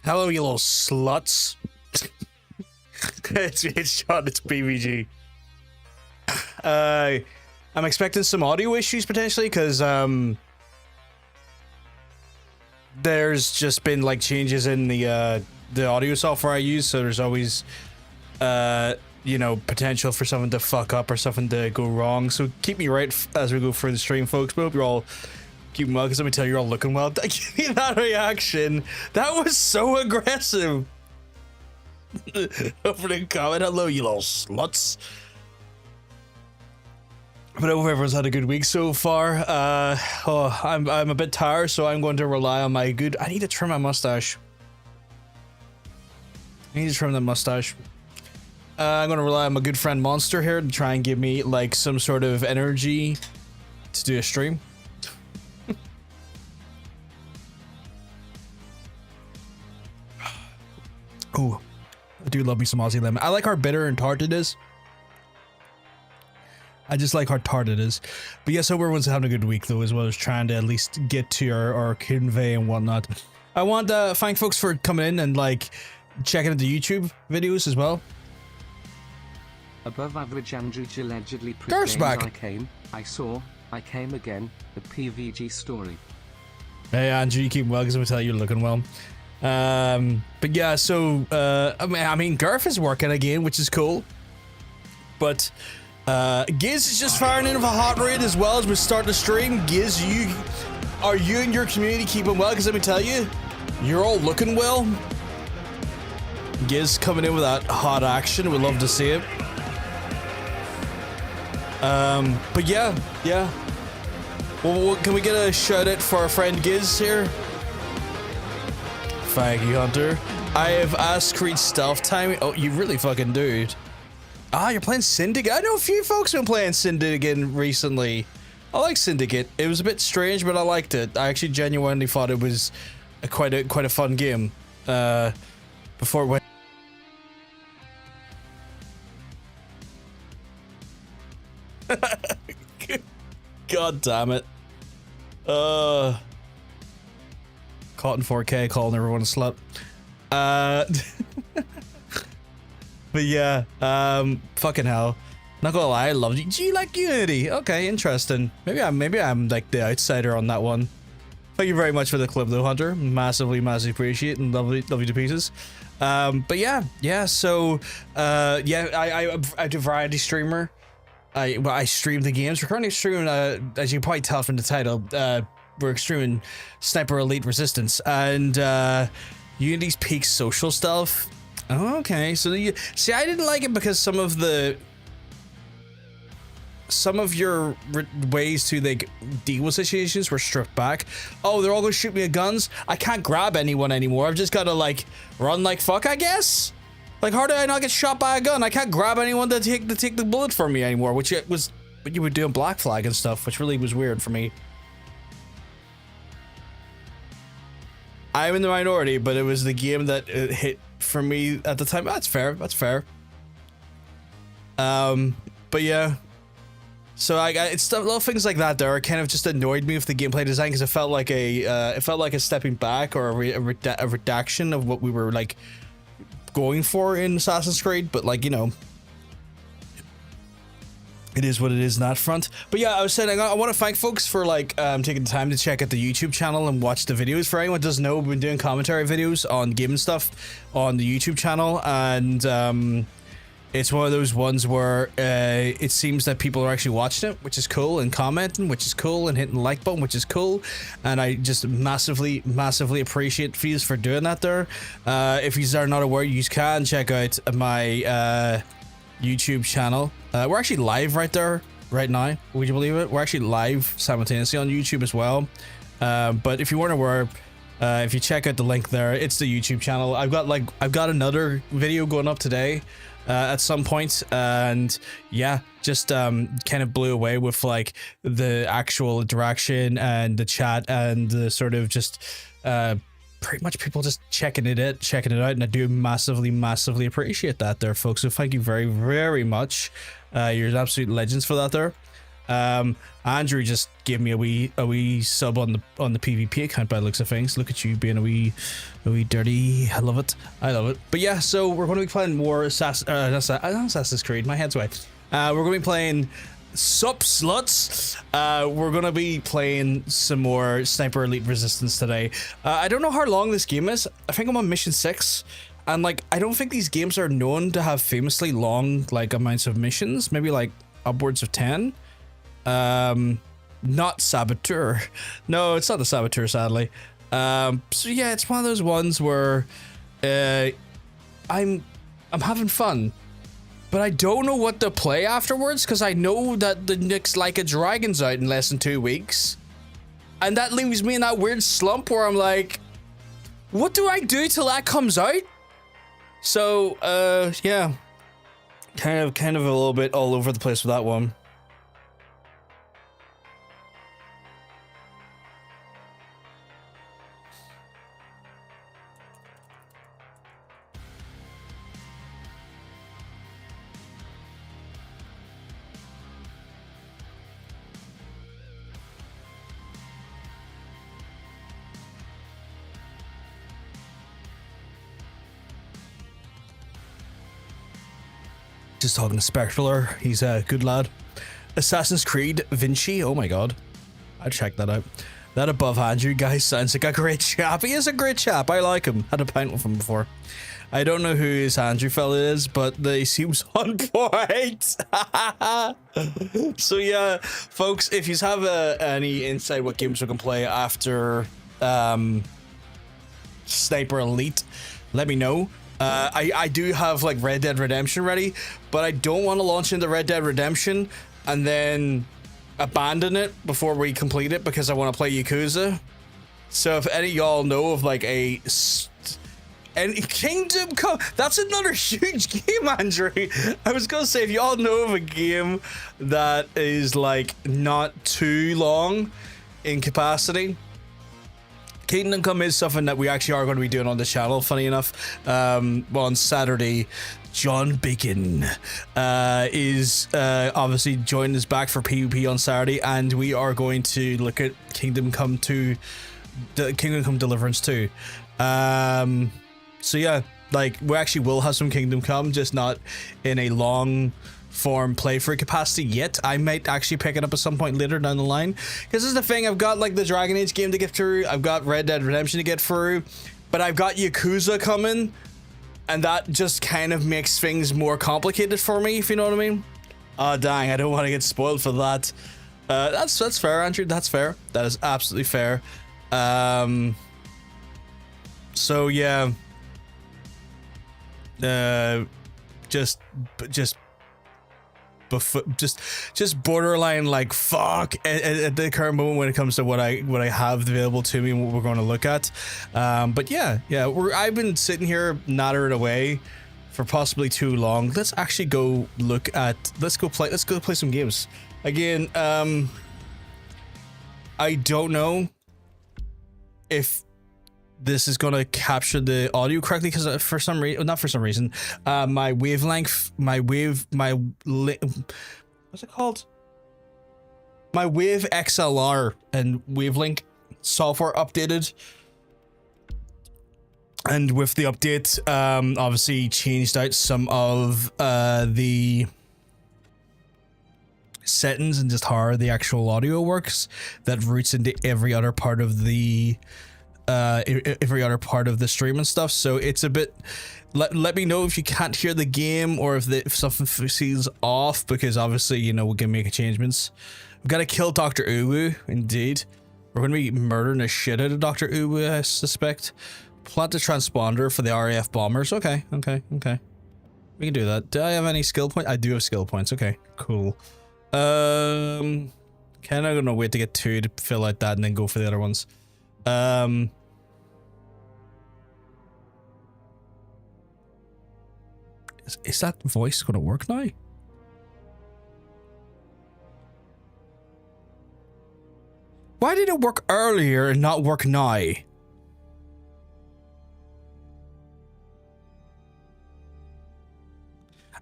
Hello, you little sluts. it's John, it's PVG. I'm expecting some audio issues potentially because there's just been like changes in the audio software I use, so there's always you know, potential for something to fuck up or something to go wrong. So keep me right as we go through the stream, folks. But hope you're all keeping well, because let me tell you, you're all looking well. Give me that reaction. That was so aggressive. Opening comment. Hello, you little sluts. But I hope everyone's had a good week so far. I'm a bit tired, so I'm going to rely on my good. I need to trim my mustache. I need to trim that mustache. I'm going to rely on my good friend Monster here to try and give me like some sort of energy to do a stream. Oh, I do love me some Aussie lemon. I like how bitter and tart it is. I just like how tart it is. But yes, hope everyone's having a good week though, as well as trying to at least get to our convey and whatnot. I want to thank folks for coming in and like checking out the YouTube videos as well. Above average Andrew allegedly Garth's back. I came, I saw, I came again, the PVG story. Hey Andrew, you keep well because I'm gonna tell you you're looking well. But yeah, so I mean Garth is working again, which is cool. But Giz is just firing in with a hot rate as well as we start the stream. Giz, are you and your community keeping well? Because let me tell you, you're all looking well. Giz coming in with that hot action. We'd love to see it. But yeah. Well, can we get a shout out for our friend Giz here? Thank you, Hunter. I have asked Creed stealth timing. Oh, you really fucking do. Ah, you're playing Syndicate. I know a few folks have been playing Syndicate recently. I like Syndicate. It was a bit strange, but I liked it. I actually genuinely thought it was quite a fun game. Before it went. God damn it. Caught in 4K, calling everyone a slut. But yeah, fucking hell. Not gonna lie, I love you. Do you like Unity? Okay, interesting. Maybe I'm like the outsider on that one. Thank you very much for the clip though, Hunter. Massively appreciate it and love you to pieces. But yeah, so I'm a variety streamer. I stream the games. We're currently streaming, as you can probably tell from the title, we're streaming Sniper Elite Resistance and Unity's peak social stuff. Oh, okay, so you see, I didn't like it because some of your ways to like deal with situations were stripped back. Oh, they're all gonna shoot me with guns. I can't grab anyone anymore. I've just gotta like run like fuck, I guess. Like, how did I not get shot by a gun? I can't grab anyone to take the bullet from me anymore, which it was what you would do in Black Flag and stuff, which really was weird for me. I'm in the minority, but it was the game that hit for me at the time. That's fair. But yeah. So it's little things like that there kind of just annoyed me with the gameplay design because it felt like a stepping back or a redaction of what we were like going for in Assassin's Creed, but like, you know, it is what it is in that front. But yeah, I was saying I want to thank folks for like taking the time to check out the YouTube channel and watch the videos. For anyone who doesn't know, we've been doing commentary videos on gaming stuff on the YouTube channel, and it's one of those ones where it seems that people are actually watching it, which is cool, and commenting, which is cool, and hitting the like button, which is cool. And I just massively appreciate you for doing that there. If you are not aware, you can check out my YouTube channel. We're actually live right there right now. Would you believe it? We're actually live simultaneously on YouTube as well. But if you weren't aware, if you check out the link there, it's the YouTube channel. I've got another video going up today at some point, and yeah, just kind of blew away with like the actual interaction and the chat and the sort of just pretty much people just checking it out, and I do massively appreciate that there, folks. So thank you very much. You're absolute legends for that there. Andrew just gave me a wee sub on the PvP account by the looks of things. Look at you being a wee dirty. I love it. But yeah, so we're going to be playing more Assassin's Creed. My head's way. We're going to be playing Sup Sluts. We're going to be playing some more Sniper Elite Resistance today. I don't know how long this game is. I think I'm on mission 6. And like, I don't think these games are known to have famously long like amounts of missions. Maybe like upwards of 10. Not Saboteur. No, it's not the Saboteur, sadly. So yeah, it's one of those ones where I'm having fun, but I don't know what to play afterwards, because I know that the next Like a Dragon's out in less than 2 weeks, and that leaves me in that weird slump where I'm like, what do I do till that comes out? So yeah, kind of a little bit all over the place with that one. Just talking to Spectrular. He's a good lad. Assassin's Creed Vinci. Oh my god. I'd check that out. That above Andrew guy sounds like a great chap. He is a great chap. I like him. Had a pint with him before. I don't know who his Andrew fella is, but he seems on point. So yeah, folks, if you have any insight what games we can play after Sniper Elite, let me know. I do have like Red Dead Redemption ready, but I don't want to launch into Red Dead Redemption and then abandon it before we complete it because I want to play Yakuza. So if any of y'all know of like and Kingdom Come, that's another huge game, Andrew. I was gonna say, if y'all know of a game that is like not too long in capacity, Kingdom Come is something that we actually are going to be doing on the channel, funny enough. Well, on Saturday, John Bacon is obviously joining us back for PvP on Saturday, and we are going to look at Kingdom Come Deliverance 2. So yeah, like, we actually will have some Kingdom Come, just not in a long form playthrough capacity yet. I might actually pick it up at some point later down the line, because this is the thing, I've got like the Dragon Age game to get through, I've got Red Dead Redemption to get through, but I've got Yakuza coming, and that just kind of makes things more complicated for me, if you know what I mean. Oh dang, I don't want to get spoiled for that. That's fair, Andrew. That's fair. That is absolutely fair. So yeah, just borderline like fuck at the current moment when it comes to what I have available to me and what we're going to look at. But yeah, I've been sitting here nattering away for possibly too long. Let's actually go look at, let's go play some games again. I don't know if this is gonna capture the audio correctly, because for some reason, not for some reason, my wavelength, what's it called? My Wave XLR and Wavelink software updated, and with the update, obviously changed out some of the settings and just how the actual audio works. That routes into every other part of the stream and stuff. So it's a bit, let me know if you can't hear the game, or if something feels off, because obviously, you know, we can make changements. We've got to kill Dr. Uwu, indeed. We're going to be murdering the shit out of Dr. Uwu, I suspect. Plant the transponder for the RAF bombers. Okay. We can do that. Do I have any skill points? I do have skill points. Okay, cool. Kind of gonna wait to get 2 to fill out that and then go for the other ones. Is that voice gonna work now? Why did it work earlier and not work now?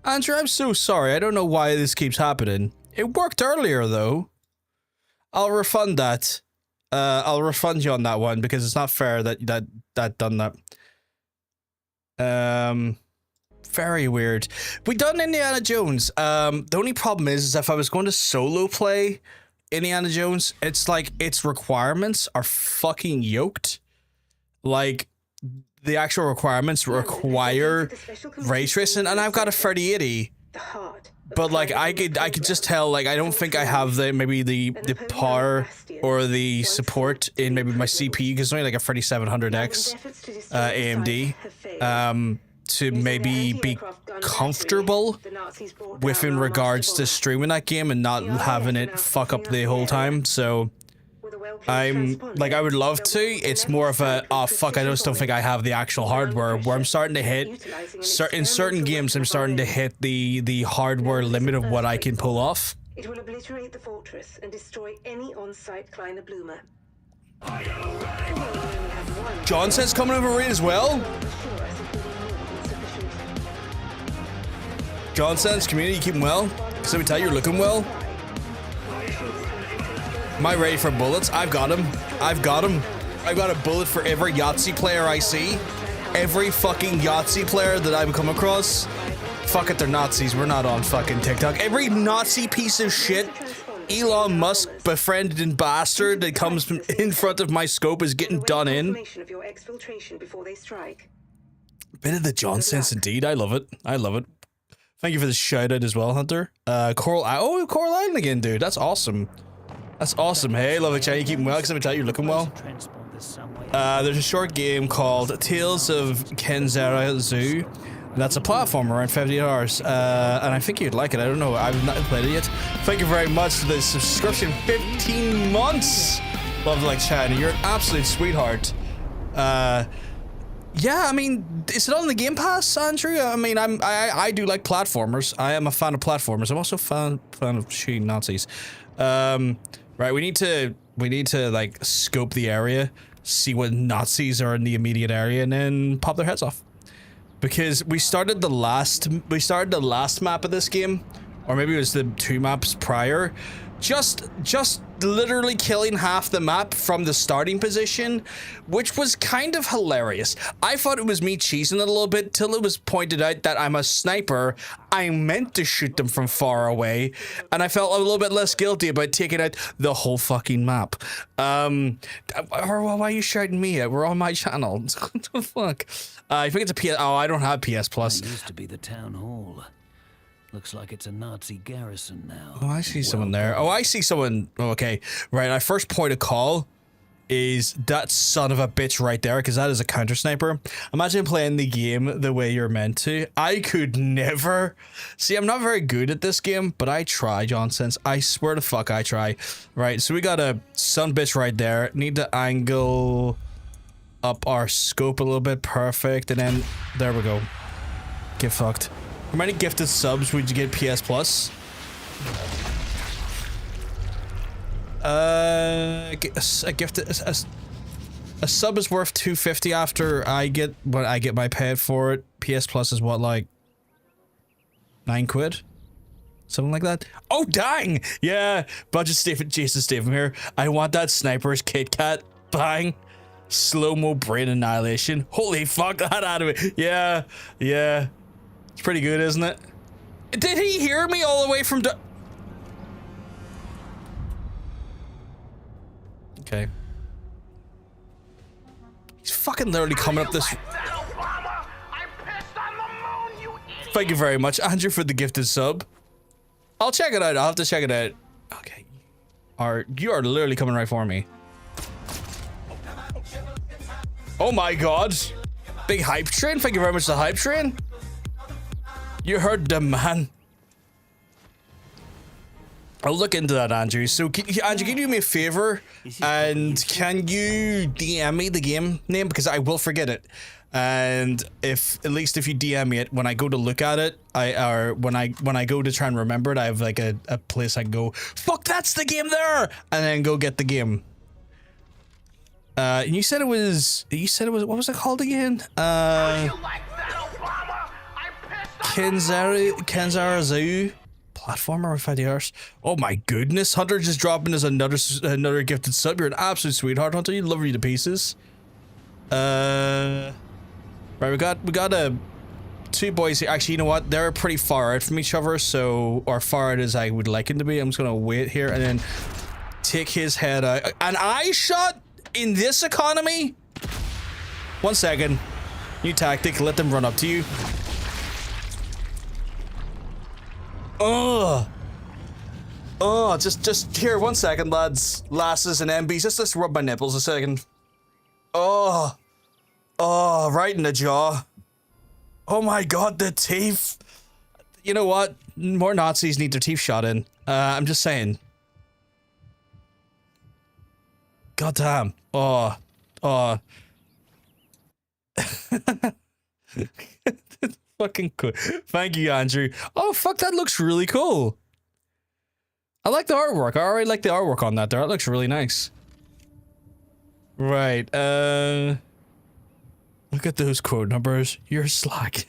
Andrew, I'm so sorry. I don't know why this keeps happening. It worked earlier though. I'll refund that. I'll refund you on that one because it's not fair that done that. Very weird. We done Indiana Jones. The only problem is if I was going to solo play Indiana Jones, it's like its requirements are fucking yoked. Like the actual requirements require ray tracing, and I've got a 3080. But like I could just tell, like I don't think I have the power or the support in maybe my CPU because it's only like a 3700X AMD to maybe be comfortable with in regards to streaming that game and not having it fuck up the whole time. So I'm like, I would love to. It's more of a, oh fuck, I just don't think I have the actual hardware, where I'm starting to hit in certain games. I'm starting to hit the hardware limit of what I can pull off. It will obliterate the fortress and destroy any on-site Kleiner Bloomer. Johnson's coming over right as well. Johnson's community, you keeping well? So we tell you, you're looking well. Am I ready for bullets? I've got him. I've got him. I've got a bullet for every Yatzee player I see. Every fucking Yatzee player that I've come across. Fuck it, they're Nazis. We're not on fucking TikTok. Every Nazi piece of shit, Elon Musk befriended and bastard that comes in front of my scope is getting done in. Bit of the Johnsons indeed. I love it. I love it. Thank you for the shout out as well, Hunter. Coral Island again, dude. That's awesome. That's awesome. Hey, love it, chat. You keeping well? Because I'm tell you're looking well. There's a short game called Tales of Kenzara Zoo. That's a platformer around 50 hours. And I think you'd like it. I don't know. I've not played it yet. Thank you very much for the subscription. 15 months. Love like chatting. You're an absolute sweetheart. Yeah, I mean, is it on the Game Pass, Andrew? I mean, I do like platformers. I am a fan of platformers. I'm also a fan of shooting Nazis. Right, we need to like scope the area, see what Nazis are in the immediate area, and then pop their heads off. Because we started the last map of this game, or maybe it was the 2 maps prior, just literally killing half the map from the starting position, which was kind of hilarious. I thought it was me cheesing it a little bit till it was pointed out that I'm a sniper. I meant to shoot them from far away, and I felt a little bit less guilty about taking out the whole fucking map. Or why are you shouting me out? We're on my channel. What the fuck? I think it's a PS. Oh, I don't have PS Plus. It used to be the town hall. Looks like it's a Nazi garrison now. Oh, I see someone there. Oh, I see someone. Oh, okay. Right, our first point of call is that son of a bitch right there, because that is a counter sniper. Imagine playing the game the way you're meant to. I could never. See, I'm not very good at this game, but I try, Johnsons. I swear to fuck, I try. Right, so we got a son bitch right there. Need to angle up our scope a little bit. Perfect. And then, there we go. Get fucked. How many gifted subs would you get PS Plus? A sub is worth $2.50 after I get my paid for it. PS Plus is what, like £9? Something like that. Oh dang! Yeah, budget Stephen, Jason Statham here. I want that sniper's Kit Kat. Bang! Slow-mo brain annihilation. Holy fuck, that out of it. Yeah, yeah. It's pretty good, isn't it? Did he hear me all the way from Okay. He's fucking literally coming up this. Thank you very much, Andrew, for the gifted sub. I'll check it out. I'll have to check it out. Okay. You are literally coming right for me. Oh my god. Big hype train. Thank you very much, the hype train. You heard the man. I'll look into that, Andrew. So, Andrew, can you do me a favor? And can you DM me the game name? Because I will forget it. And at least if you DM me it, when I go to look at it, when I go to try and remember it, I have like a place I can go, fuck, that's the game there! And then go get the game. And you said it was, what was it called again? Kenzara Zoo platformer with 50 hours. Oh my goodness, Hunter just dropping us another gifted sub. You're an absolute sweetheart, Hunter. You love you to pieces. Right, we got a two boys here. Actually, you know what? They're pretty far out from each other, so or far out as I would like them to be. I'm just gonna wait here and then take his head out. An eye shot in this economy? 1 second. New tactic. Let them run up to you. Oh, just here. 1 second, lads, lasses, and MBs. Just rub my nipples a second. Oh, right in the jaw. Oh my god, the teeth. You know what? More Nazis need their teeth shot in. I'm just saying. God damn. Oh. Fucking cool. Thank you, Andrew. Oh, fuck, that looks really cool. I like the artwork. I already like the artwork on that there. That looks really nice. Right, look at those code numbers. You're slack.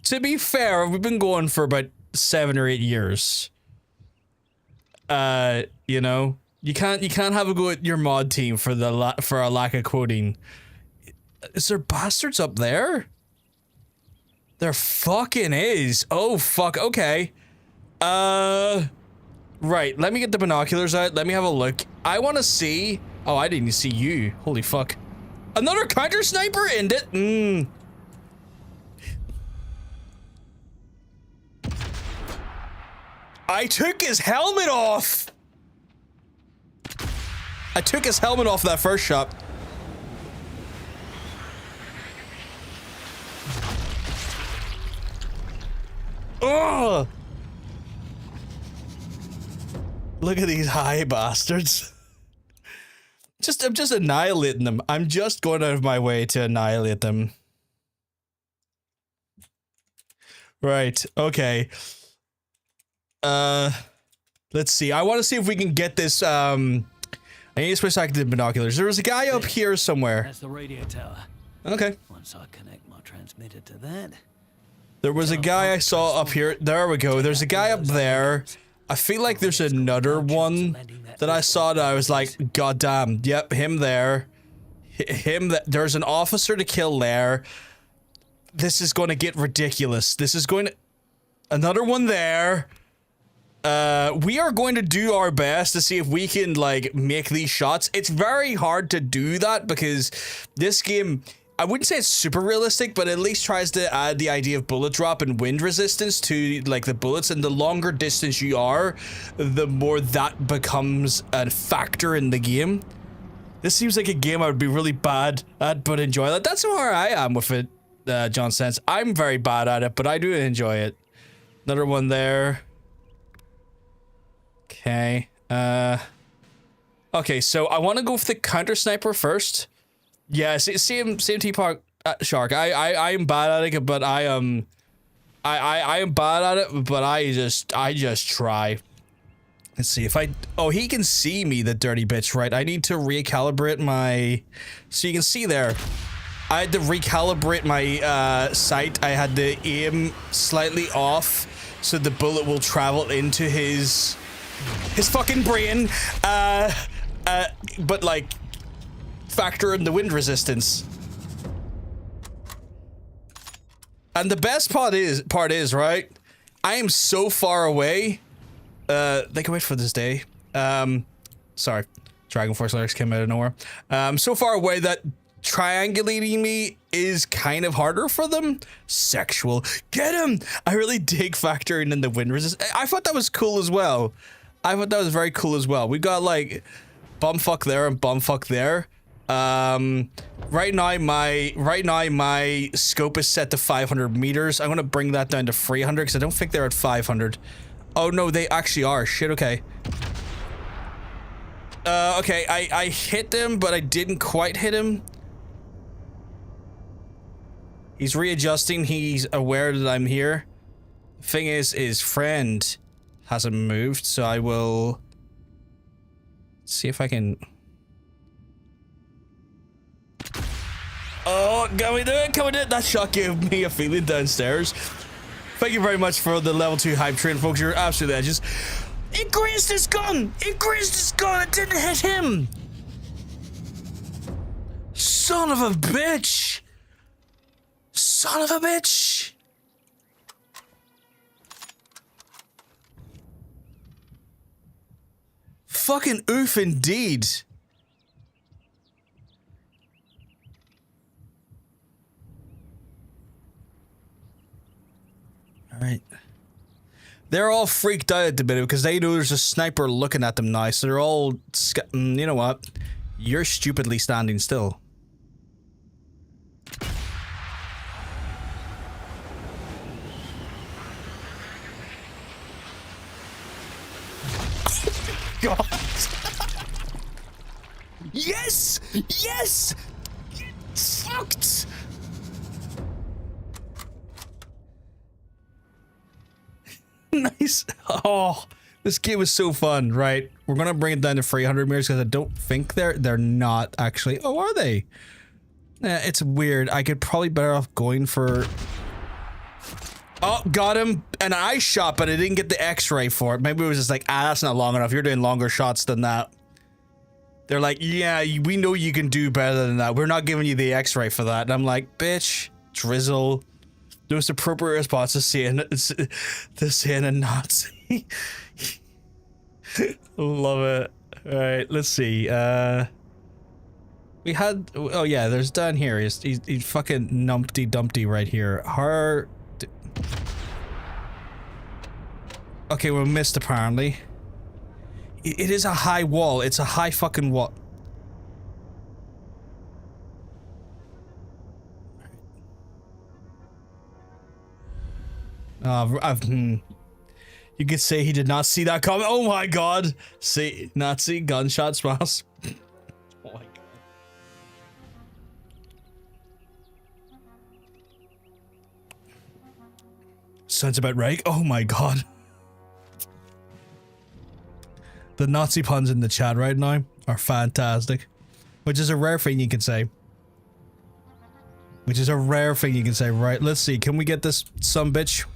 To be fair, we've been going for about 7 or 8 years. You know, you can't have a go at your mod team for a lack of coding. Is there bastards up there? There fucking is. Oh fuck, okay. Right, let me get the binoculars out. Let me have a look. I want to see. Oh, I didn't see you. Holy fuck. Another counter sniper in it? I took his helmet off. I took his helmet off that first shot. Oh! Look at these high bastards. I'm just annihilating them. I'm just going out of my way to annihilate them. Right, okay. Let's see. I want to see if we can get this, I need to switch back to the binoculars. There was a guy up here somewhere. That's the radio tower. Okay. Once I connect my transmitter to that. There was a guy I saw up here. There we go. There's a guy up there. I feel like there's another one that I saw that I was like, God damn. Yep, him there. There's an officer to kill there. This is going to get ridiculous. This is going to... Another one there. We are going to do our best to see if we can, like, make these shots. It's very hard to do that because this game... I wouldn't say it's super realistic, but at least tries to add the idea of bullet drop and wind resistance to, like, the bullets. And the longer distance you are, the more that becomes a factor in the game. This seems like a game I would be really bad at, but enjoy. Like, that's where I am with it, John Sense. I'm very bad at it, but I do enjoy it. Another one there. Okay. Okay, so I want to go for the counter sniper first. Yeah, same T-Park Shark. I am bad at it, but I am bad at it, but I just try. Let's see if oh, he can see me, the dirty bitch, right? I need to recalibrate my, so you can see there. I had to recalibrate my sight. I had to aim slightly off so the bullet will travel into his fucking brain. But like, factor in the wind resistance. And the best part is right, I am so far away. They can wait for this day. Sorry, Dragon Force lyrics came out of nowhere. So far away that triangulating me is kind of harder for them. Sexual, get him. I really dig factoring in the wind resistance. I thought that was cool as well. I thought that was very cool as well. We got like bumfuck there and bumfuck there. Right now my scope is set to 500 meters. I'm gonna bring that down to 300 because I don't think they're at 500. Oh no, they actually are. Shit, okay. Okay, I hit him, but I didn't quite hit him. He's readjusting. He's aware that I'm here. Thing is, his friend hasn't moved, so I will see if I can. Oh, can we do it? Can we do it? That shot gave me a feeling downstairs. Thank you very much for the level 2 hype train, folks. You're absolutely edges. It grazed his gun! It grazed his gun! It didn't hit him! Son of a bitch! Son of a bitch! Fucking oof indeed. Alright. They're all freaked out at the minute because they know there's a sniper looking at them now, so they're all... You know what? You're stupidly standing still. God. Yes! Yes! Get fucked! Nice. Oh, this game was so fun, right? We're gonna bring it down to 300 meters because I don't think they're not actually. Oh, are they? It's weird. I could probably better off going for... Oh, got him. An eye shot, but I didn't get the x-ray for it. Maybe it was just like, that's not long enough. You're doing longer shots than that. They're like, yeah, we know you can do better than that. We're not giving you the x-ray for that. And I'm like, bitch, drizzle. The most appropriate response to saying a Nazi. Love it. All right, let's see. We had, oh yeah, there's down here. He's fucking numpty dumpty right here. Okay, we missed apparently. It is a high wall. It's a high fucking wall. You could say he did not see that coming. Oh my god! See, Nazi gunshot smiles. Oh my god. Sounds about right. Oh my god. The Nazi puns in the chat right now are fantastic. Which is a rare thing you can say. Which is a rare thing you can say. Right, let's see. Can we get this sumbitch?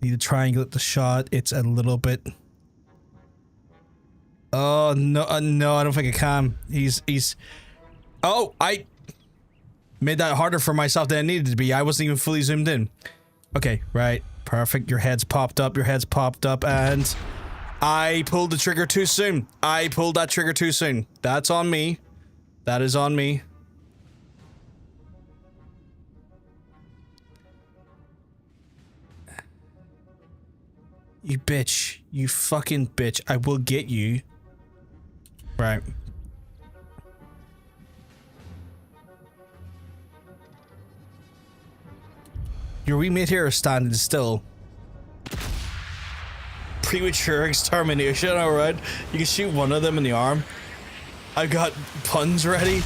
Need to triangulate the shot. It's a little bit... Oh, no, no, I don't think I can. He's... Oh, I made that harder for myself than it needed to be. I wasn't even fully zoomed in. Okay, right. Perfect. Your head's popped up. Your head's popped up, and... I pulled the trigger too soon. I pulled that trigger too soon. That's on me. That is on me. You bitch. You fucking bitch. I will get you. Right. Your wee mate here is standing still. Premature extermination, alright. You can shoot one of them in the arm. I've got puns ready.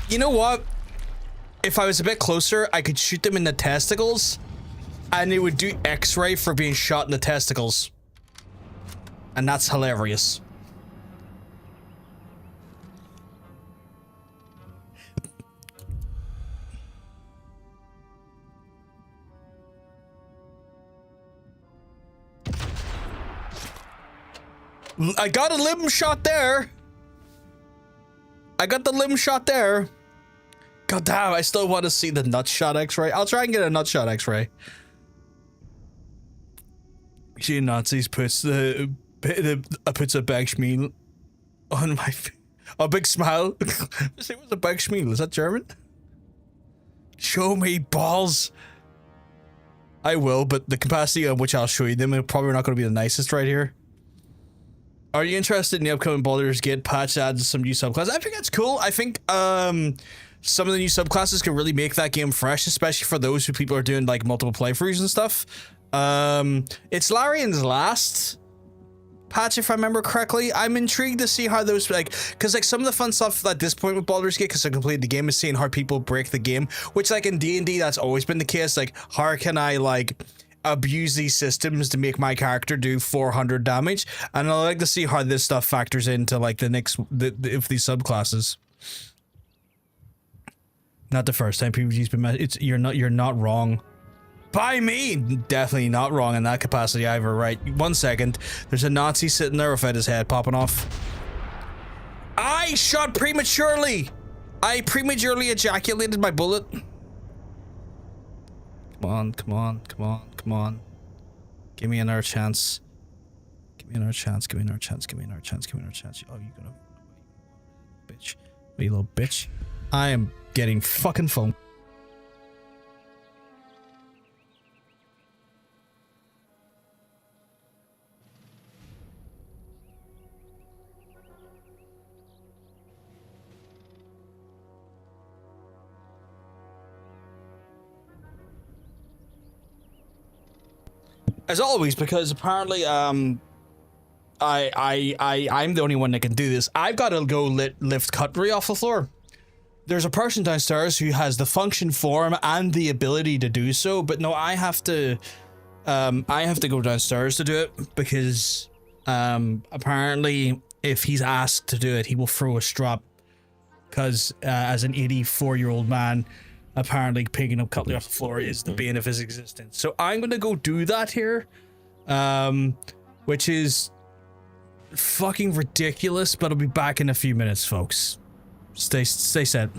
You know what? If I was a bit closer, I could shoot them in the testicles. And it would do x-ray for being shot in the testicles. And that's hilarious. I got a limb shot there. I got the limb shot there. God damn, I still want to see the nut shot x-ray. I'll try and get a nut shot x-ray. She Nazis puts a big smile on my face. A big smile. It was a big smile. Is that German? Show me balls. I will, but the capacity of which I'll show you them are probably not going to be the nicest right here. Are you interested in the upcoming Baldur's Gate patch adds some new subclasses? I think that's cool. I think some of the new subclasses can really make that game fresh, especially for those who people are doing like multiple playthroughs and stuff. It's Larian's last patch, if I remember correctly. I'm intrigued to see how those, like, because like some of the fun stuff at this point with Baldur's Gate, because I completed the game, is seeing how people break the game, which like in D&D that's always been the case. Like, how can I like abuse these systems to make my character do 400 damage? And I like to see how this stuff factors into like the next if these subclasses. Not the first time PvP's been you're not wrong. by me. Definitely not wrong in that capacity either. Right, 1 second. There's a Nazi sitting there without his head popping off. I shot prematurely. I prematurely ejaculated my bullet. Come on, come on, come on, come on. Give me another chance. Give me another chance, give me another chance, give me another chance, give me another chance. Oh, you gonna... bitch. You little bitch. I am getting fucking phone. As always, because apparently, I'm the only one that can do this. I've got to go lift cutlery off the floor. There's a person downstairs who has the function form and the ability to do so, but no, I have to go downstairs to do it because, apparently, if he's asked to do it, he will throw a strap. Because, as an 84-year-old man, apparently picking up cutlery off the floor is the bane of his existence. So I'm gonna go do that here, which is fucking ridiculous, but I'll be back in a few minutes, folks. Stay set.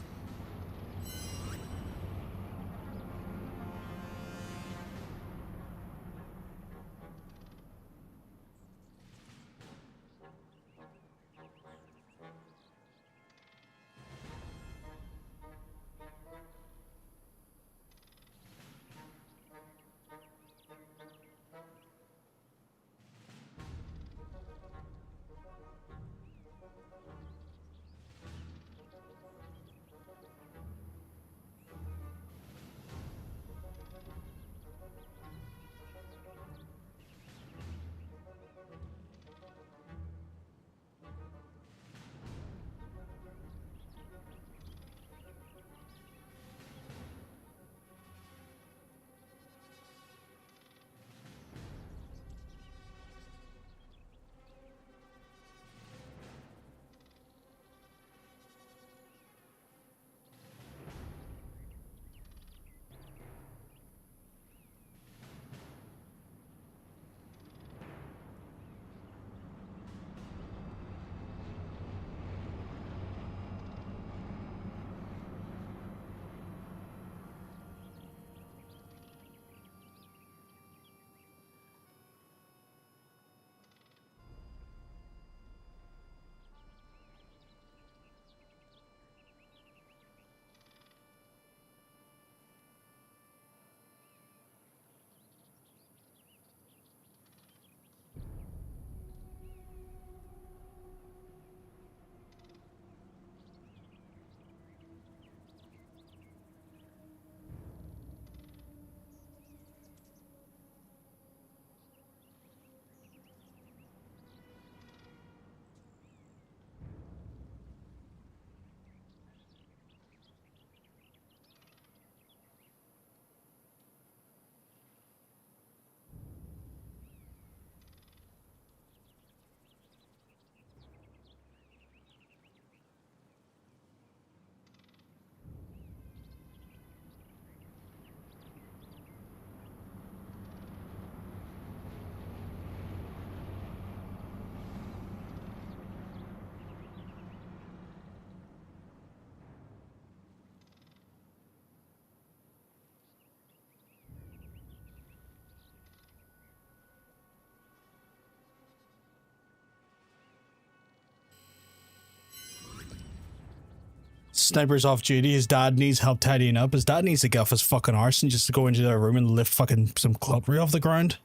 Sniper's off duty. His dad needs help tidying up. His dad needs to get off his fucking arse and just to go into their room and lift fucking some cutlery off the ground.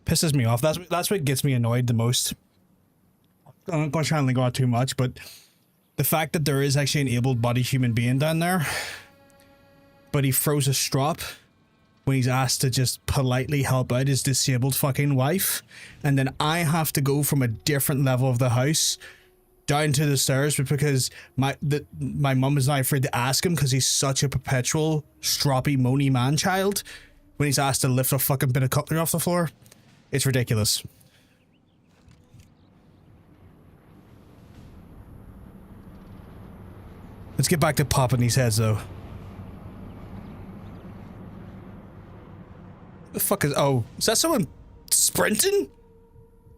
Pisses me off. That's what gets me annoyed the most. I'm not going to try and link on too much, but the fact that there is actually an able-bodied human being down there, but he throws a strop when he's asked to just politely help out his disabled fucking wife, and then I have to go from a different level of the house down to the stairs because my mum is not afraid to ask him because he's such a perpetual stroppy moany man child when he's asked to lift a fucking bit of cutlery off the floor. It's ridiculous. Let's get back to popping these heads though. The fuck is... Oh, is that someone sprinting?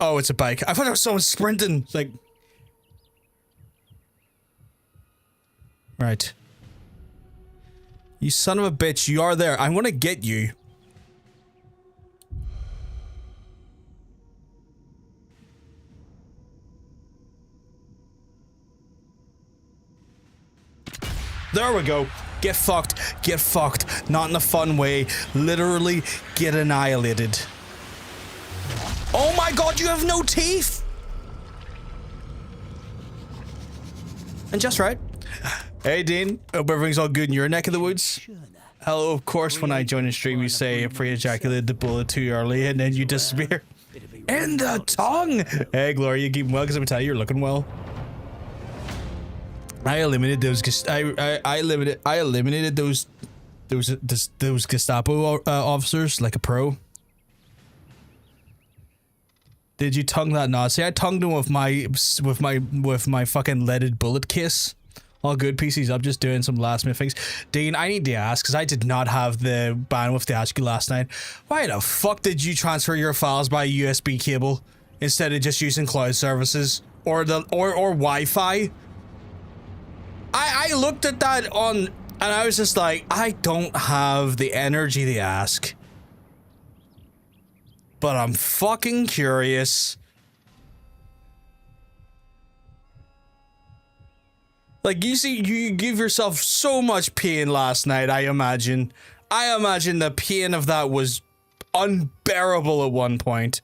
Oh, it's a bike. I thought it was someone sprinting. Like... Right. You son of a bitch, you are there. I'm gonna get you. There we go. Get fucked. Get fucked. Not in a fun way. Literally get annihilated. Oh my god, you have no teeth! And just right. Hey Dean, hope everything's all good in your neck of the woods. Hello, of course, when I join a stream you say pre-ejaculated the bullet too early and then you disappear. In the tongue! Hey Gloria, you keeping well? Because I'm telling you, you're looking well. I eliminated those. I eliminated those Gestapo officers like a pro. Did you tongue that Nazi? I tongued him with my fucking leaded bullet kiss. All good, PC's up, just doing some last minute things. Dean, I need to ask, because I did not have the bandwidth to ask you last night. Why the fuck did you transfer your files by USB cable instead of just using cloud services or Wi-Fi? I looked at that and I was just like, I don't have the energy to ask. But I'm fucking curious. Like, you see, you give yourself so much pain last night, I imagine. I imagine the pain of that was unbearable at one point.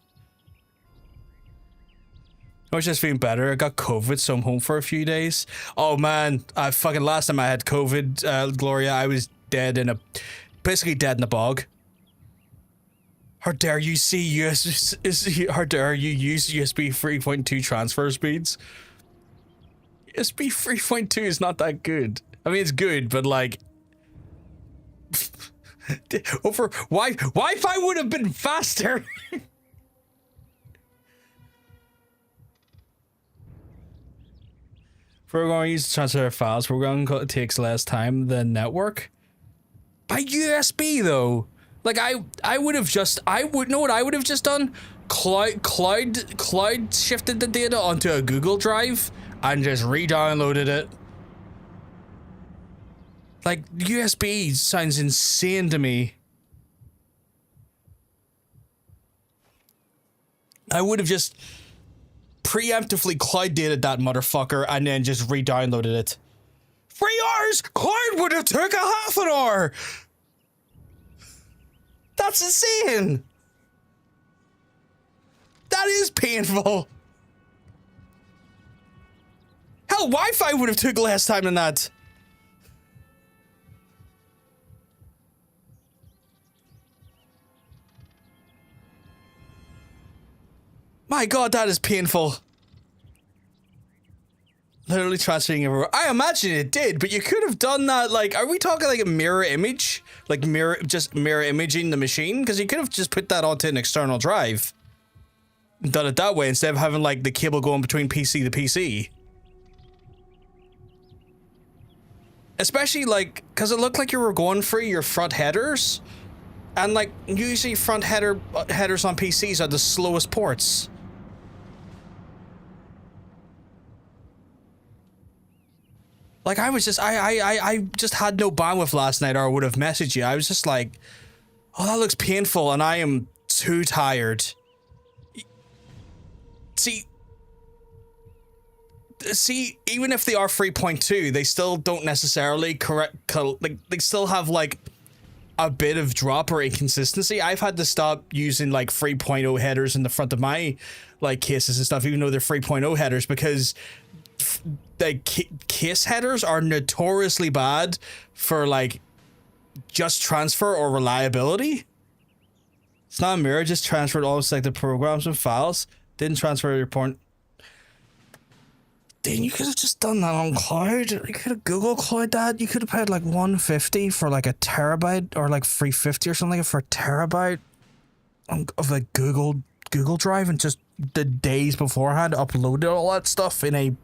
I was just feeling better. I got COVID, so I'm home for a few days. Oh man, fucking last time I had COVID, Gloria, I was basically dead in a bog. How dare you how dare you use USB 3.2 transfer speeds? USB 3.2 is not that good. I mean, it's good, but like... Wi-Fi would have been faster! If we're going to use transfer files, we're going to it takes less time than network. By USB though, like I would have just know what I would have just done. Cloud shifted the data onto a Google Drive and just re-downloaded it. Like USB sounds insane to me. I would have just preemptively cloud dated that motherfucker and then just re-downloaded it. 3 hours? Cloud would have took a half an hour! That's insane! That is painful! Hell, Wi-Fi would have took less time than that. My god, that is painful. Literally transferring everywhere. I imagine it did, but you could have done that, like, are we talking like a mirror image? Like just mirror imaging the machine? Because you could have just put that onto an external drive. And done it that way instead of having like the cable going between PC to PC. Especially like, because it looked like you were going through your front headers. And like, usually front headers on PCs are the slowest ports. Like I was just, I just had no bandwidth last night or I would have messaged you. I was just like, oh, that looks painful and I am too tired. See, even if they are 3.2, they still don't necessarily they still have like a bit of drop or inconsistency. I've had to stop using like 3.0 headers in the front of my like cases and stuff, even though they're 3.0 headers, because the case headers are notoriously bad for like just transfer or reliability. It's not a mirror, just transferred all selected programs and files. Didn't transfer your point. Dang, you could have just done that on cloud. You could have Google Cloud that. You could have paid like 150 for like a terabyte or like 350 or something for a terabyte of like Google Drive, and just the days beforehand uploaded all that stuff and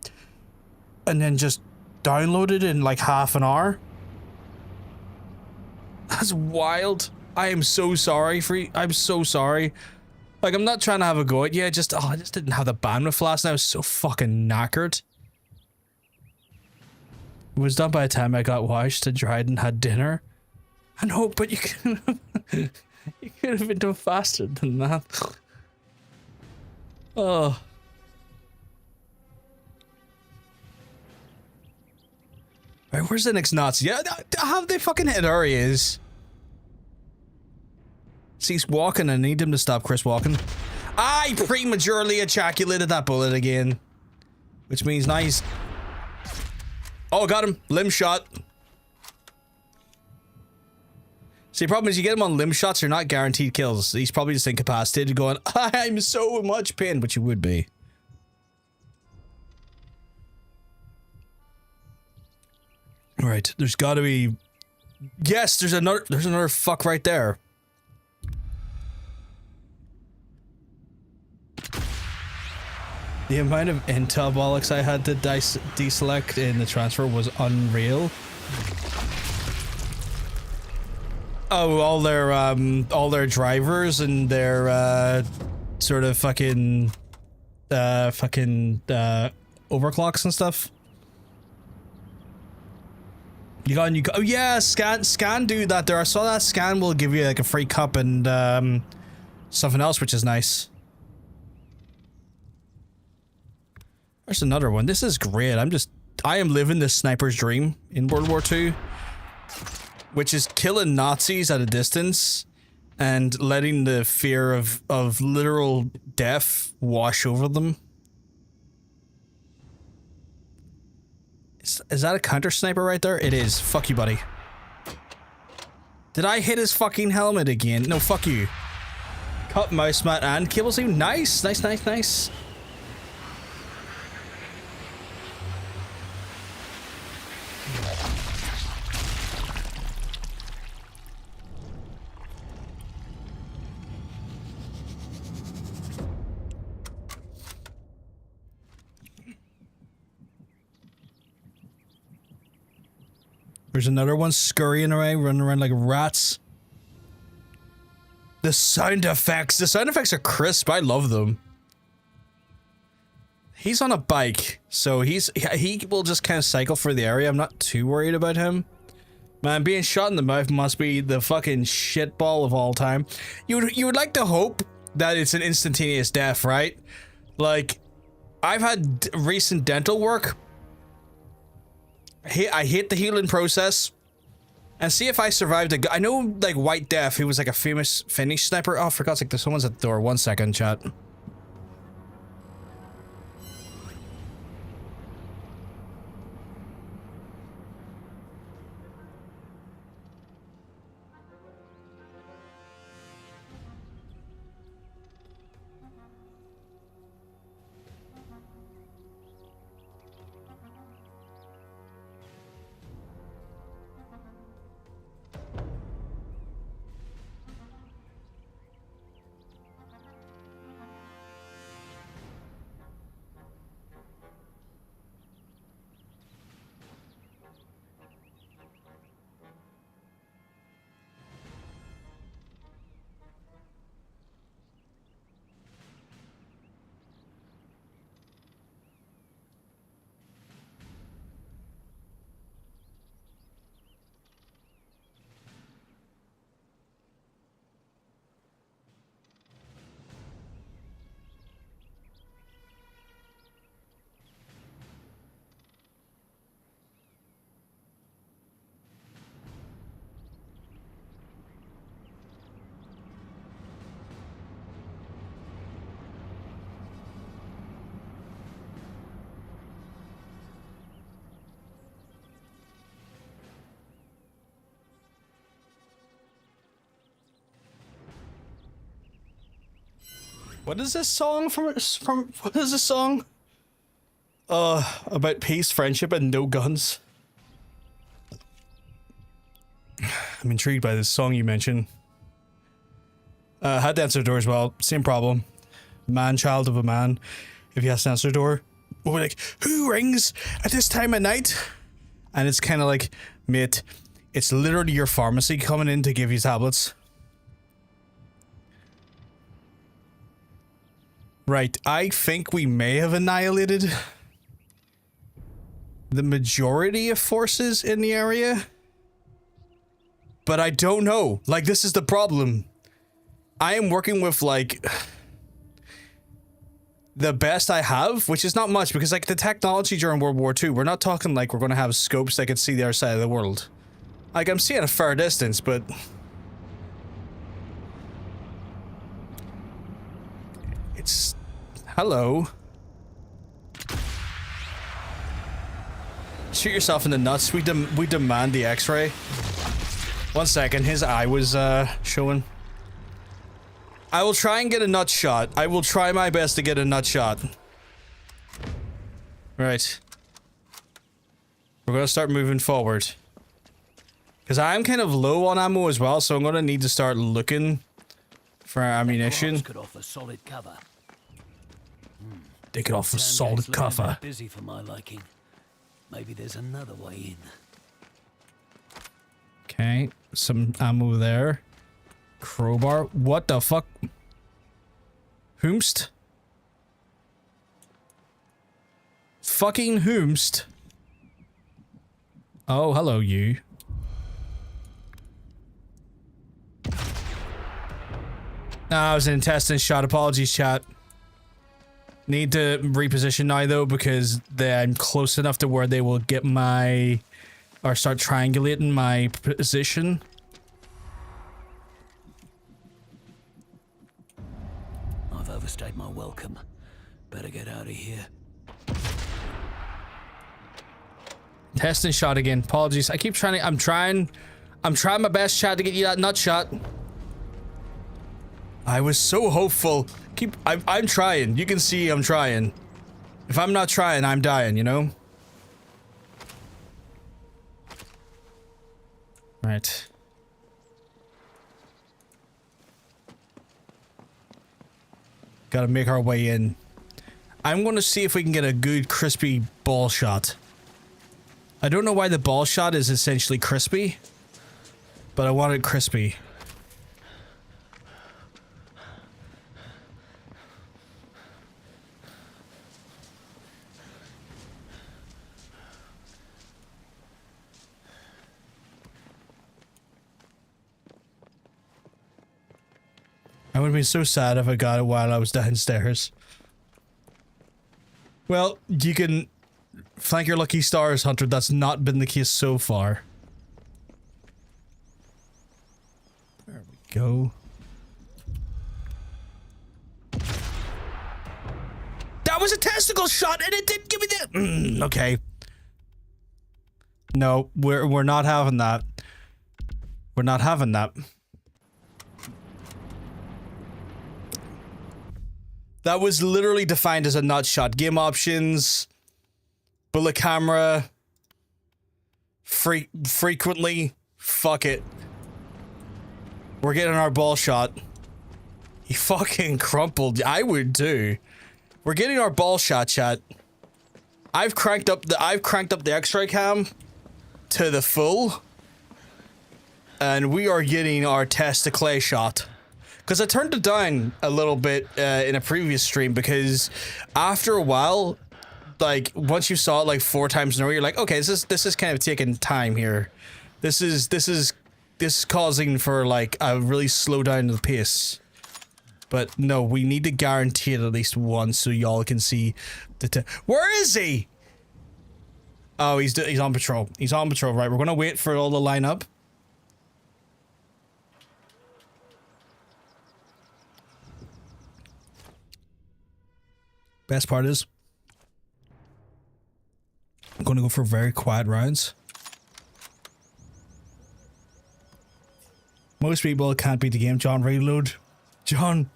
then just downloaded in like half an hour. That's wild. I am so sorry for you. I'm so sorry. Like, I'm not trying to have a go at you. I just didn't have the bandwidth last night. I was so fucking knackered. It was done by the time I got washed and dried and had dinner. I know, but you could have been done faster than that. Oh. Right, where's the next Nazi? Yeah, have they fucking hit? There he is. See, he's walking. I need him to stop Chris walking. I prematurely ejaculated that bullet again. Which means now he's... Oh, got him. Limb shot. See, the problem is you get him on limb shots, you're not guaranteed kills. He's probably just incapacitated going, I'm so much pain, but you would be. Right, there's gotta be... Yes, there's another fuck right there. The amount of intel bollocks I had to deselect in the transfer was unreal. Oh, all their drivers and their sort of fucking overclocks and stuff. Oh yeah, scan do that there. I saw that scan will give you like a free cup and something else, which is nice. There's another one. This is great. I am living this sniper's dream in World War II, which is killing Nazis at a distance and letting the fear of literal death wash over them. Is that a counter sniper right there? It is. Fuck you, buddy. Did I hit his fucking helmet again? No, fuck you. Cut mouse mat and cable sleeve. Nice, nice, nice, nice. There's another one scurrying around, running around like rats. The sound effects are crisp. I love them. He's on a bike, so he will just kind of cycle through the area. I'm not too worried about him. Man, being shot in the mouth must be the fucking shitball of all time. You would like to hope that it's an instantaneous death, right? Like, I've had recent dental work. I hate the healing process. And see if I survived I know, like, White Death, who was like a famous Finnish sniper. Oh, for God's sake, there's someone's at the door. 1 second, chat. What is this song from what is this song? About peace, friendship, and no guns. I'm intrigued by this song you mentioned. Had to answer the door as well. Same problem. Man, child of a man. If he has to answer the door, we're like, who rings at this time of night? And it's kind of like, mate, it's literally your pharmacy coming in to give you tablets. Right, I think we may have annihilated the majority of forces in the area. But I don't know. Like, this is the problem. I am working with, like, the best I have, which is not much, because, like, the technology during World War II, we're not talking like we're gonna have scopes that can see the other side of the world. Like, I'm seeing a far distance, but... It's... Hello. Shoot yourself in the nuts. We demand the X-ray. 1 second, his eye was showing. I will try and get a nut shot. I will try my best to get a nut shot. Right. We're gonna start moving forward. Because I'm kind of low on ammo as well, so I'm gonna need to start looking for ammunition. Could offer solid cover. They could offer solid cover. Busy for my liking. Maybe there's another way in. Okay, some ammo there. Crowbar. What the fuck? Whomst? Fucking whomst? Oh, hello, you. Ah, I was an intestine shot. Apologies, chat. Need to reposition now, though, because I'm close enough to where they will get my... or start triangulating my position. I've overstayed my welcome. Better get out of here. Testing shot again. Apologies. I keep trying to... I'm trying my best, chat, to get you that nut shot. I was so hopeful. I'm trying. You can see I'm trying. If I'm not trying, I'm dying, you know? Right. Gotta make our way in. I'm gonna see if we can get a good crispy ball shot. I don't know why the ball shot is essentially crispy, but I want it crispy. I would have been so sad if I got it while I was downstairs. Well, you can thank your lucky stars, Hunter. That's not been the case so far. There we go. That was a testicle shot, and it didn't give me the... okay. No, we're not having that. We're not having that. That was literally defined as a nut shot. Game options, bullet camera, frequently, fuck it. We're getting our ball shot. He fucking crumpled. I would too. We're getting our ball shot, chat. I've cranked up the X-ray cam to the full, and we are getting our testicle shot. Because I turned it down a little bit in a previous stream, because after a while, like, once you saw it like 4 times in a row, you're like, okay, this is kind of taking time here. This is causing for like a really slow down of the pace. But no, we need to guarantee it at least once so y'all can see the where is he? Oh, he's on patrol. He's on patrol, right? We're gonna wait for all to line up. Best part is, I'm going to go for very quiet rounds. Most people can't beat the game. John, reload. John,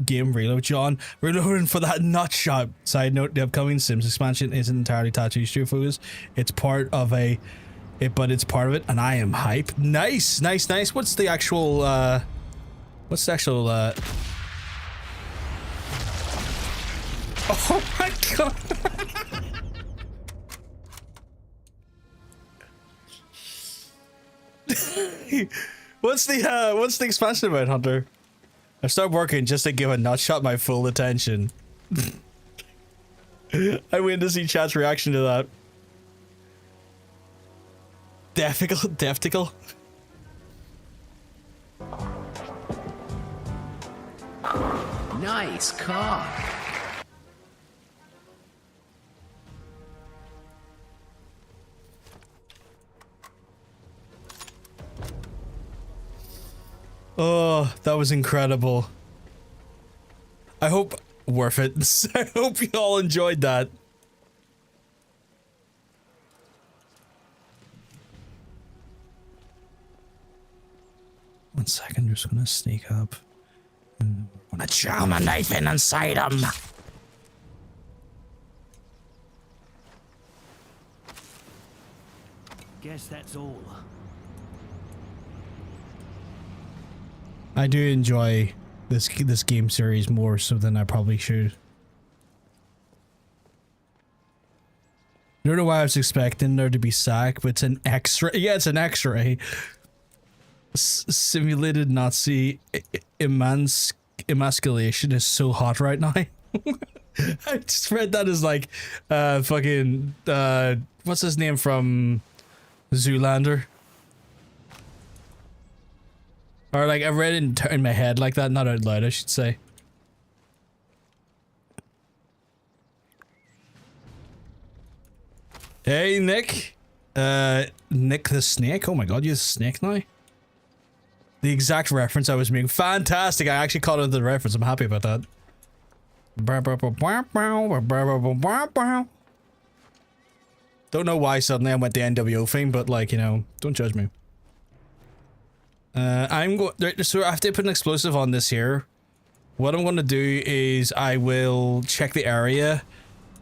game reload. John, reloading for that nut shot. Side note, the upcoming Sims expansion isn't entirely tattoo studio focus. It's part of but it's part of it, and I am hype. Nice, nice, nice. What's the actual, oh my god. What's the expansion about, Hunter? I start working just to give a nutshot my full attention. I wait to see chat's reaction to that. Deftical. Nice car. Oh, that was incredible. I hope worth it. I hope you all enjoyed that. One second, just gonna sneak up. I'm gonna jam a knife in inside him. Guess that's all. I do enjoy this game series more so than I probably should. I don't know why I was expecting there to be sack, but it's an X-ray. Yeah, it's an X-ray. Simulated Nazi emasculation is so hot right now. I just read that as like, fucking, what's his name from Zoolander? Or like, I read it in my head like that, not out loud, I should say. Hey, Nick. Nick the Snake. Oh my god, you're the snake now? The exact reference I was making. Fantastic. I actually caught on the reference. I'm happy about that. Don't know why suddenly I went the NWO thing, but like, you know, don't judge me. So I have to put an explosive on this here. What I'm going to do is I will check the area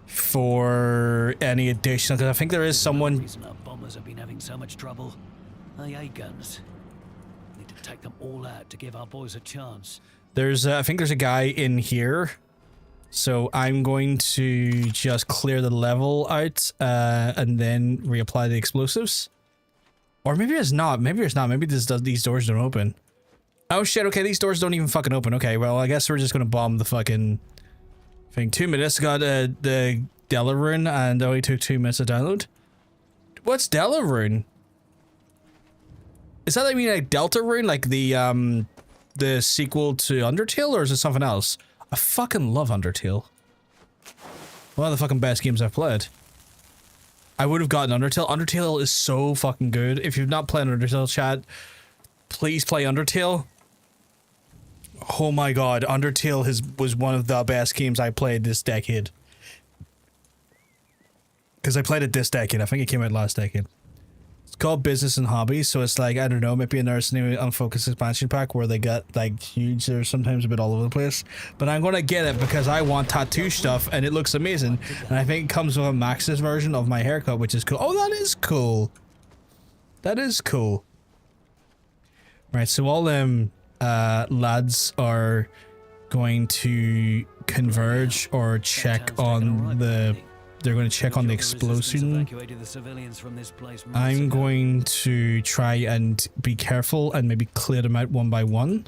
for any additional, because I think there is someone. The reason our bombers have been having so much trouble. AA guns. Need to take them all out to give our boys a chance. There's, I think there's a guy in here. So I'm going to just clear the level out, and then reapply the explosives. Or maybe it's not. Maybe it's not. Maybe these doors don't open. Oh shit, okay, these doors don't even fucking open. Okay, well, I guess we're just gonna bomb the fucking thing. 2 minutes, got the Delarune, and it only took 2 minutes to download. What's Delarune? Is that like mean like Deltarune, like the sequel to Undertale, or is it something else? I fucking love Undertale. One of the fucking best games I've played. I would have gotten Undertale. Undertale is so fucking good. If you've not played Undertale, chat, please play Undertale. Oh my god, Undertale was one of the best games I played this decade. Because I played it this decade. I think it came out last decade. It's called Business and Hobbies, so it's like, I don't know, maybe a Nurse New Unfocused expansion pack where they got like huge, they're sometimes a bit all over the place. But I'm gonna get it because I want tattoo stuff and it looks amazing. And I think it comes with a Max's version of my haircut, which is cool. Oh, that is cool. That is cool. Right, so all them lads are going to converge or check on the... They're going to check on the explosion. I'm going to try and be careful and maybe clear them out one by one.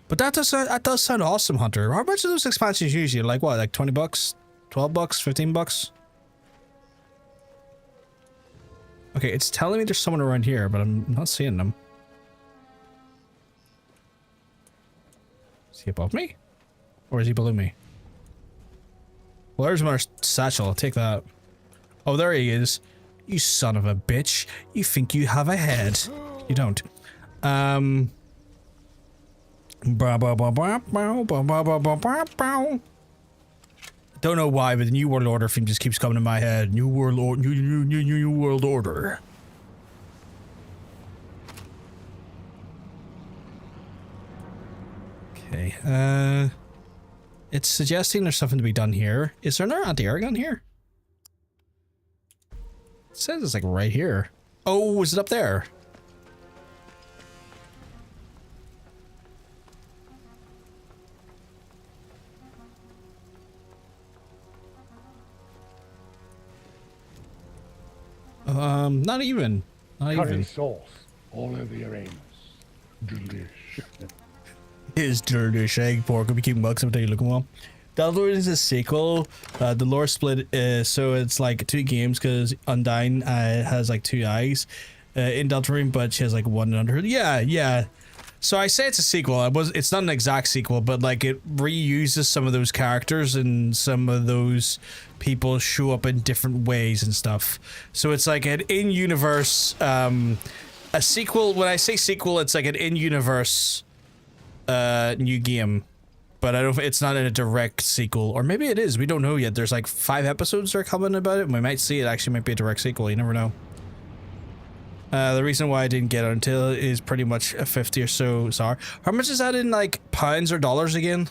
But that does sound awesome, Hunter. How much are those expansions usually? Like what? Like 20 bucks? 12 bucks? 15 bucks? Okay, it's telling me there's someone around here, but I'm not seeing them. Is he above me? Or is he below me? Well, there's my satchel. I'll take that. Oh, there he is. You son of a bitch. You think you have a head. You don't. Don't know why, but the New World Order theme just keeps coming to my head. New World Order. Okay, it's suggesting there's something to be done here. Is there another anti-air gun here? It says it's like right here. Oh, is it up there? Not even. Not Current even. source all over your aims. Is dirty egg pork. I'll be keeping bucks every time you look well. Deltarune is a sequel. The lore split, so it's like two games because Undyne has like two eyes in Deltarune, but she has like one under her. Yeah. So I say it's a sequel. It's not an exact sequel, but like it reuses some of those characters and some of those people show up in different ways and stuff. So it's like an in-universe, a sequel. When I say sequel, it's like an in-universe new game. But I don't. It's not in a direct sequel, or maybe it is. We don't know yet. There's like 5 episodes that are coming about it. We might see it actually might be a direct sequel. You never know. The reason why I didn't get it until is pretty much a 50 or so SAR. How much is that in like pounds or dollars again?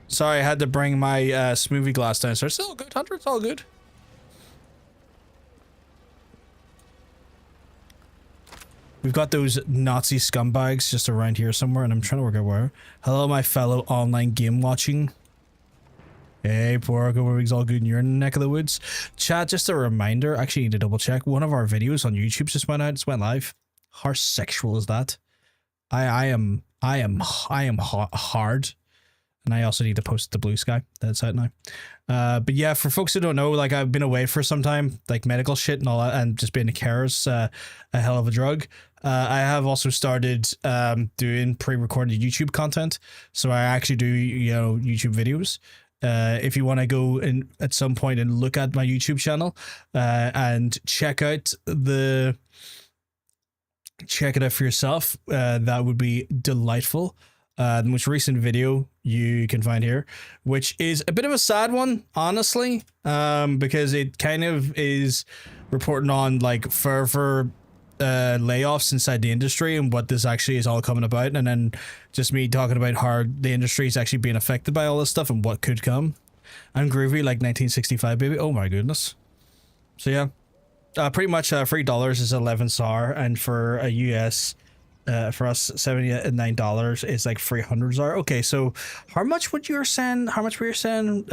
Sorry, I had to bring my smoothie glass down. So it's all good, Hunter. It's all good. We've got those Nazi scumbags just around here somewhere, and I'm trying to work out where. Hello, my fellow online game watching. Hey, Pork, everything's all good in your neck of the woods. Chat, just a reminder, actually need to double check. One of our videos on YouTube just went out, just went live. How sexual is that? I am hard. And I also need to post the blue sky. That's out now. But yeah, for folks who don't know, like I've been away for some time, like medical shit and all that, and just being a carer is a hell of a drug. I have also started doing pre-recorded YouTube content. So I actually do, YouTube videos. If you want to go in at some point and look at my YouTube channel and check it out for yourself, that would be delightful. The most recent video you can find here, which is a bit of a sad one, honestly, because it kind of is reporting on like further layoffs inside the industry and what this actually is all coming about, and then just me talking about how the industry is actually being affected by all this stuff and what could come. I'm groovy like 1965, baby. Oh my goodness. So yeah, pretty much $3 is 11 SAR, and for a US. For us, $79 is like 300 ZAR. Okay, so how much would you send? How much were you saying?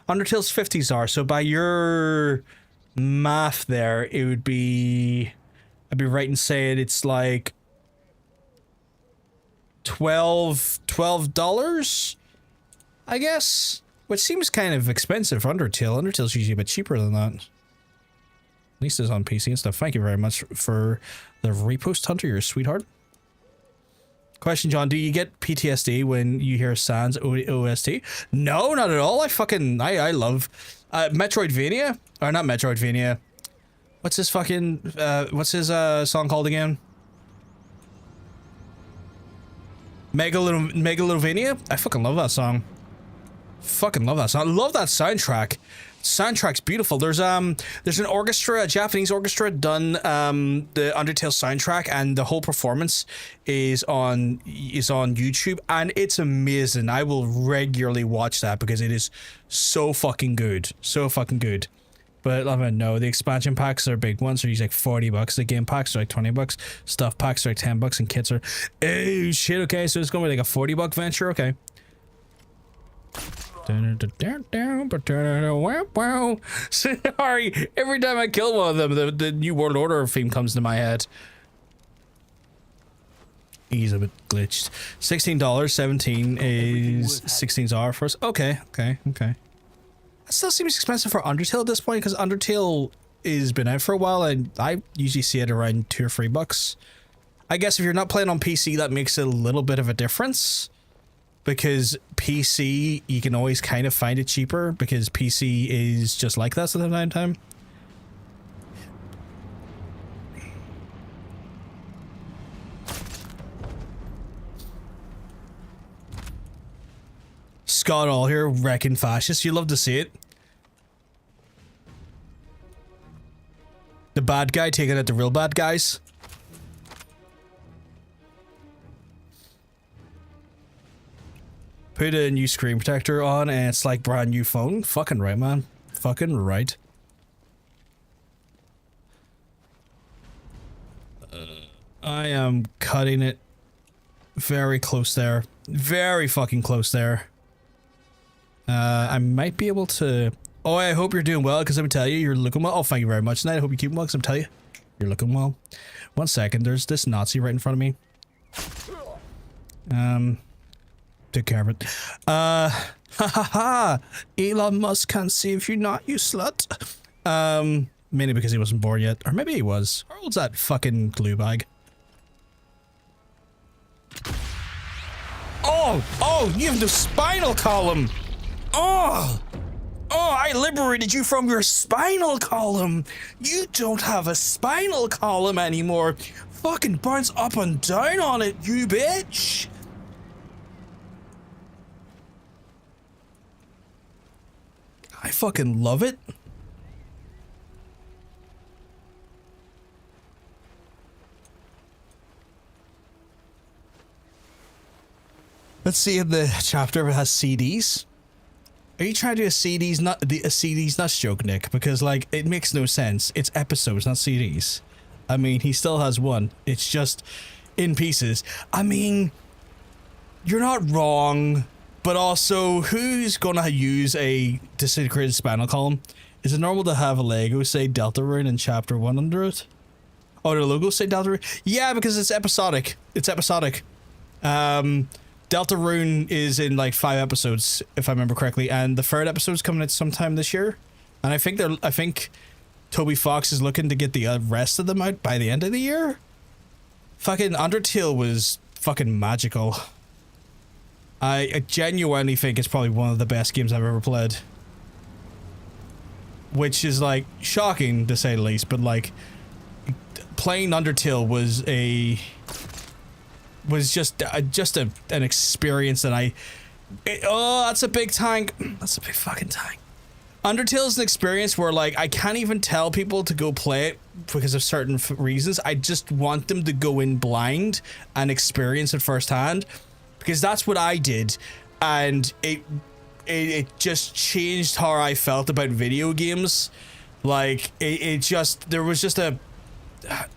Undertale's 50 ZAR. So by your math, there, it would be. I'd be right in saying it's like $12, I guess, which seems kind of expensive for Undertale. Undertale's usually a bit cheaper than that. At least it's on PC and stuff. Thank you very much for the repost, Hunter. You're a sweetheart. Question, John. Do you get PTSD when you hear Sans OST? No, not at all. I love Metroidvania. Or not Metroidvania. What's his fucking... what's his song called again? Megalovania? I fucking love that song. Fucking love that song. I love that soundtrack. Soundtrack's beautiful. There's an orchestra, a Japanese orchestra, done the Undertale soundtrack, and the whole performance is on YouTube, and it's amazing. I will regularly watch that because it is so fucking good, so fucking good. But I don't know, the expansion packs are big ones. They're usually like $40. The game packs are like $20. Stuff packs are like $10, and kits are oh shit. Okay, so it's gonna be like a $40 venture. Okay. Sorry, every time I kill one of them, the New World Order theme comes to my head. He's a bit glitched. $16, 17 is 16's R for us. Okay. That still seems expensive for Undertale at this point, because Undertale has been out for a while, and I usually see it around $2 or $3. I guess if you're not playing on PC, that makes it a little bit of a difference. Because PC, you can always kind of find it cheaper, because PC is just like that sometimes. Scott all here, wrecking fascists. You love to see it. The bad guy taking out the real bad guys. Put a new screen protector on and it's like brand new phone. Fucking right, man. Fucking right. I am cutting it very close there. Very fucking close there. I might be able to... Oh, I hope you're doing well, because let me tell you, you're looking well. Oh, thank you very much, Knight. I hope you keep well, because I'm telling you. You're looking well. 1 second, there's this Nazi right in front of me. Take care of it. Ha ha ha! Elon Musk can't save you, not you slut. Mainly because he wasn't born yet. Or maybe he was. How old's that fucking glue bag? Oh, you have the spinal column. Oh, I liberated you from your spinal column. You don't have a spinal column anymore. Fucking bounce up and down on it, you bitch. I fucking love it. Let's see if the chapter has CDs. Are you trying to do a CDs, not a CDs nuts joke, Nick? Because like it makes no sense. It's episodes, not CDs. I mean, he still has one. It's just in pieces. I mean, you're not wrong, but also, who's gonna use a disintegrated spinal column? Is it normal to have a Lego say Deltarune in chapter 1 under it? Oh, the logo say Deltarune? Yeah, because it's episodic. It's episodic. Deltarune is in like 5 episodes, if I remember correctly, and the 3rd episode's coming out sometime this year. And I think Toby Fox is looking to get the rest of them out by the end of the year. Fucking Undertale was fucking magical. I genuinely think it's probably one of the best games I've ever played. Which is like shocking to say the least, but like playing Undertale was just an experience that oh, that's a big tank. That's a big fucking tank. Undertale is an experience where like I can't even tell people to go play it because of certain reasons. I just want them to go in blind and experience it firsthand, because that's what I did, and it just changed how I felt about video games. Like there was just the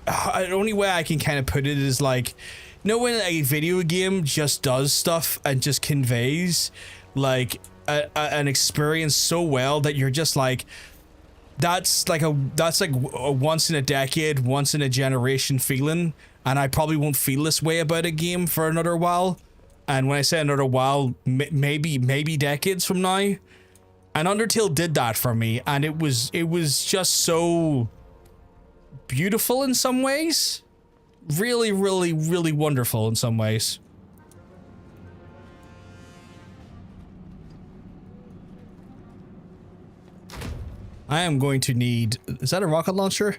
only way I can kind of put it is like, when a video game just does stuff and just conveys like an experience so well that you're just like, that's like a once in a decade, once in a generation feeling, and I probably won't feel this way about a game for another while. And when I say another while, maybe decades from now. And Undertale did that for me, and it was just so beautiful in some ways. Really, really, really wonderful in some ways. I am going to need... Is that a rocket launcher?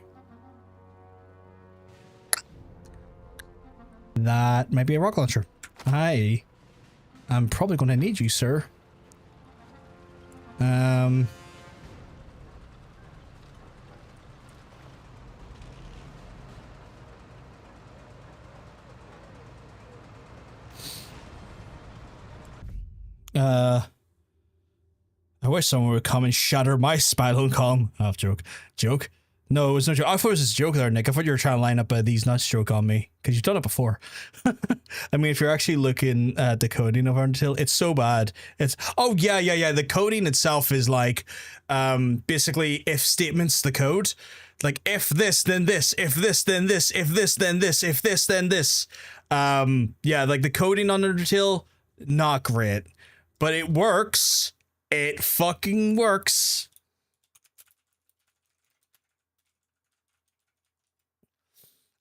That might be a rocket launcher. I'm probably going to need you, sir. I wish someone would come and shatter my spinal column. Oh, joke. No, it was no joke. I thought it was a joke there, Nick. I thought you were trying to line up these nuts joke on me, because you've done it before. I mean, if you're actually looking at the coding of Undertale, it's so bad. It's the coding itself is like basically if statements, the code. Like if this, then this, if this, then this, if this, then this, if this, then this. Like the coding on Undertale, not great. But it works. It fucking works.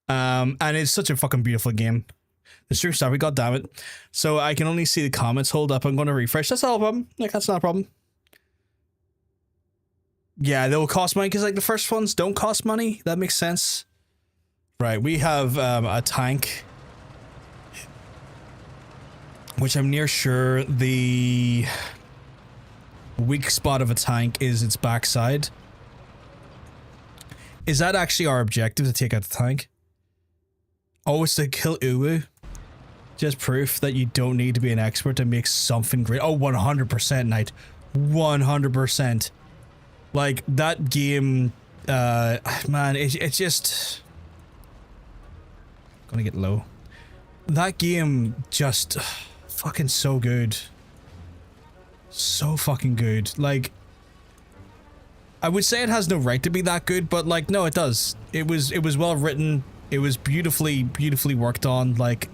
And it's such a fucking beautiful game. The stream started, god damn it. So I can only see the comments. Hold up, I'm going to refresh. That's not a problem. Like, that's not a problem. Yeah, they'll cost money because like the first ones don't cost money. That makes sense. Right, we have a tank, which I'm near sure the weak spot of a tank is its backside. Is that actually our objective, to take out the tank? Oh, it's to kill Uwu. Just proof that you don't need to be an expert to make something great. Oh, 100%, Knight. 100%. Like, that game, man, it's just... Gonna get low. That game just... fucking so good. So fucking good. Like... I would say it has no right to be that good, but like, no, it does. It was well written. It was beautifully worked on, like,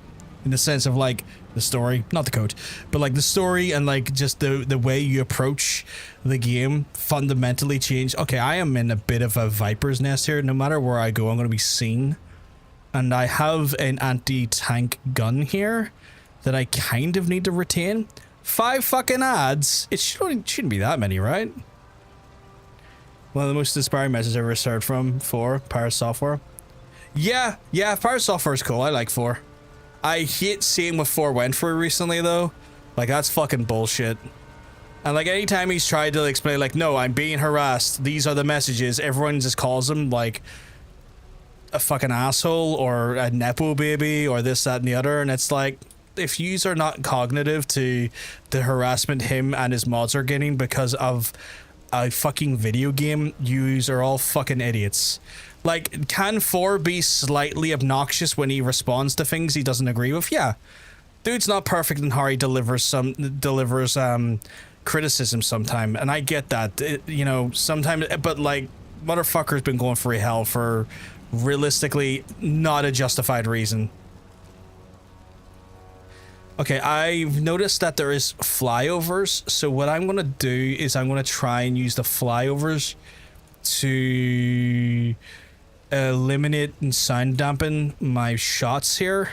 in the sense of like the story, not the code, but like the story and like just the way you approach the game fundamentally changed. Okay, I am in a bit of a viper's nest here. No matter where I go, I'm going to be seen. And I have an anti-tank gun here that I kind of need to retain. 5 fucking ads. It shouldn't be that many, right? One of the most inspiring messages I've ever heard from 4, Pirate Software. Yeah, Pirate Software is cool. I like 4. I hate seeing what 4 went for recently, though. Like, that's fucking bullshit. And, like, anytime he's tried to explain, like, no, I'm being harassed, these are the messages, everyone just calls him, like, a fucking asshole or a nepo baby or this, that, and the other. And it's like, if yous are not cognitive to the harassment him and his mods are getting because of a fucking video game, yous are all fucking idiots. Like, can 4 be slightly obnoxious when he responds to things he doesn't agree with? Yeah. Dude's not perfect in how he delivers criticism sometime, and I get that. You know, sometimes, but like, motherfucker's been going for hell for realistically not a justified reason. Okay, I've noticed that there is flyovers, so what I'm gonna do is I'm gonna try and use the flyovers to eliminate and sound dampen my shots here.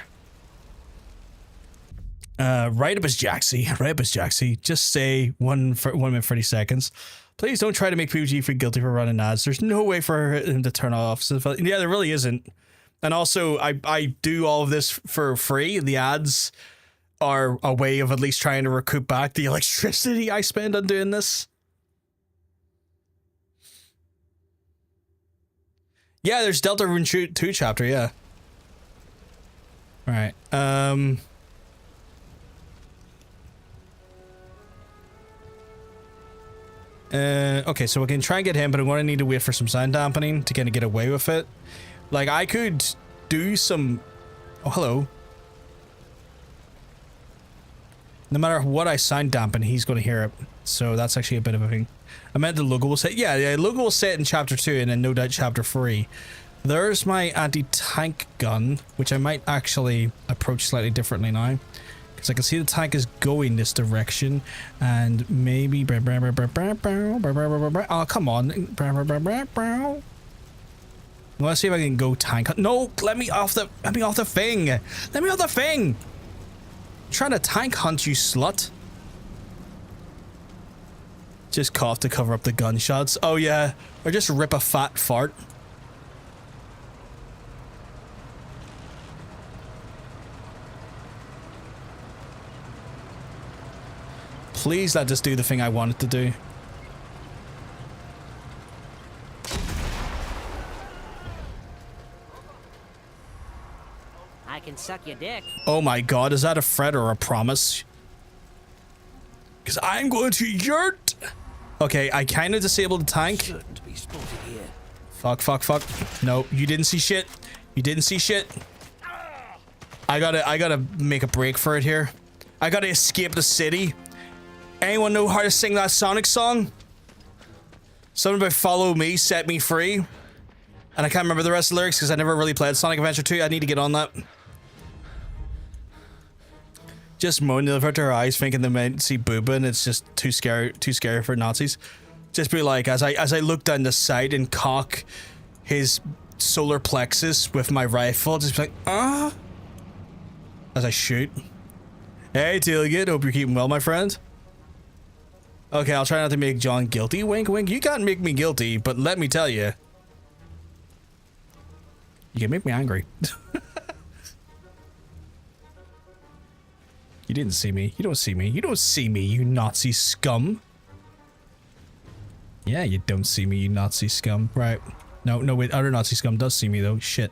Right up his Yatzee. Just say 1 minute 30 seconds. Please don't try to make PUBG feel guilty for running ads. There's no way for him to turn off. So, yeah, there really isn't. And also, I do all of this for free. The ads are a way of at least trying to recoup back the electricity I spend on doing this. Yeah, there's Deltarune 2 chapter, yeah. Alright, okay, so we can try and get him, but I'm going to need to wait for some sound dampening to kind of get away with it. Like, I could do some... Oh, hello. No matter what I sound dampen, he's going to hear it. So that's actually a bit of a thing. I meant the logo will say... Yeah, the logo will say it in chapter 2 and then no doubt chapter 3. There's my anti-tank gun, which I might actually approach slightly differently now. Because I can see the tank is going this direction, and maybe... Oh, come on. Let's see if I can go tank hunt. No, let me off the thing. Let me off the thing. I'm trying to tank hunt, you slut. Just cough to cover up the gunshots. Oh yeah, or just rip a fat fart. Please let this do the thing I want it to do. I can suck your dick. Oh my god, is that a threat or a promise? Because I'm going to yurt! Okay, I kind of disabled the tank. Certain to be spotted here. Fuck. No, you didn't see shit. You didn't see shit. I gotta make a break for it here. I gotta escape the city. Anyone know how to sing that Sonic song? Something about follow me, set me free. And I can't remember the rest of the lyrics because I never really played Sonic Adventure 2. I need to get on that. Just moaning over to her eyes, thinking they might see booba, and it's just too scary for Nazis. Just be like, as I look down the sight and cock his solar plexus with my rifle, just be like, as I shoot. Hey, Tailgate, hope you're keeping well, my friend. Okay, I'll try not to make John guilty. Wink, wink. You can't make me guilty, but let me tell you, you can make me angry. You didn't see me. You don't see me. You don't see me, you Nazi scum. Yeah, you don't see me, you Nazi scum. Right. No, wait. Other Nazi scum does see me, though. Shit.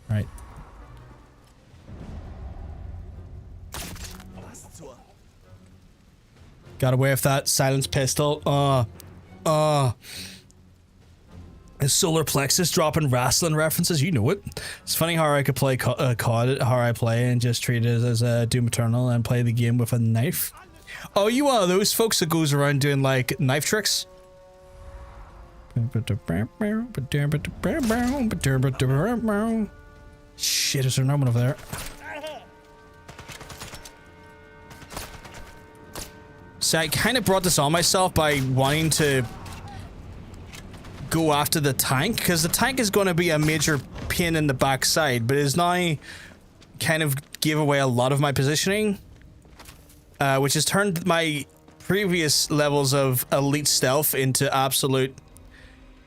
Right. Got away with that. Silence pistol. His solar plexus dropping wrestling references, you know it. It's funny how I could play COD, how I play, and just treat it as a Doom Eternal and play the game with a knife. Oh, you one of those folks that goes around doing like knife tricks? Shit, is there no one over there? So I kind of brought this on myself by wanting to go after the tank, because the tank is going to be a major pain in the backside, but it is now kind of give away a lot of my positioning, which has turned my previous levels of elite stealth into absolute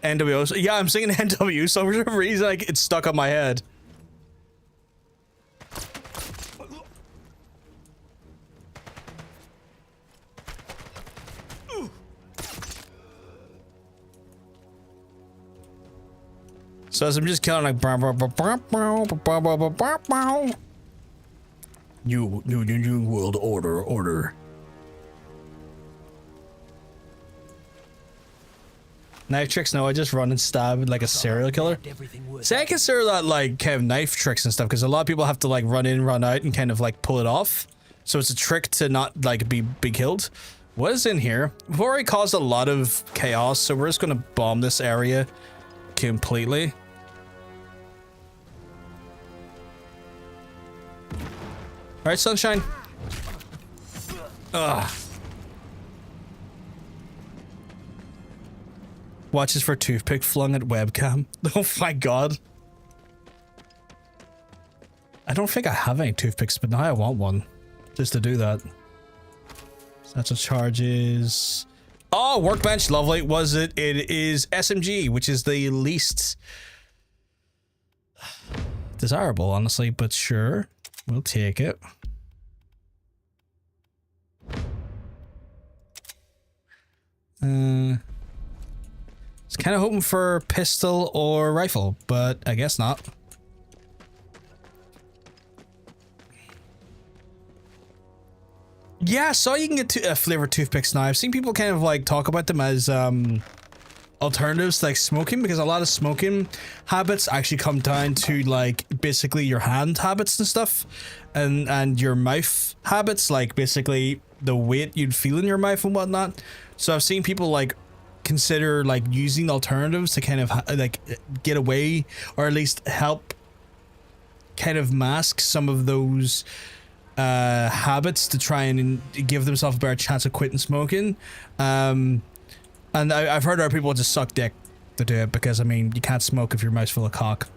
NWO. So, yeah, I'm singing NW, so for some reason like, it's stuck on my head. So as I'm just killing like new world order. Knife tricks? No, I just run and stab like a serial killer. See, I consider that like kind of knife tricks and stuff, because a lot of people have to like run in, run out, and kind of like pull it off. So it's a trick to not like be killed. What is in here? We've already caused a lot of chaos, so we're just gonna bomb this area completely. All right, sunshine. Ugh. Watches for toothpick flung at webcam. Oh my god. I don't think I have any toothpicks, but now I want one. Just to do that. Satchel charges. Oh, workbench, lovely. Was it? It is SMG, which is the least desirable, honestly, but sure. We'll take it. Was kind of hoping for pistol or rifle, but I guess not. Yeah, so you can get flavored toothpicks now. I've seen people kind of like talk about them as alternatives to like smoking, because a lot of smoking habits actually come down to like basically your hand habits and stuff, and your mouth habits, like basically the weight you'd feel in your mouth and whatnot. So I've seen people like consider like using alternatives to kind of like get away, or at least help kind of mask some of those habits, to try and give themselves a better chance of quitting smoking. And I've heard other people just suck dick to do it, because I mean, you can't smoke if your mouth's full of cock.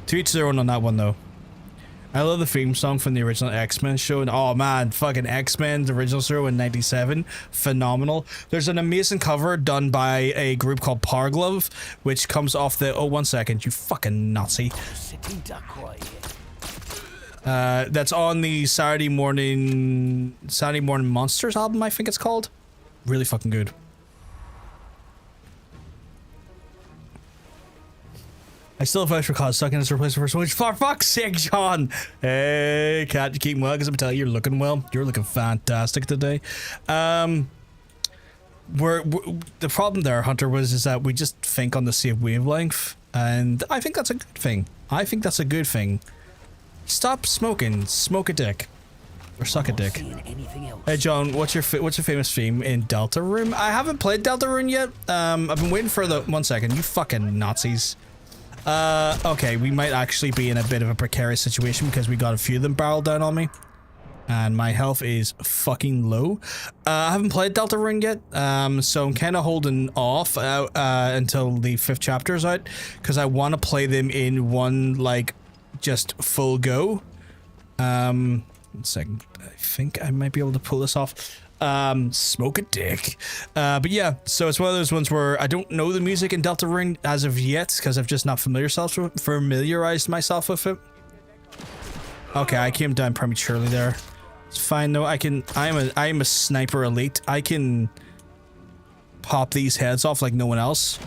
To each their own on that one though. I love the theme song from the original X-Men show, and oh man, fucking X-Men, the original show in '97, phenomenal. There's an amazing cover done by a group called Parglove, which comes off the, oh, 1 second, you fucking Nazi. That's on the Saturday Morning Monsters album, I think it's called. Really fucking good. I still vote for cause sucking as a replacement for Switch. For fuck's sake, John! Hey, cat, you keep well, because I'm telling you, you're looking well. You're looking fantastic today. The problem there, Hunter, is that we just think on the same wavelength, and I think that's a good thing. I think that's a good thing. Stop smoking. Smoke a dick. Or suck a dick. Hey John, what's your famous theme in Deltarune? I haven't played Deltarune yet. I've been waiting for the 1 second. You fucking Nazis. Okay, we might actually be in a bit of a precarious situation, because we got a few of them barreled down on me. And my health is fucking low. I haven't played Deltarune yet, so I'm kind of holding off until the 5th chapter is out, because I want to play them in one, like, just full go. 1 second. I think I might be able to pull this off. Smoke a dick. But yeah, so it's one of those ones where I don't know the music in Deltarune as of yet, because I've just not familiarized myself with it. Okay, I came down prematurely there. It's fine though. I am a sniper elite. I can pop these heads off like no one else.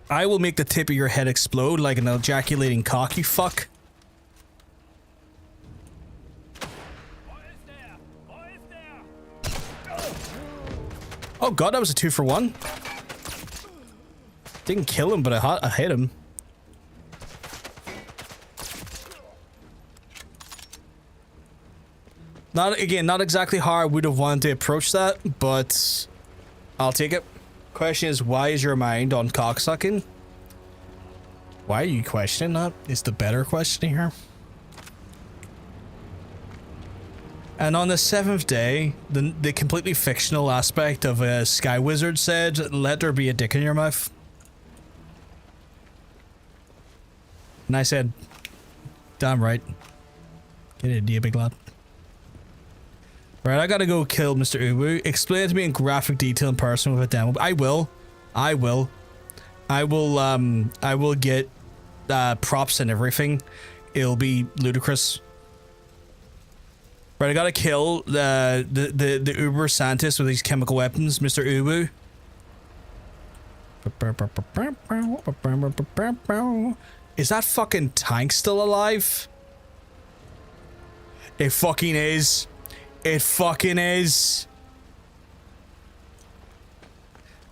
I will make the tip of your head explode like an ejaculating cock, you fuck. Oh god, that was a 2 for 1. Didn't kill him, but I hit him. Not exactly how I would have wanted to approach that, but I'll take it. Question is, why is your mind on cocksucking? Why are you questioning that? Is the better question here. And on the 7th day, the completely fictional aspect of a sky wizard said, "Let there be a dick in your mouth." And I said, "Damn right. Get it, you big lad." Right, I gotta go kill Mr. Uwu. Explain it to me in graphic detail in person with a demo. I will get props and everything. It'll be ludicrous. Right, I gotta kill the Uber scientist with these chemical weapons, Mr. Uwu. Is that fucking tank still alive? It fucking is. It fucking is.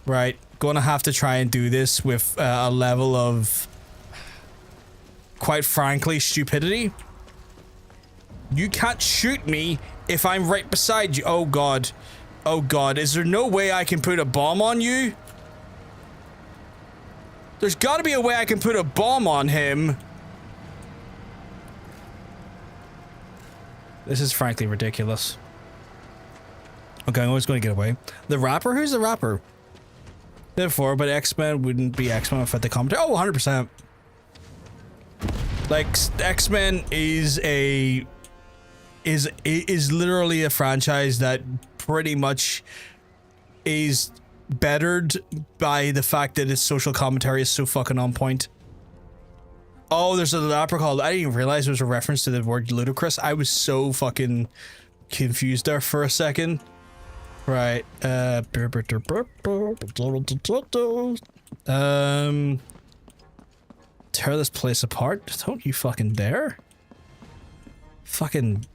Right, gonna have to try and do this with a level of, quite frankly, stupidity. You can't shoot me if I'm right beside you. Oh god. Oh god, is there no way I can put a bomb on you? There's gotta be a way I can put a bomb on him. This is frankly ridiculous. Okay, I'm always going to get away. The rapper? Who's the rapper? Therefore, but X-Men wouldn't be X-Men without the commentary. Oh, 100%. Like, X-Men is literally a franchise that pretty much is bettered by the fact that its social commentary is so fucking on point. Oh, there's a rapper called, I didn't even realize it was a reference to the word ludicrous. I was so fucking confused there for a second. Right, tear this place apart. Don't you fucking dare. Fucking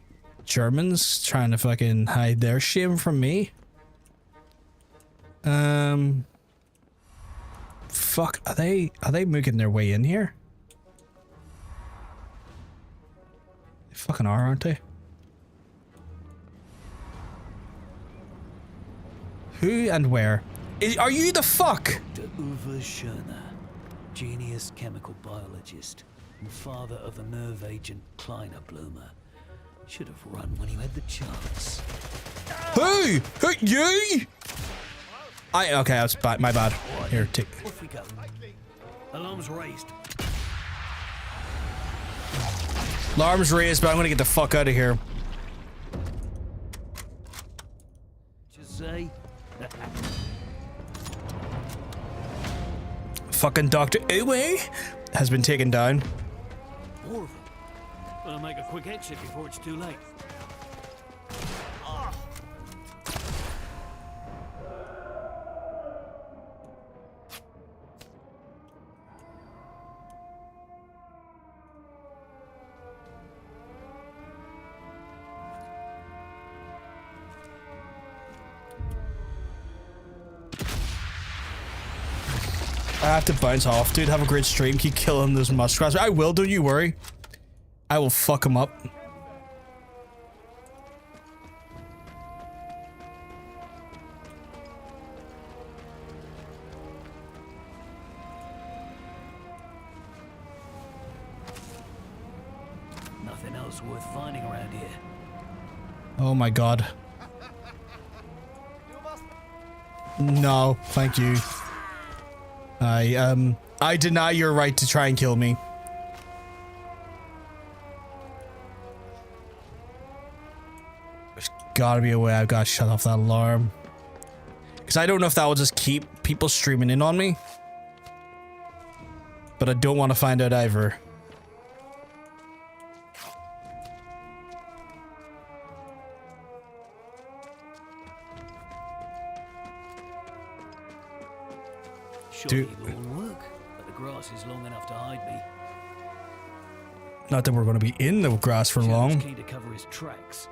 Germans trying to fucking hide their shame from me. Fuck, are they making their way in here? They fucking are, aren't they? Who and where? Are you the fuck? Dr. Uwe Schöner, genius chemical biologist and father of the nerve agent Kleiner Bloomer. Should have run when you had the chance. Who? Who? You? Okay, that's bad. My bad. Here, take. Off we go. Alarms raised. Alarms raised, but I'm gonna get the fuck out of here. Just say. Fucking Dr. Uwe has been taken down. More of them. Better make a quick exit before it's too late. I have to bounce off, dude. Have a great stream. Keep killing those muskrats. I will, don't you worry. I will fuck them up. Nothing else worth finding around here. Oh my god. No, thank you. I deny your right to try and kill me. There's gotta be a way I've got to shut off that alarm. Because I don't know if that will just keep people streaming in on me. But I don't want to find out either. Surely it will work, but the grass is long enough to hide me. Not that we're going to be in the grass for long. Key to cover his tracks.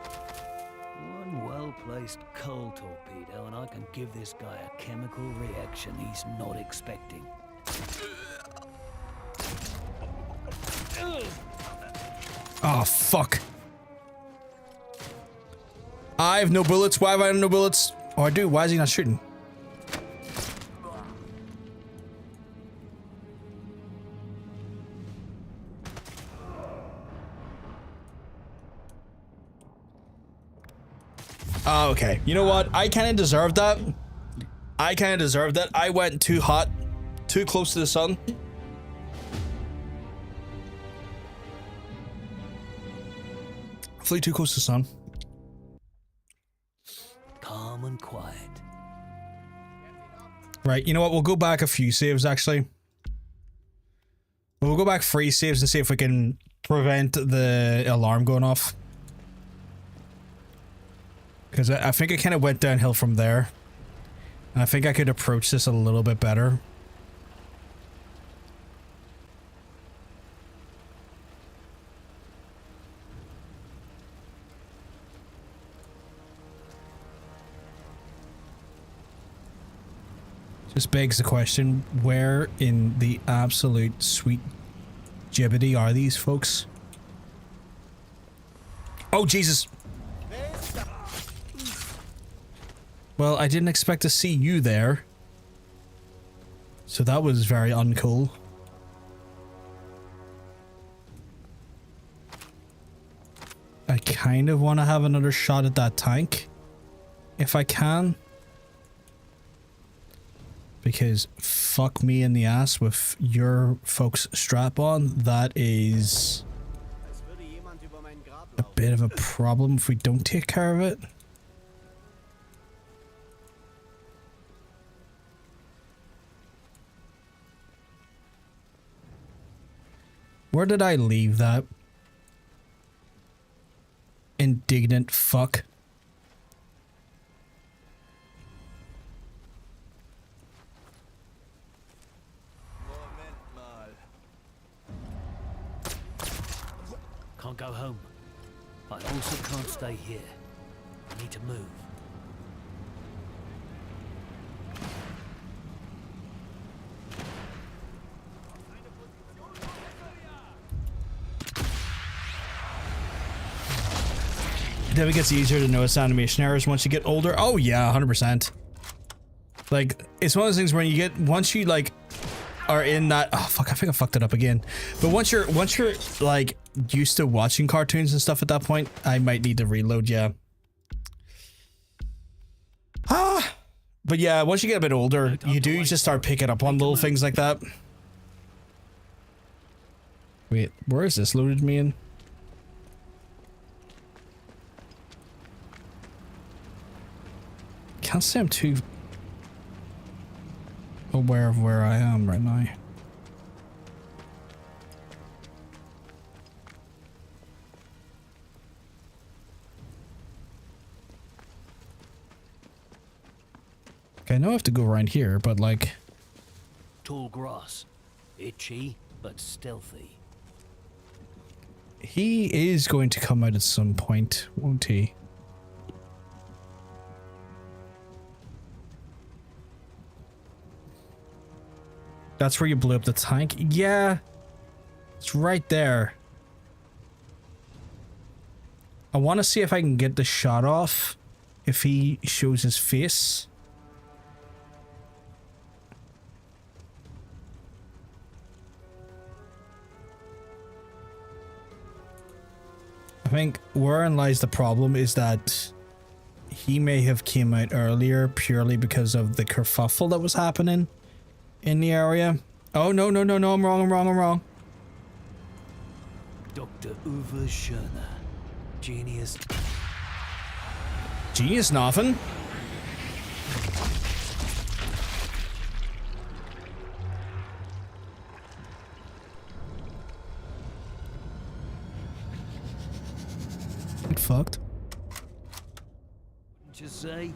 One well-placed coal torpedo, and I can give this guy a chemical reaction he's not expecting. Oh, fuck. I have no bullets. Why have I no bullets? Oh, I do. Why is he not shooting? Oh, okay. You know what? I kind of deserved that. I kind of deserved that. I went too hot, too close to the sun. Flew too close to the sun. Calm and quiet. Right, you know what? We'll go back a few saves, actually. We'll go back 3 saves and see if we can prevent the alarm going off. Because I think it kind of went downhill from there. And I think I could approach this a little bit better. Just begs the question, where in the absolute sweet gibbity are these folks? Oh, Jesus! Well, I didn't expect to see you there. So that was very uncool. I kind of want to have another shot at that tank. If I can. Because fuck me in the ass with your folks strap on. That is a bit of a problem if we don't take care of it. Where did I leave that? Indignant fuck. Can't go home. I also can't stay here. I need to move. It definitely gets easier to notice animation errors once you get older. Oh yeah, 100%. Like, it's one of those things where you get, once you like are in that, oh fuck, I think I fucked it up again. But once you're like used to watching cartoons and stuff at that point, I might need to reload, yeah. But yeah, once you get a bit older, you do just start picking up on little things like that. Wait, where is this loaded me in? Can't say I'm too aware of where I am right now. Okay, I know I have to go around here, but like... Tall grass. Itchy, but stealthy. He is going to come out at some point, won't he? That's where you blew up the tank? Yeah. It's right there. I want to see if I can get the shot off if he shows his face. I think wherein lies the problem is that he may have came out earlier purely because of the kerfuffle that was happening in the area. Oh, no, no, no, no, I'm wrong. Dr. Uwe Schöner. Genius. Genius nothing. Get fucked. What'd you say?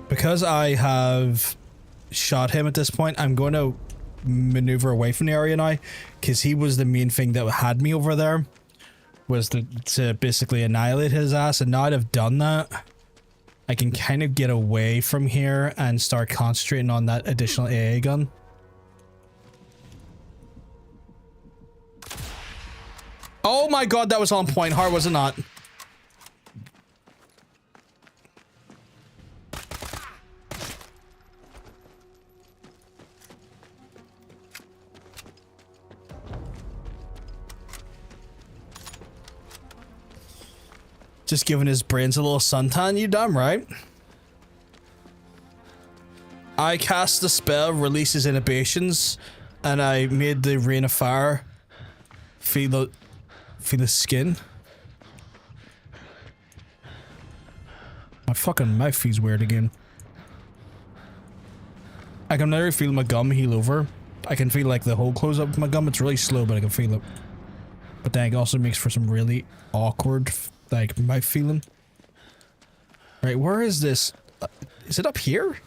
Because I have shot him at this point, I'm going to maneuver away from the area now, because he was the main thing that had me over there, was to basically annihilate his ass, and now that I've done that, I can kind of get away from here and start concentrating on that additional AA gun. Oh my god, that was on point. Hard, was it not? Just giving his brains a little suntan, you dumb, right? I cast the spell, release his inhibitions, and I made the rain of fire feel the skin. My fucking mouth feels weird again. I can literally feel my gum heal over. I can feel like the hole close up with my gum. It's really slow, but I can feel it. But then it also makes for some really awkward, like, mouth feeling. Right, where is this? Is it up here?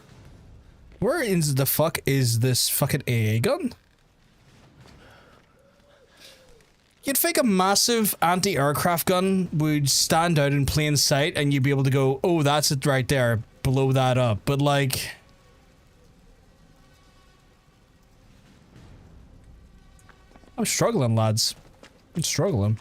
Where in the fuck is this fucking AA gun? You'd think a massive anti-aircraft gun would stand out in plain sight and you'd be able to go, oh, that's it right there, blow that up. But like... I'm struggling, lads. I'm struggling.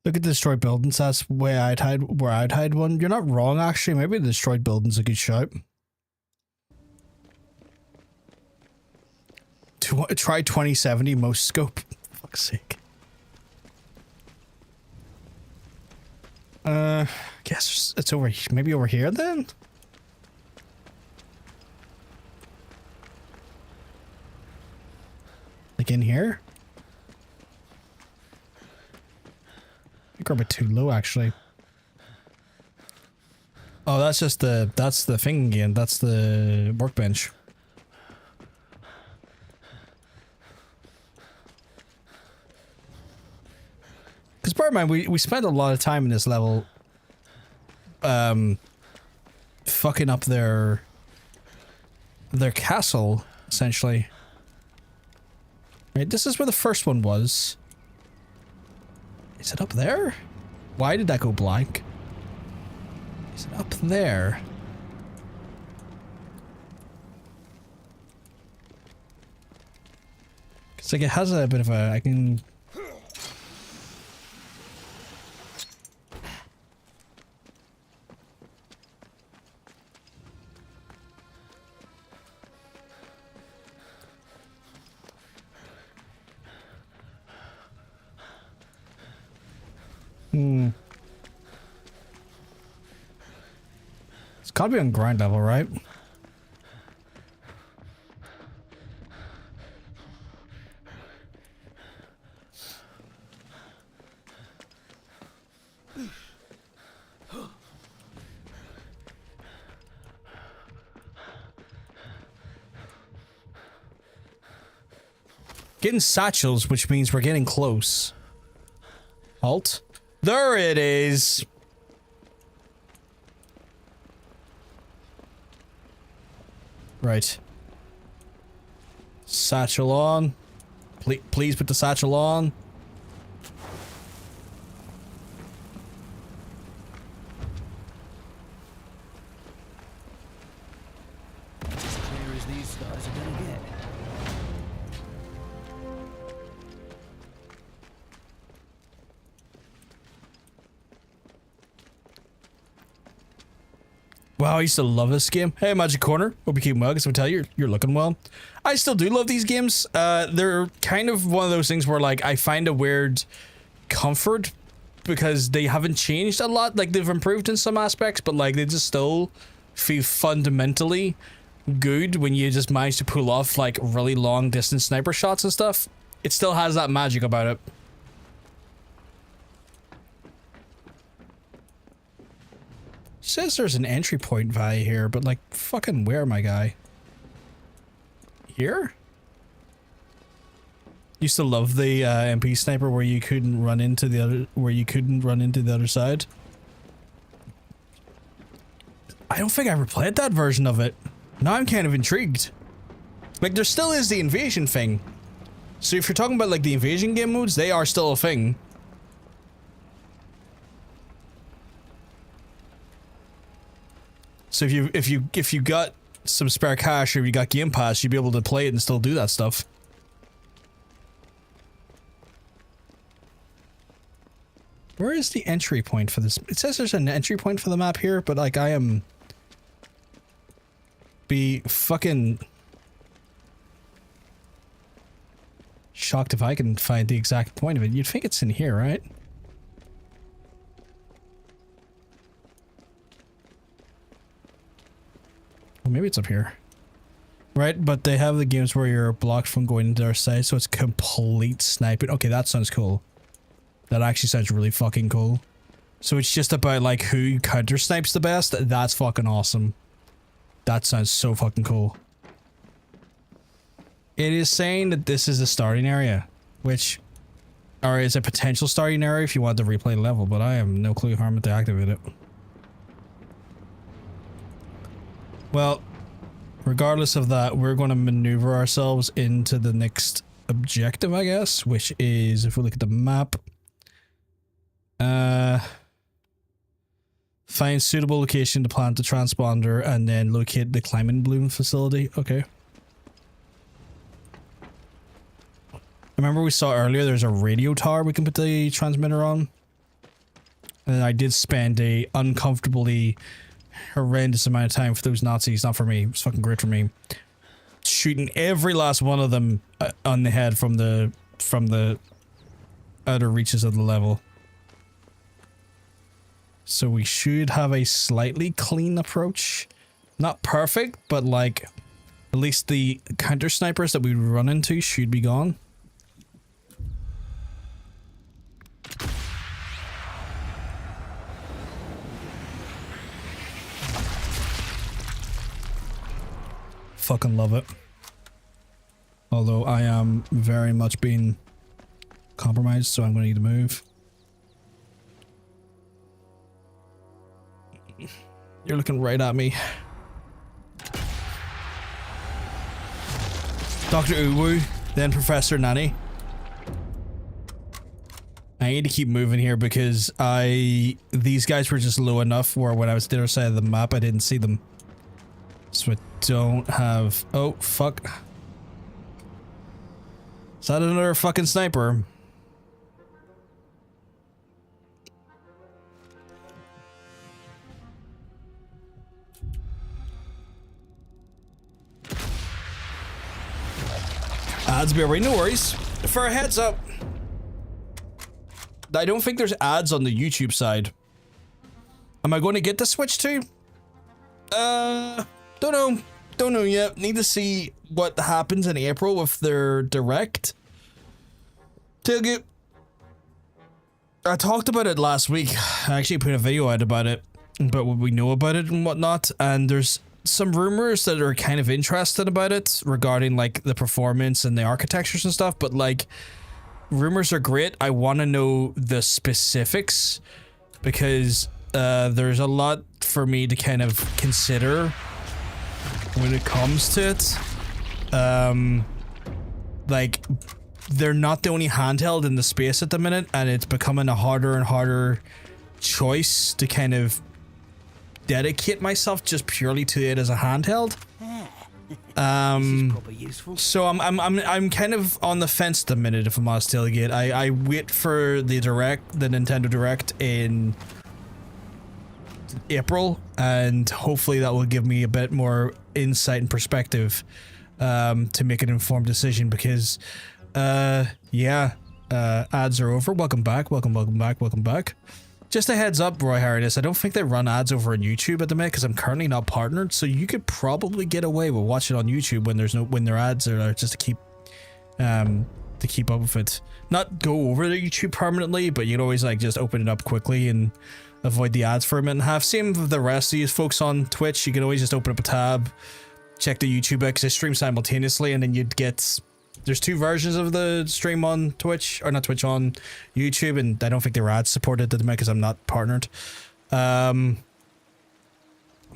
Look at the destroyed buildings. That's where I'd hide one. You're not wrong, actually. Maybe the destroyed buildings a good shout. Try 2070 most scope. Fuck's sake. Guess it's over. Maybe over here then. Like in here. I think we're a bit too low, actually. Oh, that's just that's the thing again. That's the workbench. Because bear in mind, we spent a lot of time in this level fucking up their castle, essentially. Right, this is where the first one was. Is it up there? Why did that go blank? Is it up there? Cause like it has a bit of a, I can... It's gotta be on grind level, right? Getting satchels, which means we're getting close. Halt. There it is. Right. Satchel on. Please put the satchel on. As clear as these guys are gonna get. Wow, I used to love this game. Hey, Magic Corner. Hope you keep well, because I tell you, you're looking well. I still do love these games. They're kind of one of those things where, like, I find a weird comfort because they haven't changed a lot. Like, they've improved in some aspects, but, like, they just still feel fundamentally good when you just manage to pull off, like, really long distance sniper shots and stuff. It still has that magic about it. Says there's an entry point value here, but like fucking where, my guy? Here? Used to love the MP sniper where you couldn't run into the other side. I don't think I ever played that version of it. Now I'm kind of intrigued. Like, there still is the invasion thing. So if you're talking about like the invasion game modes, they are still a thing. So if you got some spare cash or you got Game Pass, you'd be able to play it and still do that stuff. Where is the entry point for this? It says there's an entry point for the map here, but like I am be fucking shocked if I can find the exact point of it. You'd think it's in here, right? Well, maybe it's up here. Right, but they have the games where you're blocked from going into their side, so it's complete sniping. Okay, that sounds cool. That actually sounds really fucking cool. So it's just about like who counter snipes the best. That's fucking awesome. That sounds so fucking cool. It is saying that this is a starting area, which, or is a potential starting area if you want to replay the level, but I have no clue how I'm going to activate it. Well, regardless of that, we're going to maneuver ourselves into the next objective, I guess, which is, if we look at the map, find suitable location to plant the transponder and then locate the climbing bloom facility. Okay. Remember we saw earlier there's a radio tower we can put the transmitter on? And I did spend a uncomfortably horrendous amount of time for those Nazis. Not for me. It was fucking great for me. Shooting every last one of them on the head from the outer reaches of the level. So we should have a slightly clean approach. Not perfect, but like at least the counter snipers that we run into should be gone. Fucking love it. Although I am very much being compromised, so I'm going to need to move. You're looking right at me. Dr. Uwu, then Professor Nanny. I need to keep moving here because these guys were just low enough where when I was to the other side of the map I didn't see them. So I don't have... Oh, fuck. Is that another fucking sniper? Ads be already, no worries. For a heads up, I don't think there's ads on the YouTube side. Am I going to get the Switch too? Don't know. Don't know yet. Need to see what happens in April with their direct. Tailgate. I talked about it last week. I actually put a video out about it, about what we know about it and whatnot, and there's some rumors that are kind of interested about it regarding like the performance and the architectures and stuff, but like rumors are great. I want to know the specifics because there's a lot for me to kind of consider when it comes to it. Like they're not the only handheld in the space at the minute, and it's becoming a harder and harder choice to kind of dedicate myself just purely to it as a handheld. So I'm kind of on the fence at the minute if I'm honest, Tailgate. I wait for the Nintendo Direct in April, and hopefully that will give me a bit more insight and perspective to make an informed decision, because yeah, ads are over. Welcome back. Just a heads up, Roy Harris, I don't think they run ads over on YouTube at the minute because I'm currently not partnered, so you could probably get away with watching it on YouTube when their ads are just to keep up with it. Not go over to YouTube permanently, but you'd always like just open it up quickly and avoid the ads for a minute and a half. Same with the rest of you folks on Twitch. You can always just open up a tab, check the YouTube because I stream simultaneously, and then you'd get, there's 2 versions of the stream on Twitch, or not Twitch, on YouTube, and I don't think they're ad supported at the minute because I'm not partnered.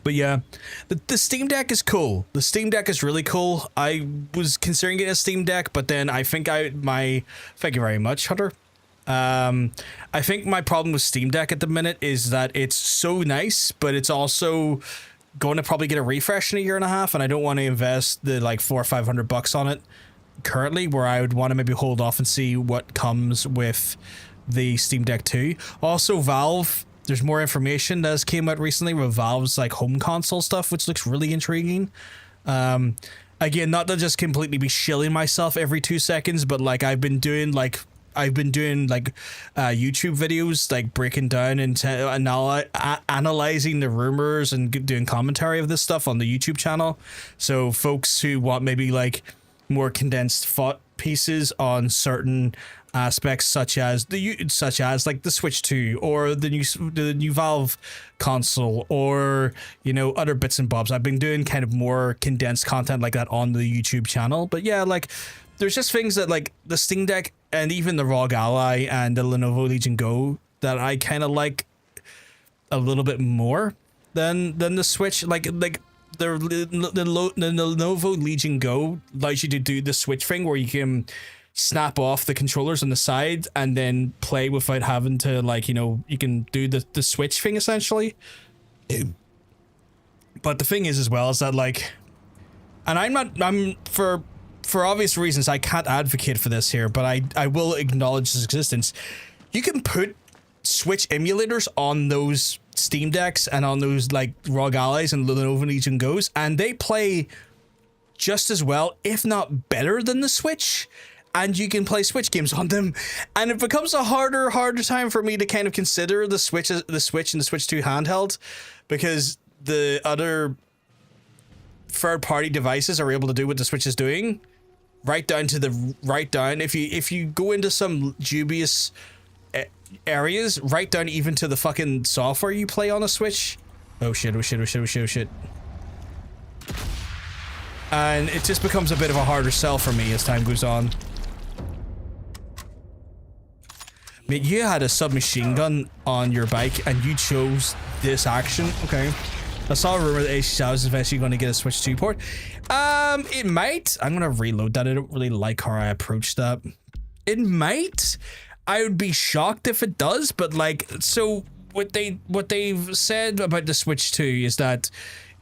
But yeah, the Steam Deck is cool. The Steam Deck is really cool. I was considering getting a Steam Deck, but then I think thank you very much, Hunter. I think my problem with Steam Deck at the minute is that it's so nice, but it's also going to probably get a refresh in a year and a half, and I don't want to invest the like $400 or $500 on it currently, where I would want to maybe hold off and see what comes with the Steam Deck 2. Also, Valve, there's more information that has came out recently with Valve's like home console stuff, which looks really intriguing. Again, not to just completely be shilling myself every 2 seconds, but like I've been doing YouTube videos, like breaking down and analyzing the rumors and doing commentary of this stuff on the YouTube channel. So folks who want maybe like more condensed thought pieces on certain aspects, such as like the Switch 2 or the new Valve console, or you know, other bits and bobs. I've been doing kind of more condensed content like that on the YouTube channel. But yeah, like there's just things that like the Steam Deck and even the ROG Ally and the Lenovo Legion Go that I kind of like a little bit more than the Switch. Like the Lenovo Legion Go allows you to do the Switch thing where you can snap off the controllers on the side and then play without having to, like, you know, you can do the Switch thing essentially. But the thing is as well is that like, and I'm for obvious reasons I can't advocate for this here, but I will acknowledge its existence. You can put Switch emulators on those Steam Decks and on those like ROG Allies and Lenovo Legion Go's, and they play just as well, if not better than the Switch. And you can play Switch games on them, and it becomes a harder time for me to kind of consider the Switch and the Switch 2 handheld, because the other third-party devices are able to do what the Switch is doing, right down if you go into some dubious areas, right down even to the fucking software you play on a Switch. Oh shit. And it just becomes a bit of a harder sell for me as time goes on. Mate, you had a submachine gun on your bike and you chose this action. Okay. I saw a rumor that HTC is eventually going to get a Switch 2 port. It might. I'm going to reload that. I don't really like how I approached that. It might. I would be shocked if it does, but like, so what they've said about the Switch 2 is that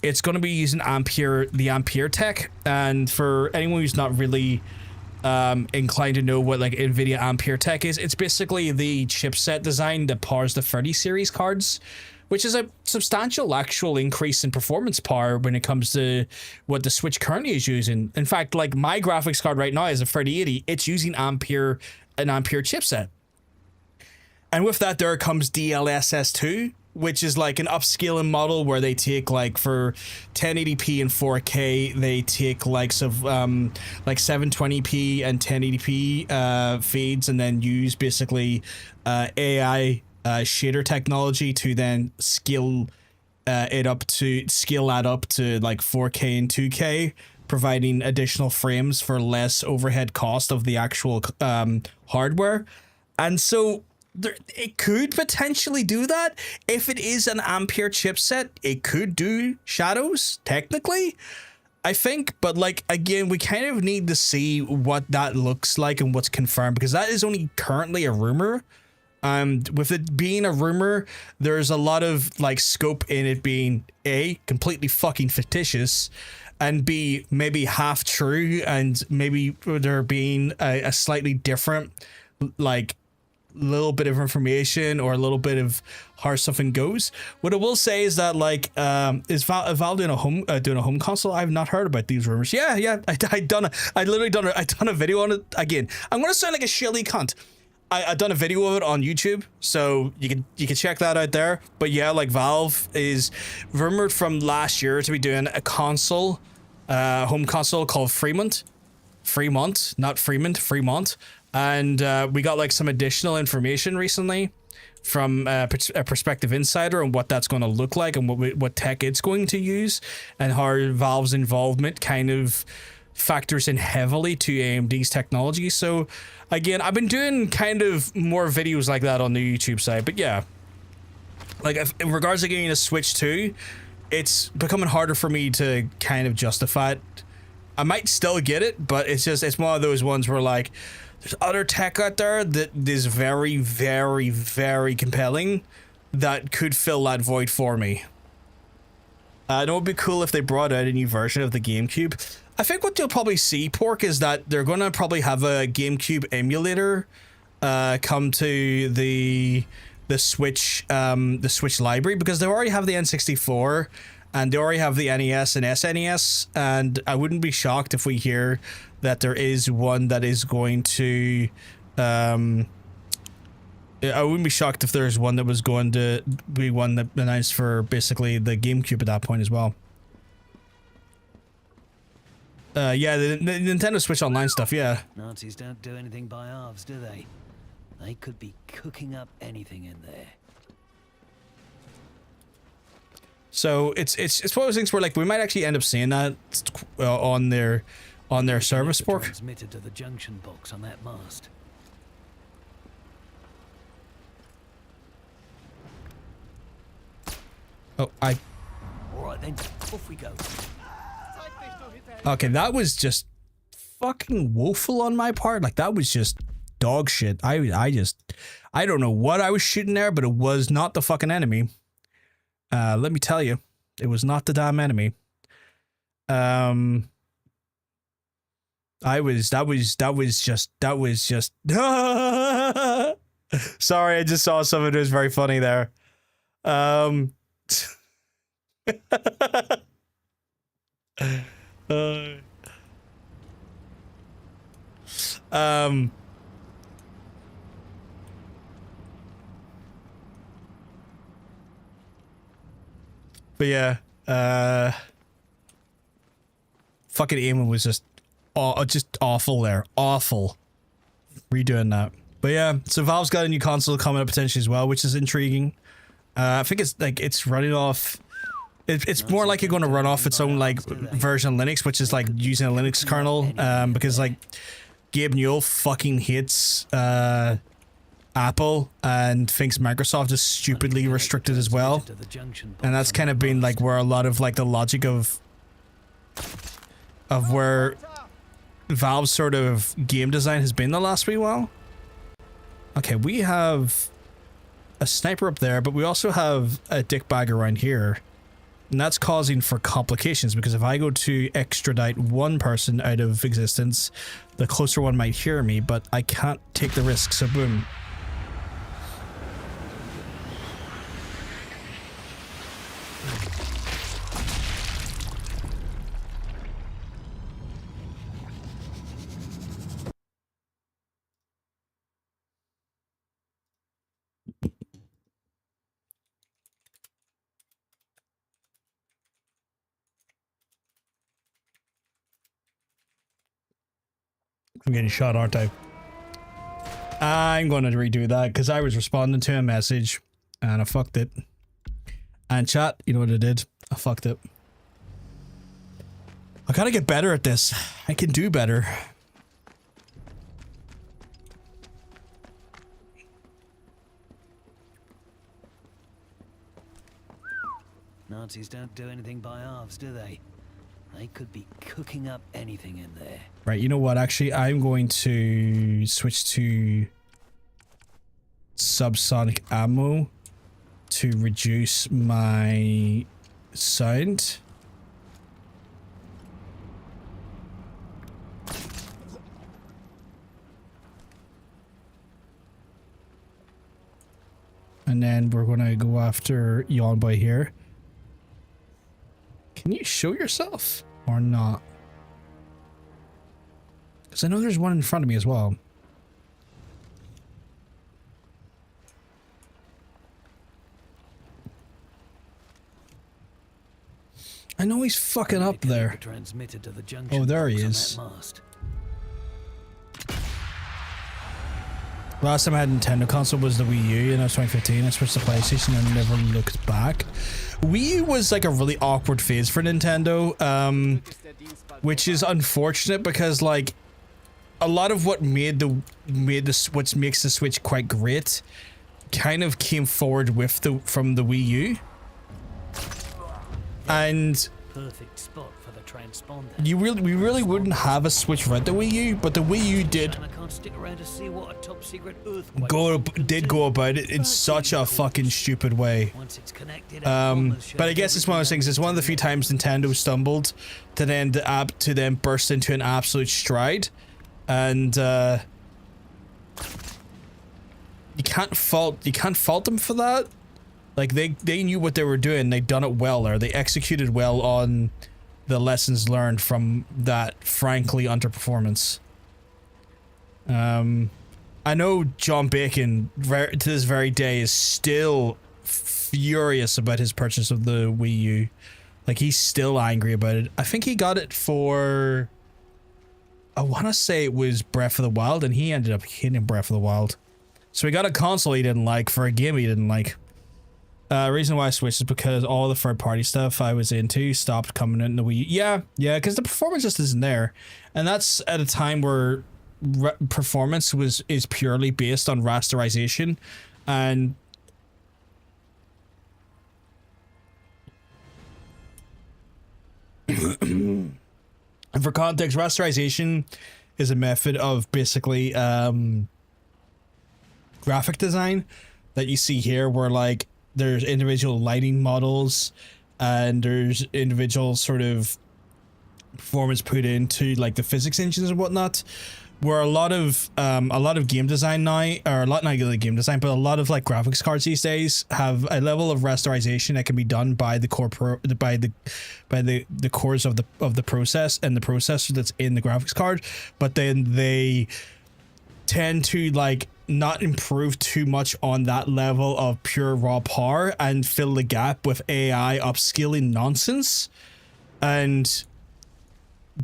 it's going to be using the Ampere tech, and for anyone who's not really inclined to know what like NVIDIA Ampere tech is, it's basically the chipset design that powers the 30 series cards, which is a substantial actual increase in performance power when it comes to what the Switch currently is using. In fact, like my graphics card right now is a 3080. It's using an Ampere chipset. And with that, there comes DLSS2, which is like an upscaling model where they take like for 1080p and 4K, they take likes of like 720p and 1080p feeds, and then use basically AI shader technology to then scale that up to like 4K and 2K, providing additional frames for less overhead cost of the actual hardware. And so it could potentially do that. If it is an Ampere chipset, it could do shadows, technically, I think. But like, again, we kind of need to see what that looks like and what's confirmed, because that is only currently a rumor. With it being a rumor, there's a lot of like scope in it being A, completely fucking fictitious, and B, maybe half true, and maybe there being a slightly different like little bit of information or a little bit of how something goes. What I will say is that like is Valve doing a home console? I've not heard about these rumors. Yeah, I done a video on it. Again, I'm gonna sound like a shilly cunt. I done a video of it on YouTube, so you can check that out there. But yeah, like Valve is rumored from last year to be doing a console, home console called Fremont, not Fremont. And we got like some additional information recently from a perspective insider on what that's going to look like and what tech it's going to use, and how Valve's involvement kind of factors in heavily to AMD's technology. So again, I've been doing kind of more videos like that on the YouTube side, but yeah, like in regards to getting a Switch 2, it's becoming harder for me to kind of justify it. I might still get it, but it's one of those ones where like there's other tech out there that is very, very, very compelling that could fill that void for me. I know it'd be cool if they brought out a new version of the GameCube. I think what you'll probably see, Pork, is that they're going to probably have a GameCube emulator come to the Switch library, because they already have the N64 and they already have the NES and SNES, and I wouldn't be shocked if we hear that there is one that is going to I wouldn't be shocked if there's one that was going to be one that announced for basically the GameCube at that point as well. Yeah, the Nintendo Switch Online stuff, yeah. Nazis don't do anything by halves, do they? They could be cooking up anything in there. So it's one of those things where like we might actually end up seeing that on their service, Pork. Transmitted to the junction box on that mast. Oh, All right then, off we go. Okay, that was just fucking woeful on my part. Like, that was just dog shit. I don't know what I was shooting there, but it was not the fucking enemy. Let me tell you, it was not the damn enemy. That was just sorry, I just saw something that was very funny there. But yeah, fucking aiming was just awful there. Awful. Redoing that. But yeah, so Valve's got a new console coming up potentially as well, which is intriguing. I think it's like it's running off. It's more likely going to run off its own like version of Linux, which is like using a Linux kernel, because like Gabe Newell fucking hates Apple and thinks Microsoft is stupidly restricted as well, and that's kind of been like where a lot of like the logic of where Valve's sort of game design has been the last wee while. Okay, we have a sniper up there, but we also have a dickbag around here. And that's causing for complications, because if I go to extradite one person out of existence, the closer one might hear me, but I can't take the risk, so boom. I'm getting shot, aren't I? I'm going to redo that because I was responding to a message and I fucked it. And chat, you know what I did? I fucked it. I gotta get better at this. I can do better. Nazis don't do anything by halves, do they? They could be cooking up anything in there. Right, you know what? Actually, I'm going to switch to subsonic ammo to reduce my sound. And then we're going to go after Yawn Boy here. Can you show yourself or not? Because I know there's one in front of me as well. I know he's fucking up there. Oh, there he is. Last time I had a Nintendo console was the Wii U, and that was 2015. I switched to PlayStation and never looked back. Wii U was like a really awkward phase for Nintendo, which is unfortunate because like a lot of what what makes the Switch quite great kind of came forward with from the Wii U. And Perfect spot for the transponder. we really wouldn't have a Switch without the Wii U, but the Wii U did And I can't stick around to see what a top secret earthquake go about it in such a fucking stupid way. Once it's connected, But I guess it's one of those things. It's one of the few times Nintendo stumbled to then burst into an absolute stride, and you can't fault them for that. Like they knew what they were doing. They done it well, or they executed well on the lessons learned from that frankly underperformance. I know John Bacon to this very day is still furious about his purchase of the Wii U. Like he's still angry about it. I think he got it for, I want to say it was Breath of the Wild, and he ended up hating Breath of the Wild. So he got a console he didn't like for a game he didn't like. Reason why I switched is because all the third-party stuff I was into stopped coming in the Wii U. Yeah, because the performance just isn't there, and that's at a time where performance is purely based on rasterization, and and for context, rasterization is a method of basically graphic design that you see here, where like there's individual lighting models and there's individual sort of performance put into like the physics engines and whatnot, where a lot of game design now, or not really game design, but a lot of like graphics cards these days have a level of rasterization that can be done by the the cores of the process and the processor that's in the graphics card, but then they tend to like not improve too much on that level of pure raw power and fill the gap with AI upscaling nonsense. And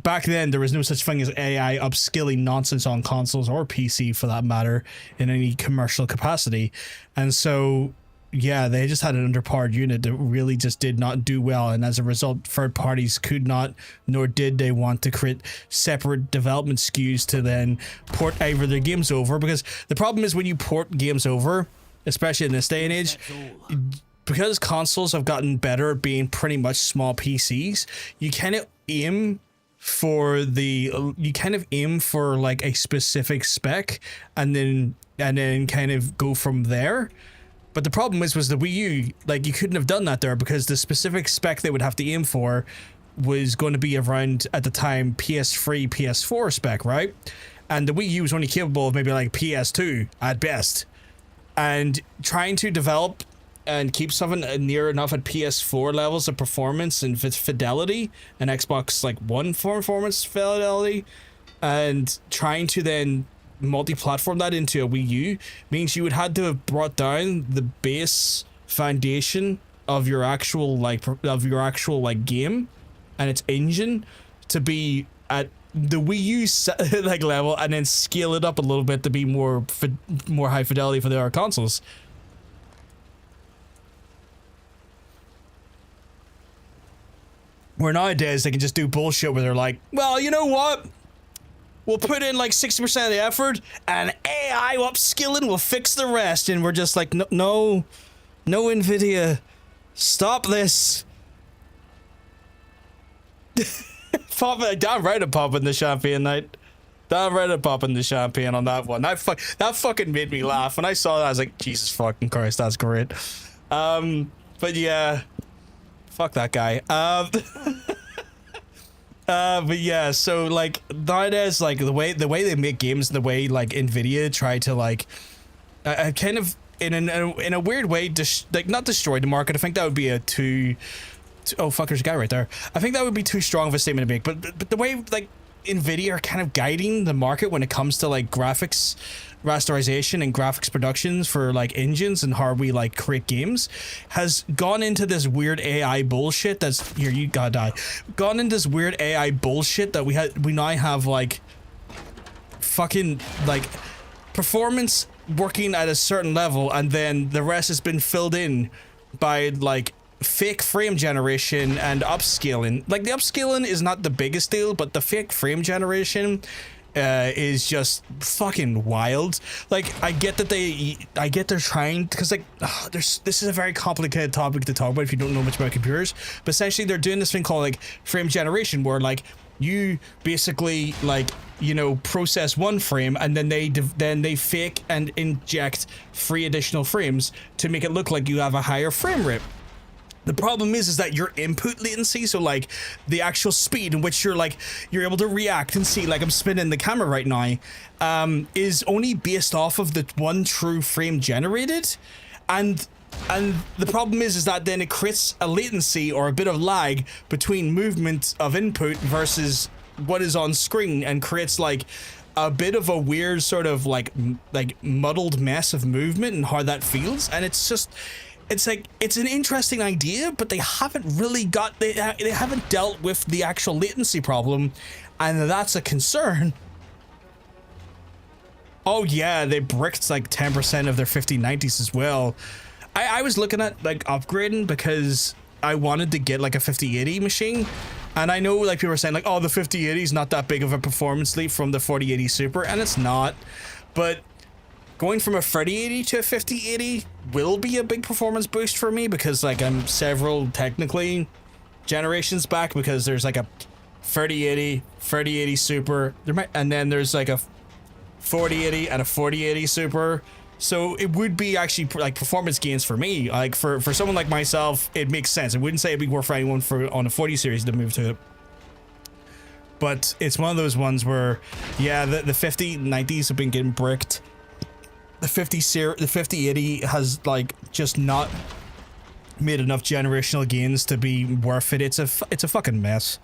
back then there was no such thing as AI upscaling nonsense on consoles or PC for that matter in any commercial capacity. And so yeah, they just had an underpowered unit that really just did not do well, and as a result third parties could not, nor did they want to create separate development SKUs to then port either their games over, because the problem is when you port games over, especially in this day and age, because consoles have gotten better at being pretty much small PCs, you kind of aim for like a specific spec and then kind of go from there. But the problem was the Wii U, like you couldn't have done that there, because the specific spec they would have to aim for was going to be around at the time PS3, PS4 spec, right? And the Wii U was only capable of maybe like PS2 at best. And trying to develop and keep something near enough at PS4 levels of performance and fidelity, and Xbox like One performance fidelity, and trying to then multi-platform that into a Wii U means you would have to have brought down the base foundation of your actual game and its engine to be at the Wii U like level, and then scale it up a little bit to be more high fidelity for the other consoles. Where nowadays they can just do bullshit where they're like, well, you know what? We'll put in like 60% of the effort, and AI upskilling will fix the rest. And we're just like, no, NVIDIA, stop this. Damn right I'm popping the champagne night. Damn right I'm popping the champagne on that one. That fucking made me laugh. When I saw that, I was like, Jesus fucking Christ, that's great. But yeah, fuck that guy. But yeah, so like nowadays, like the way they make games, the way like NVIDIA try to like kind of in a weird way not destroy the market. I think that would be oh fuck, there's a guy right there. I think that would be too strong of a statement to make, but the way like NVIDIA are kind of guiding the market when it comes to like graphics rasterization and graphics productions for like engines and how we like create games has gone into this weird AI bullshit that's here, you gotta die, gone into this weird AI bullshit that we now have like fucking like performance working at a certain level, and then the rest has been filled in by like fake frame generation and upscaling. Like the upscaling is not the biggest deal, but the fake frame generation is just fucking wild. Like I get they're trying, because like this is a very complicated topic to talk about if you don't know much about computers, but essentially they're doing this thing called like frame generation, where like you basically like, you know, process one frame and then they fake and inject 3 additional frames to make it look like you have a higher frame rate. The problem is that your input latency, so like the actual speed in which you're able to react and see, like I'm spinning the camera right now, is only based off of the one true frame generated, and the problem is that then it creates a latency or a bit of lag between movement of input versus what is on screen, and creates like a bit of a weird sort of like muddled mess of movement and how that feels. And it's just, it's like, it's an interesting idea, but they haven't really got, they haven't dealt with the actual latency problem, and that's a concern. Oh yeah, they bricked like 10% of their 5090s as well. I was looking at like upgrading because I wanted to get like a 5080 machine, and I know like people are saying like, oh, the 5080 is not that big of a performance leap from the 4080 Super, and it's not, but going from a 3080 to a 5080 will be a big performance boost for me, because like I'm several technically generations back, because there's like a 3080, 3080 Super, and then there's like a 4080 and a 4080 Super. So it would be actually like performance gains for me. Like for someone like myself, it makes sense. I wouldn't say it'd be worth for anyone on a 40 series to move to it. But it's one of those ones where, yeah, the 5090s have been getting bricked. The 5080 has like just not made enough generational gains to be worth it. It's a fucking mess.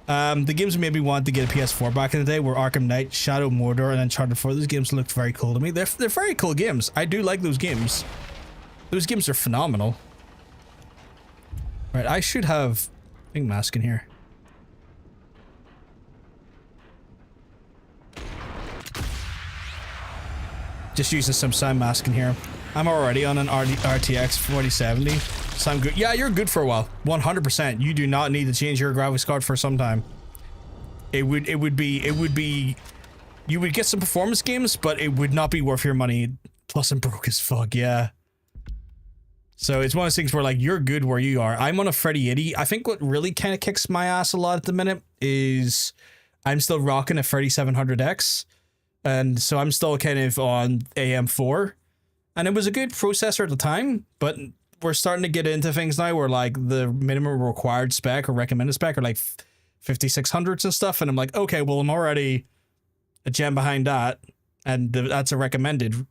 The games made me want to get a PS4 back in the day were Arkham Knight, Shadow Mordor, and Uncharted 4. Those games looked very cool to me. They're very cool games. I do like those games. Those games are phenomenal. Right, I should have a big mask in here. Just using some sound mask in here. I'm already on an RTX 4070, so I'm good. Yeah, you're good for a while. 100%. You do not need to change your graphics card for some time. It would be you would get some performance games, but it would not be worth your money. Plus, I'm broke as fuck. Yeah. So it's one of those things where like you're good where you are. I'm on a 3080. I think what really kind of kicks my ass a lot at the minute is I'm still rocking a 3700X, and so I'm still kind of on AM4. And it was a good processor at the time, but we're starting to get into things now where like the minimum required spec or recommended spec are like 5600s and stuff. And I'm like, okay, well, I'm already a gem behind that, and that's a recommended,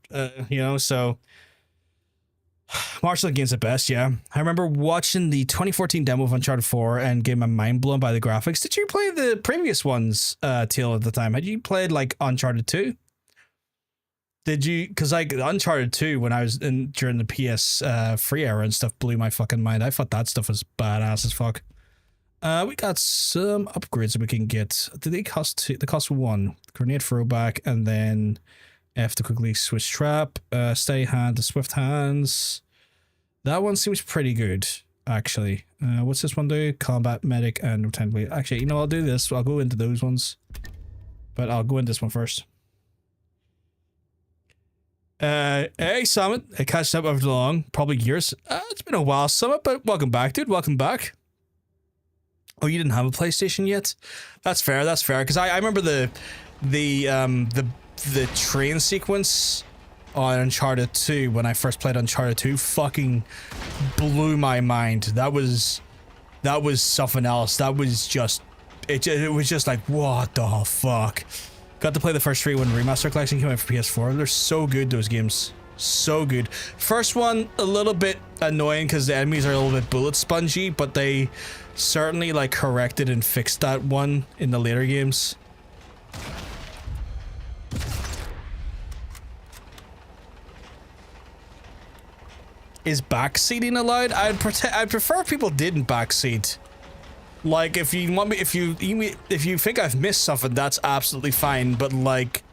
you know, so Marshall game's the best. Yeah. I remember watching the 2014 demo of Uncharted 4 and getting my mind blown by the graphics. Did you play the previous ones, Teal, at the time? Had you played like Uncharted 2? Did you? Because like Uncharted 2, when I was during the PS3 era and stuff, blew my fucking mind. I thought that stuff was badass as fuck. We got some upgrades that we can get. Did they cost two? They cost 1 grenade throwback, and then F to quickly switch trap. Stay hand to swift hands. That one seems pretty good, actually. What's this one do? Combat medic and retently. Actually, you know, I'll do this. I'll go into those ones, but I'll go into this one first. Hey Summit, I catched up after long, probably years. It's been a while, Summit, but welcome back, dude. Welcome back. Oh, you didn't have a PlayStation yet? That's fair. That's fair. Because I remember the train sequence on Uncharted 2 when I first played Uncharted 2 fucking blew my mind. That was something else. That was just it was just like, what the fuck. Got to play the first 3 when Remaster Collection came out for PS4. They're so good, those games. So good. First one, a little bit annoying because the enemies are a little bit bullet spongy, but they certainly like corrected and fixed that one in the later games. Is backseating allowed? I'd prefer if people didn't backseat. Like, if you want me, if you think I've missed something, that's absolutely fine. But like,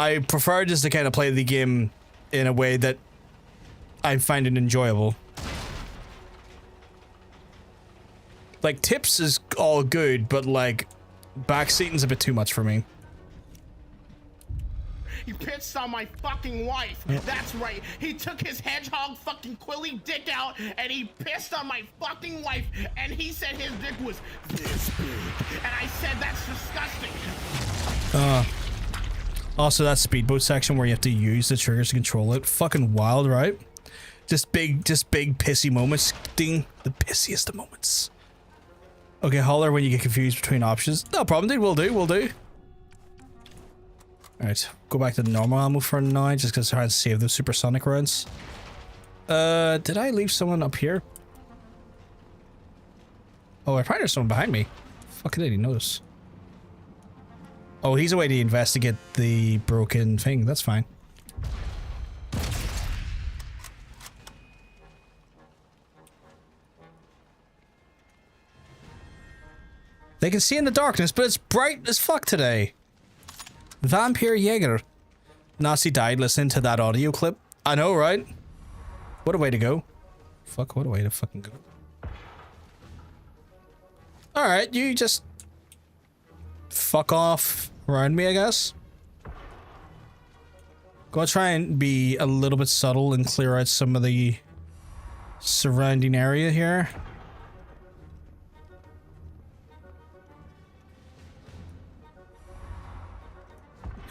I prefer just to kind of play the game in a way that I find it enjoyable. Like, tips is all good, but like, backseating's a bit too much for me. He pissed on my fucking wife. Yep. That's right. He took his hedgehog fucking quilly dick out and he pissed on my fucking wife and he said his dick was this big. And I said that's disgusting. Also that speedboat section where you have to use the triggers to control it. Fucking wild, right? Just big pissy moments. Ding. The pissiest of moments. Okay, holler when you get confused between options. No problem, dude. We'll do. Alright, go back to the normal ammo for now, just because I try to save those supersonic rounds. Did I leave someone up here? Oh, I probably there's someone behind me. Fuck, I didn't notice. Oh, he's away to investigate the broken thing. That's fine. They can see in the darkness, but it's bright as fuck today. Vampire Jaeger. Nazi died listening to that audio clip. I know, right? What a way to go. Fuck, what a way to fucking go. Alright, you just fuck off around me, I guess. Gonna try and be a little bit subtle and clear out some of the surrounding area here.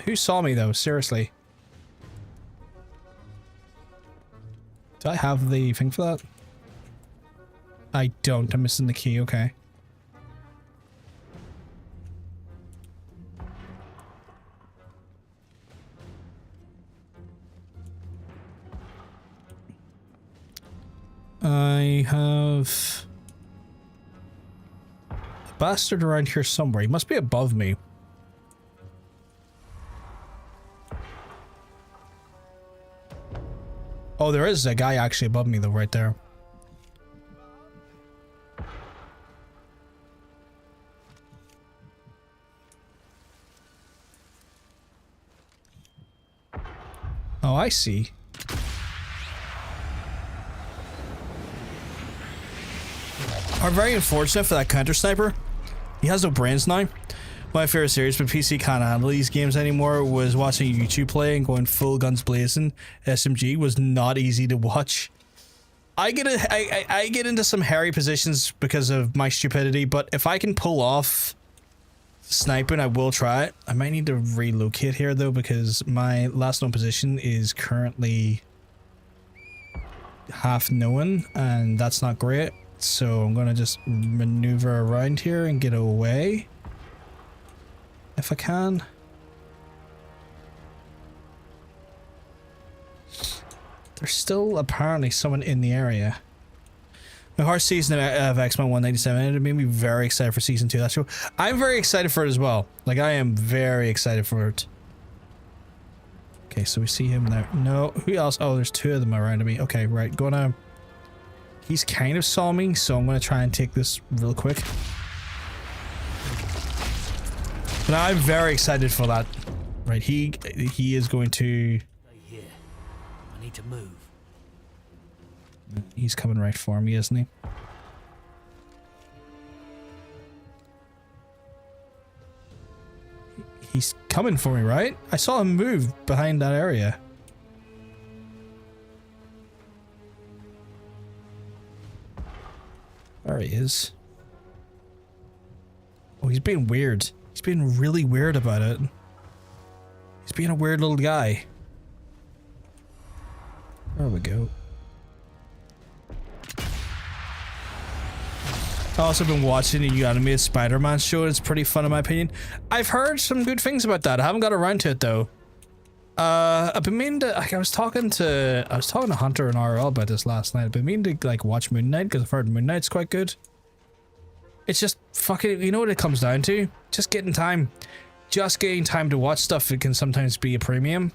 Who saw me though? Seriously. Do I have the thing for that? I don't. I'm missing the key. Okay. I have a bastard around here somewhere. He must be above me. Oh, there is a guy actually above me though, right there. Oh, I see. I'm very unfortunate for that counter sniper. He has no brains now. My favorite series, but PC can't handle these games anymore, was watching YouTube play and going full guns blazing. SMG was not easy to watch. I get into some hairy positions because of my stupidity, but if I can pull off sniping, I will try it. I might need to relocate here though, because my last known position is currently half known, and that's not great. So I'm gonna just maneuver around here and get away. If I can. There's still apparently someone in the area. My first season of X-Men 197, it made me very excited for season 2 of that show. I'm very excited for it as well. Like, I am very excited for it. Okay, so we see him there. No, who else? Oh, there's two of them around me. Okay, right, gonna... He's kind of saw me, so I'm gonna try and take this real quick. But I'm very excited for that. Right, he is going to... Here. I need to move. He's coming right for me, isn't he? He's coming for me, right? I saw him move behind that area. There he is. Oh, he's being weird. He's being really weird about it. He's being a weird little guy. There we go. I've also been watching the animated Spider-Man show. It's pretty fun in my opinion. I've heard some good things about that. I haven't got around to it though. I've been meaning to, like, I was talking to Hunter and RL about this last night. I've been meaning to like watch Moon Knight because I've heard Moon Knight's quite good. It's just fucking, you know what it comes down to? Just getting time. Just getting time to watch stuff. It can sometimes be a premium.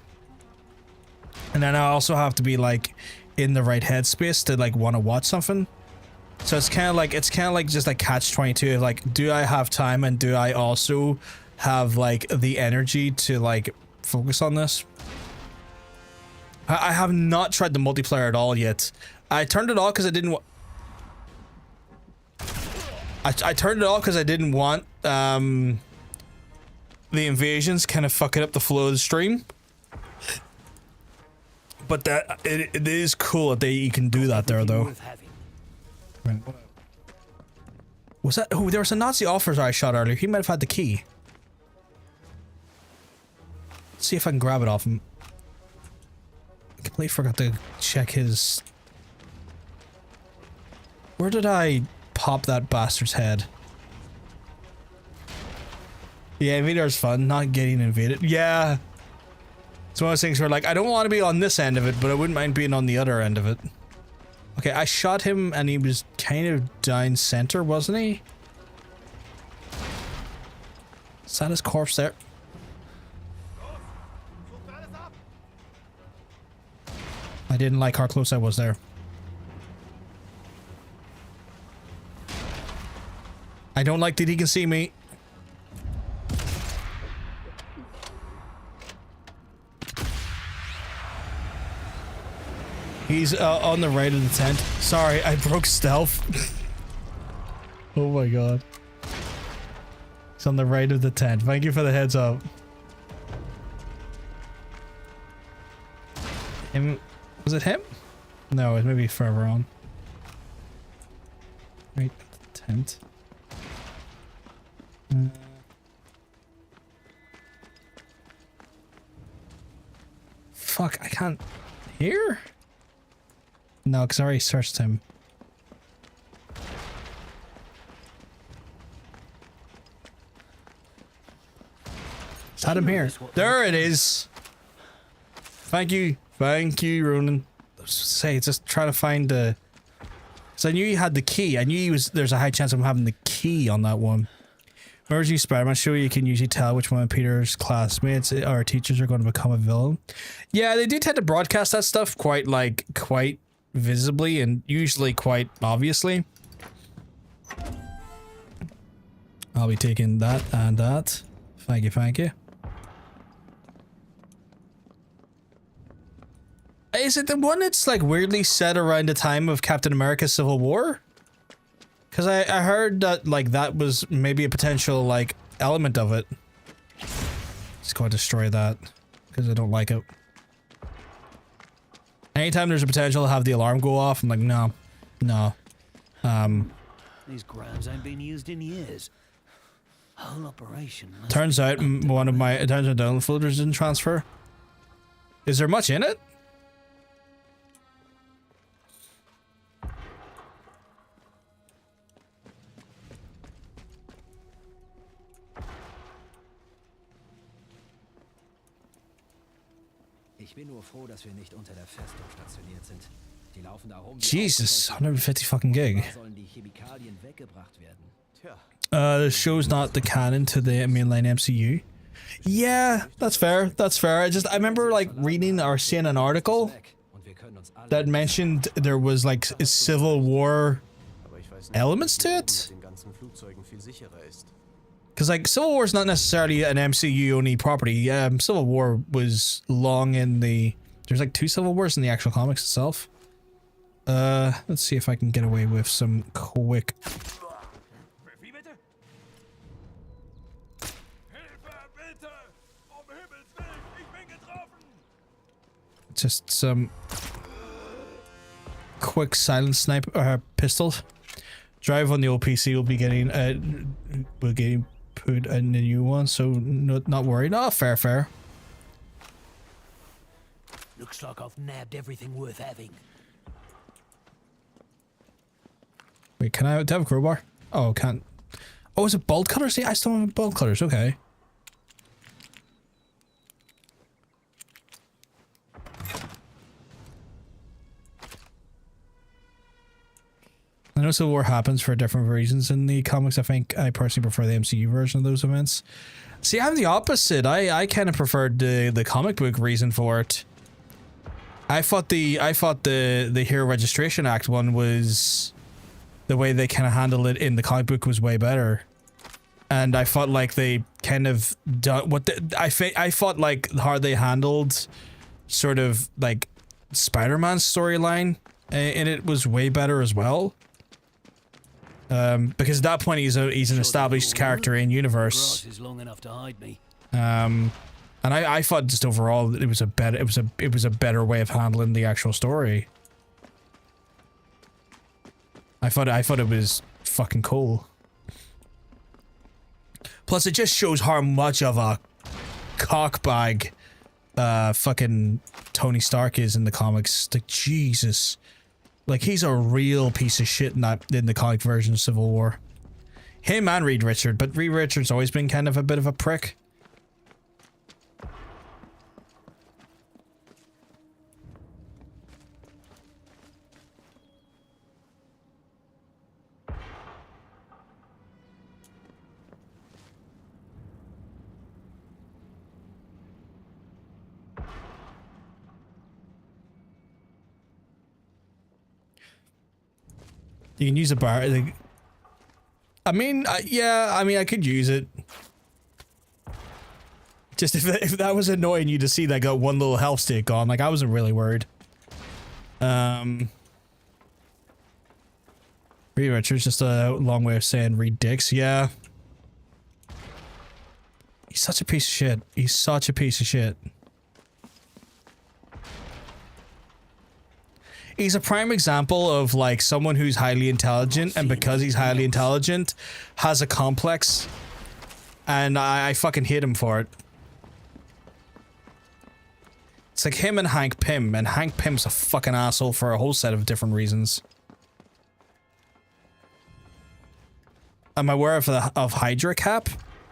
And then I also have to be like in the right headspace to like want to watch something. So it's kind of like just like catch-22. Like, do I have time and do I also have like the energy to like focus on this. I have not tried the multiplayer at all yet. I turned it off because I didn't want... I turned it off because I didn't want the invasions kind of fucking up the flow of the stream. But that it is cool that you can do that there though. Right. Was that? Oh, there was a Nazi officer I shot earlier. He might have had the key. Let's see if I can grab it off him. I completely forgot to check his... Where did I pop that bastard's head? Yeah, Invader's fun, not getting invaded. Yeah. It's one of those things where, like, I don't want to be on this end of it, but I wouldn't mind being on the other end of it. Okay, I shot him and he was kind of down center, wasn't he? Is that his corpse there? I didn't like how close I was there. I don't like that he can see me. He's on the right of the tent. Sorry, I broke stealth. Oh my god. He's on the right of the tent. Thank you for the heads up. Him? Was it him? No, it may be further on. Right at the tent. Fuck, I can't hear? No, because I already searched him. Is that him here? There it is! Thank you. Thank you, Ronan. Say, just trying to find the... Because I knew he had the key. I knew he was... There's a high chance of him having the key on that one. Emergency Spider-Man show you can usually tell which one of Peter's classmates or teachers are going to become a villain. Yeah, they do tend to broadcast that stuff quite visibly and usually quite obviously. I'll be taking that and that. Thank you, thank you. Is it the one that's like weirdly set around the time of Captain America Civil War? Because I heard that like that was maybe a potential like element of it. Just go and destroy that because I don't like it. Anytime there's a potential to have the alarm go off, I'm like, no. These grams ain't been used in years. Whole operation. Turns out one of my attention download folders didn't transfer. Is there much in it? Jesus, 150 fucking gig. The show's not the canon to the mainline MCU. Yeah, that's fair. That's fair. I remember like reading or seeing an article that mentioned there was like Civil War elements to it. Because like Civil War is not necessarily an MCU only property. Civil War was long in the... There's like 2 Civil Wars in the actual comics itself. Let's see if I can get away with some quick... Just some quick silent sniper pistol. Drive on the old PC will be getting put in the new one, so not worried. Oh, fair. Looks like I've nabbed everything worth having. Wait, can I have a crowbar? Oh, can't. Oh, is it bolt cutters? See, I still have bolt cutters. Okay. I know Civil War happens for different reasons in the comics. I think I personally prefer the MCU version of those events. See, I'm the opposite. I kind of preferred the comic book reason for it. I thought the Hero Registration Act one was the way they kind of handled it in the comic book was way better. and I felt like they kind of done what I felt like how they handled sort of like Spider-Man's storyline in it was way better as well. Because at that point he's an established character in universe. Grass is long enough to hide me. And I thought just overall it was a better way of handling the actual story. I thought it was fucking cool. Plus, it just shows how much of a cockbag fucking Tony Stark is in the comics. Like, Jesus. Like, he's a real piece of shit in the comic version of Civil War. Him and Reed Richards, but Reed Richards always been kind of a bit of a prick. You can use a bar. Like, I mean, yeah, I mean, I could use it. Just if that was annoying you to see that got one little health stick on, like, I wasn't really worried. Reed Richards, just a long way of saying Reed Dix, yeah. He's such a piece of shit. He's such a piece of shit. He's a prime example of, like, someone who's highly intelligent, and because he's highly intelligent, has a complex. And I fucking hate him for it. It's like him and Hank Pym, and Hank Pym's a fucking asshole for a whole set of different reasons. I'm aware of Hydra Cap.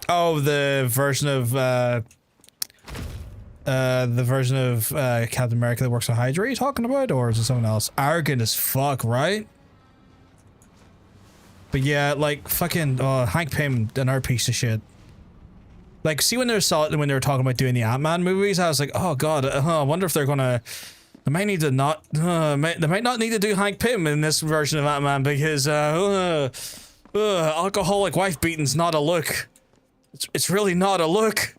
Oh, the version of Captain America that works on Hydra. Are you talking about, or is it someone else? Arrogant as fuck, right? But yeah, like fucking Hank Pym, another piece of shit. Like, see when they were talking about doing the Ant-Man movies, I was like, oh god, I wonder if they're gonna. They might need to not. They might not need to do Hank Pym in this version of Ant-Man because alcoholic wife beating's not a look. It's really not a look.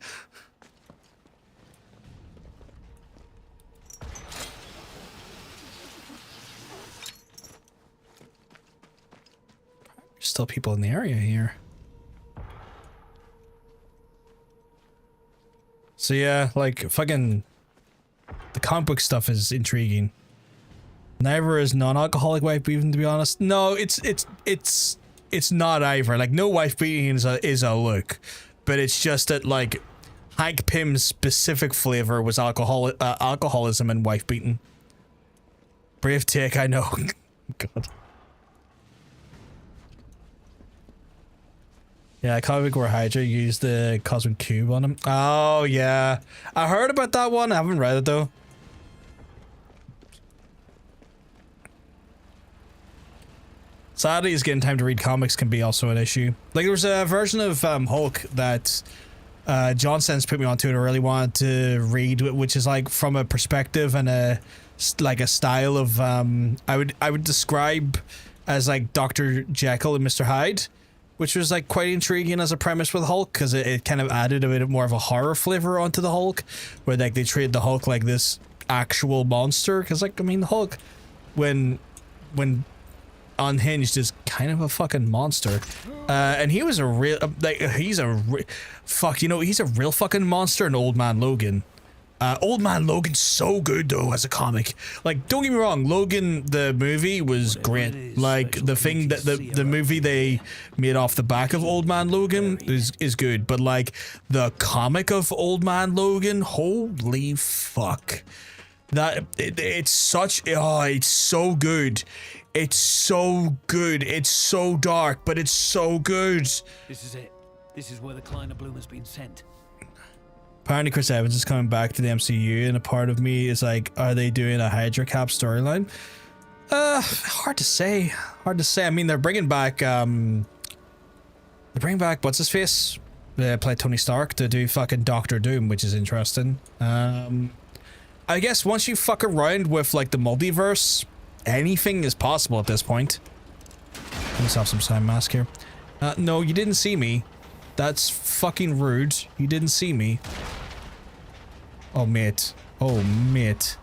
There's still people in the area here. So yeah, like fucking the comic book stuff is intriguing. Neither is non-alcoholic wife beating, to be honest. No, it's not either. Like, no wife beating is a look, but it's just that like Hank Pym's specific flavor was alcoholism and wife beating. Brave take, I know. God. Yeah, Comic War Hydra used the Cosmic Cube on him. Oh, yeah. I heard about that one. I haven't read it, though. Sadly, is getting time to read comics can be also an issue. Like, there was a version of Hulk that John Sens put me onto and I really wanted to read, which is, like, from a perspective and a style of, I would describe as, like, Dr. Jekyll and Mr. Hyde. Which was like quite intriguing as a premise with Hulk, because it kind of added a bit more of a horror flavor onto the Hulk, where like they treated the Hulk like this actual monster. Because like, I mean, the Hulk, when unhinged, is kind of a fucking monster, and he was a real he's a real fucking monster in Old Man Logan. Old Man Logan's so good though as a comic. Like, don't get me wrong, Logan the movie was great. Like the thing that the movie they made off the back of Old Man Logan is good, but like the comic of Old Man Logan, holy fuck. It's so good. It's so good. It's so dark, but it's so good. This is it. This is where the Kleiner Bloom has been sent. Apparently Chris Evans is coming back to the MCU, and a part of me is like, are they doing a Hydra Cap storyline? Hard to say. I mean, they're bringing back what's his face? They play Tony Stark to do fucking Doctor Doom, which is interesting. I guess once you fuck around with like the multiverse, anything is possible at this point. Let me have some sign mask here. No, you didn't see me. That's fucking rude. You didn't see me. Oh, mate. Oh, mate.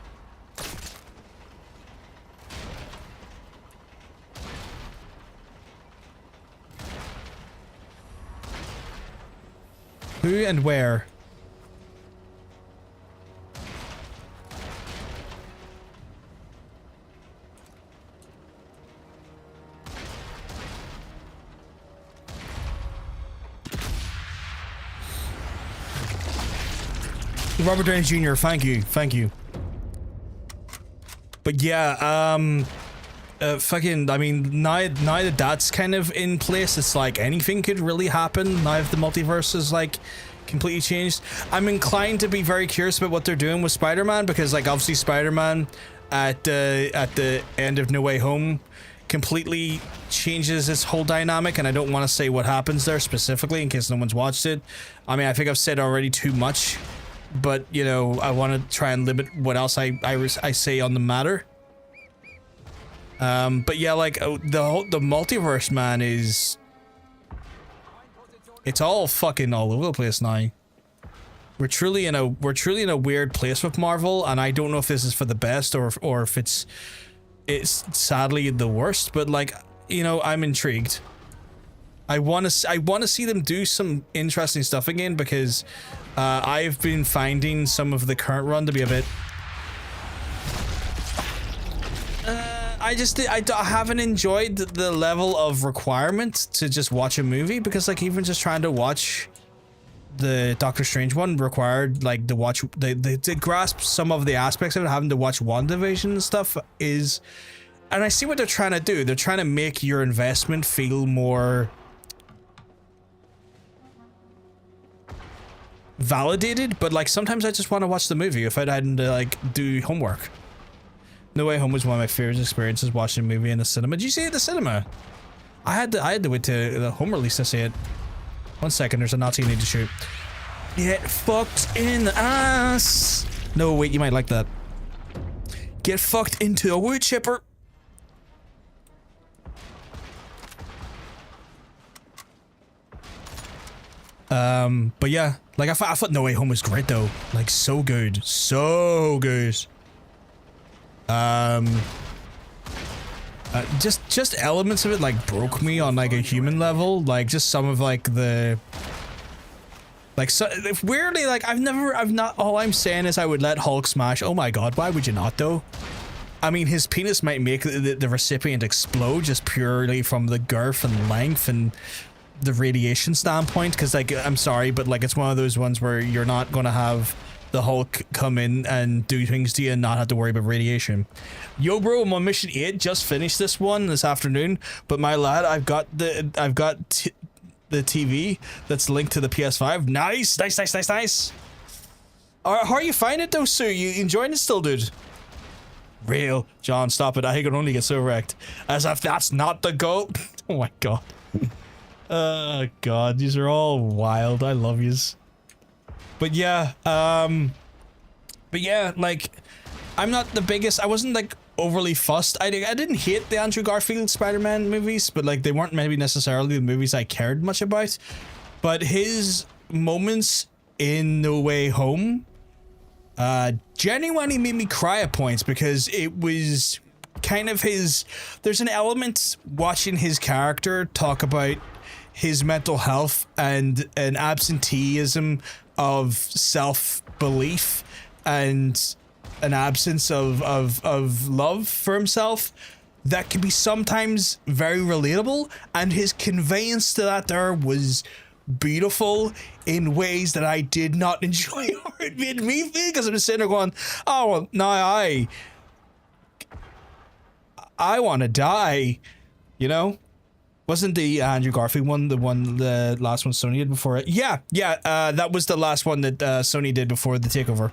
Who and where? Robert Downey Jr., thank you, thank you. But yeah, fucking, I mean, now that that's kind of in place, it's like anything could really happen now if the multiverse is like completely changed. I'm inclined to be very curious about what they're doing with Spider-Man, because like obviously Spider-Man at the end of No Way Home completely changes its whole dynamic, and I don't want to say what happens there specifically in case no one's watched it. I mean, I think I've said already too much, but you know, I want to try and limit what else I say on the matter. But yeah, like the multiverse, man, is it's all fucking all over the place now. We're truly in a weird place with Marvel, and I don't know if this is for the best or if it's sadly the worst. But like, you know, I'm intrigued. I want to see them do some interesting stuff again, because I've been finding some of the current run to be a bit. I haven't enjoyed the level of requirement to just watch a movie, because like even just trying to watch the Doctor Strange one required like to watch to grasp some of the aspects of it, having to watch WandaVision and stuff is, and I see what they're trying to do. They're trying to make your investment feel more validated, but like sometimes I just want to watch the movie if I hadn't to like do homework. No Way Home was one of my favorite experiences watching a movie in the cinema. Did you see it at the cinema? I had to wait to the home release to see it. 1 second, there's a Nazi I need to shoot. Get fucked in the ass. No, wait, you might like that. Get fucked into a wood chipper. But yeah, like I thought No Way Home was great though. Like so good, so good. Just elements of it like broke me on like a human level. Like just some of like the like, so weirdly, like I've not, all I'm saying is I would let Hulk smash. Oh my god, why would you not though? I mean, his penis might make the recipient explode just purely from the girth and length and the radiation standpoint, because like, I'm sorry, but like it's one of those ones where you're not gonna have the Hulk come in and do things to you and not have to worry about radiation. Yo bro, I'm on mission 8, just finished this one this afternoon, but my lad, I've got the TV that's linked to the PS5. Nice. Alright, how are you finding it though, Sue? You enjoying it still, dude? Real. John, stop it. I can only get so wrecked. As if that's not the goal. Oh my god. Oh god, these are all wild. I love yous. But yeah, like, I'm not the biggest, I wasn't like overly fussed. I didn't hate the Andrew Garfield Spider-Man movies, but like they weren't maybe necessarily the movies I cared much about. But his moments in No Way Home genuinely made me at points, because it was kind of there's an element watching his character talk about his mental health and an absenteeism of self-belief and an absence of love for himself that can be sometimes very relatable, and his conveyance to that there was beautiful in ways that I did not enjoy, or it made me feel, because I'm just sitting there going, oh well, now I want to die, you know? Wasn't the Andrew Garfield one the last one Sony did before it? Yeah, that was the last one that Sony did before the takeover.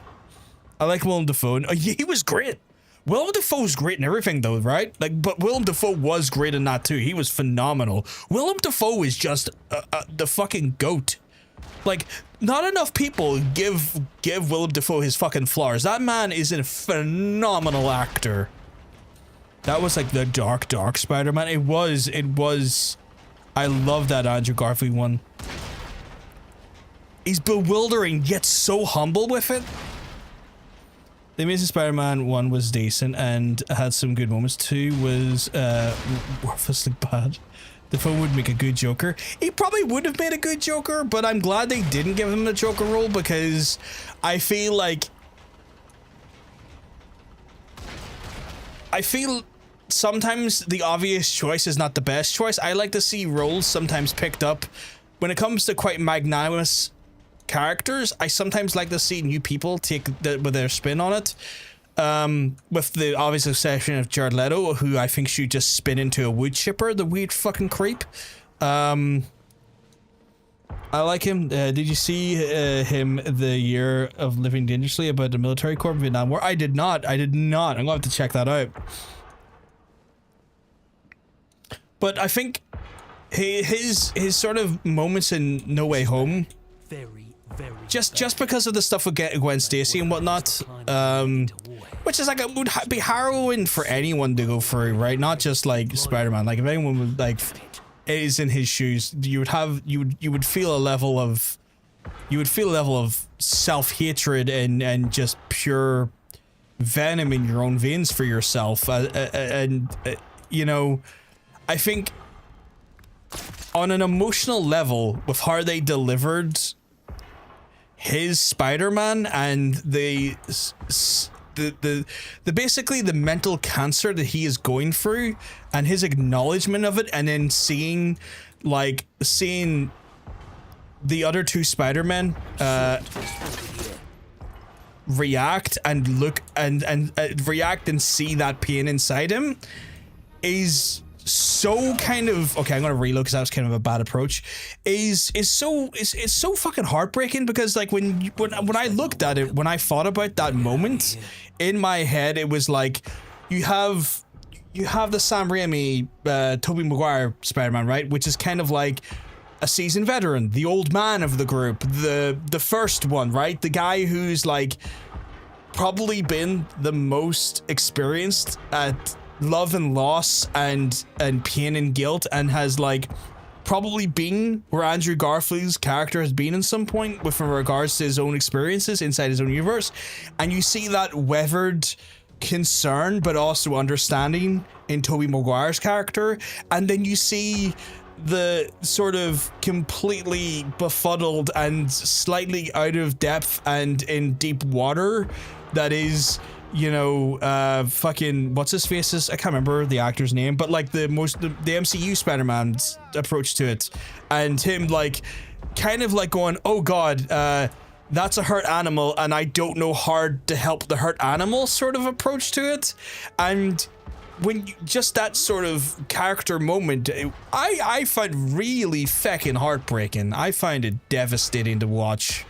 I like Willem Dafoe. Oh, yeah, he was great. Willem Dafoe's great in everything though, right? Like, but Willem Dafoe was great in that too. He was phenomenal. Willem Dafoe is just the fucking goat. Like, not enough people give Willem Dafoe his fucking flowers. That man is a phenomenal actor. That was like the dark Spider-Man. It was. I love that Andrew Garfield one. He's bewildering yet so humble with it. The Amazing Spider-Man 1 was decent and had some good moments. 2 was worthlessly bad. The film would make a good Joker. He probably would have made a good Joker, but I'm glad they didn't give him the Joker role because I feel sometimes the obvious choice is not the best choice. I like to see roles sometimes picked up. When it comes to quite magnanimous characters, I sometimes like to see new people take with their spin on it. With the obvious exception of Jared Leto, who I think should just spin into a wood chipper, the weird fucking creep. I like him. Did you see him the year of Living Dangerously about the military corps in Vietnam War? I did not. I'm gonna have to check that out. But I think his sort of moments in No Way Home, just because of the stuff with Gwen Stacy and whatnot, which is like it would be harrowing for anyone to go through, right? Not just like Spider-Man. Like if anyone would like is in his shoes, you would feel a level of self-hatred and just pure venom in your own veins for yourself, and you know, I think on an emotional level with how they delivered his Spider-Man and the basically the mental cancer that he is going through and his acknowledgement of it, and then seeing the other two Spider-Men react and look and react and see that pain inside him is so kind of okay. I'm gonna reload because that was kind of a bad approach. Is so fucking heartbreaking because like when I looked at it, when I thought about that moment in my head, it was like you have the Sam Raimi, Tobey Maguire Spider-Man, right, which is kind of like a seasoned veteran, the old man of the group, the first one, right, the guy who's like probably been the most experienced at love and loss and pain and guilt, and has like probably been where Andrew Garfield's character has been in some point with regards to his own experiences inside his own universe. And you see that weathered concern but also understanding in Tobey Maguire's character, and then you see the sort of completely befuddled and slightly out of depth and in deep water that is, you know, fucking what's his face's, I can't remember the actor's name, but like the MCU Spider-Man's approach to it, and him like kind of like going, oh god, that's a hurt animal and I don't know how to help the hurt animal sort of approach to it. And when you, just that sort of character moment, I find really fucking heartbreaking. I find it devastating to watch.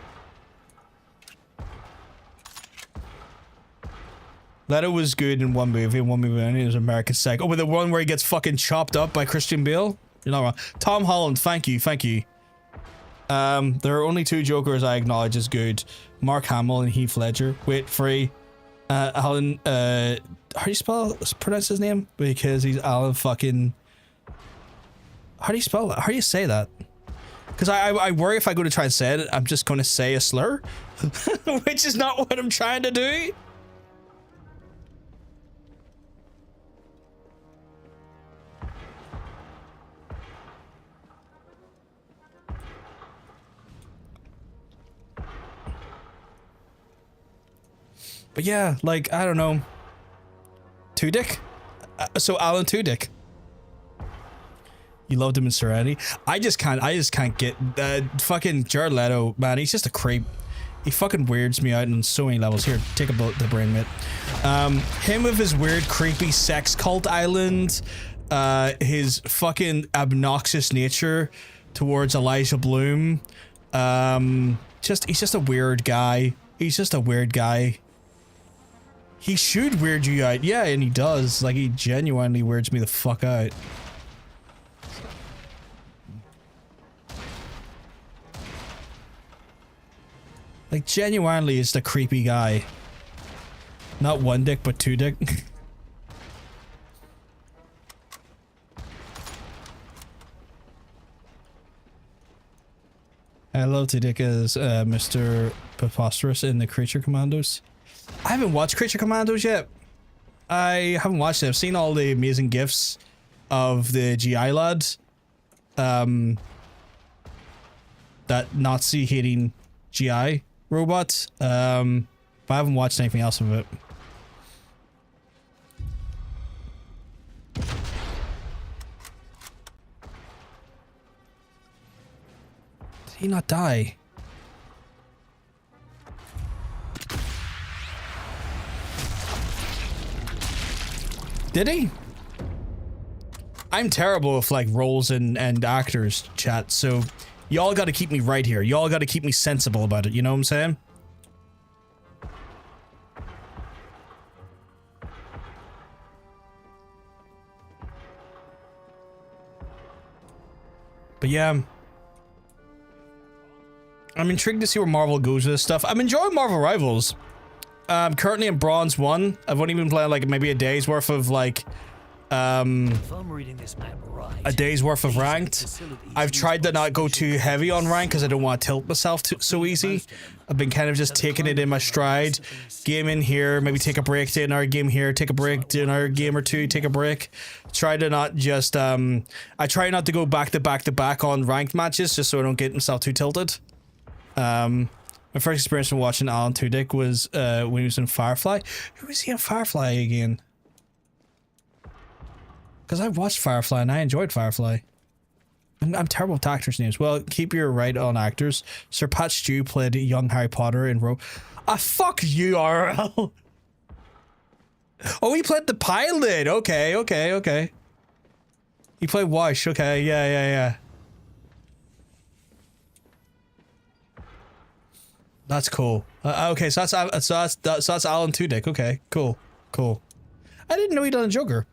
Leto was good in one movie only, it was American Psycho. Oh, with the one where he gets fucking chopped up by Christian Bale? You're not wrong. Tom Holland, thank you. There are only two Jokers I acknowledge as good. Mark Hamill and Heath Ledger. Wait, free. Alan, how do you pronounce his name? Because he's Alan fucking... How do you spell that? How do you say that? Because I worry if I go to try and say it, I'm just going to say a slur. Which is not what I'm trying to do. But yeah, like, I don't know. Tudyk? So Alan Tudyk. You loved him in Serenity. I just can't get fucking Jared Leto, man, he's just a creep. He fucking weirds me out on so many levels. Here, take a bullet to the brain, mate. Him with his weird, creepy sex cult island, his fucking obnoxious nature towards Elijah Bloom. He's just a weird guy. He's just a weird guy. He should weird you out. Yeah, and he does. Like, he genuinely weirds me the fuck out. Like, genuinely is the creepy guy. Not one dick, but two dick. I love to dick as Mr. Preposterous in the Creature Commandos. I haven't watched Creature Commandos yet. I haven't watched it. I've seen all the amazing gifs of the GI lads. That Nazi hating GI robot. But I haven't watched anything else of it. Did he not die? Did he? I'm terrible with like roles and actors, chat, so y'all gotta keep me right here. Y'all gotta keep me sensible about it, you know what I'm saying? But yeah, I'm intrigued to see where Marvel goes with this stuff. I'm enjoying Marvel Rivals. Currently in Bronze 1. I've only been playing like maybe a day's worth of like If I'm reading this map right, a day's worth of ranked. I've tried to not go too heavy on rank because I don't want to tilt myself so easy. I've been kind of just taking it in my stride. Game in here, maybe take a break, do another game here, take a break, do another game or two, take a break. Try to not just I try not to go back to back to back on ranked matches just so I don't get myself too tilted. My first experience from watching Alan Tudyk was when he was in Firefly. Who was he in Firefly again? Because I watched Firefly and I enjoyed Firefly. I'm terrible with actors' names. Well, keep your right on actors. Sir Pat Stew played young Harry Potter in Ah, fuck you, RL. Oh, he played the pilot. Okay, okay, okay. He played Wash. Okay, yeah. That's cool. Okay, so that's Alan Tudyk. Okay, cool. I didn't know he done a Joker.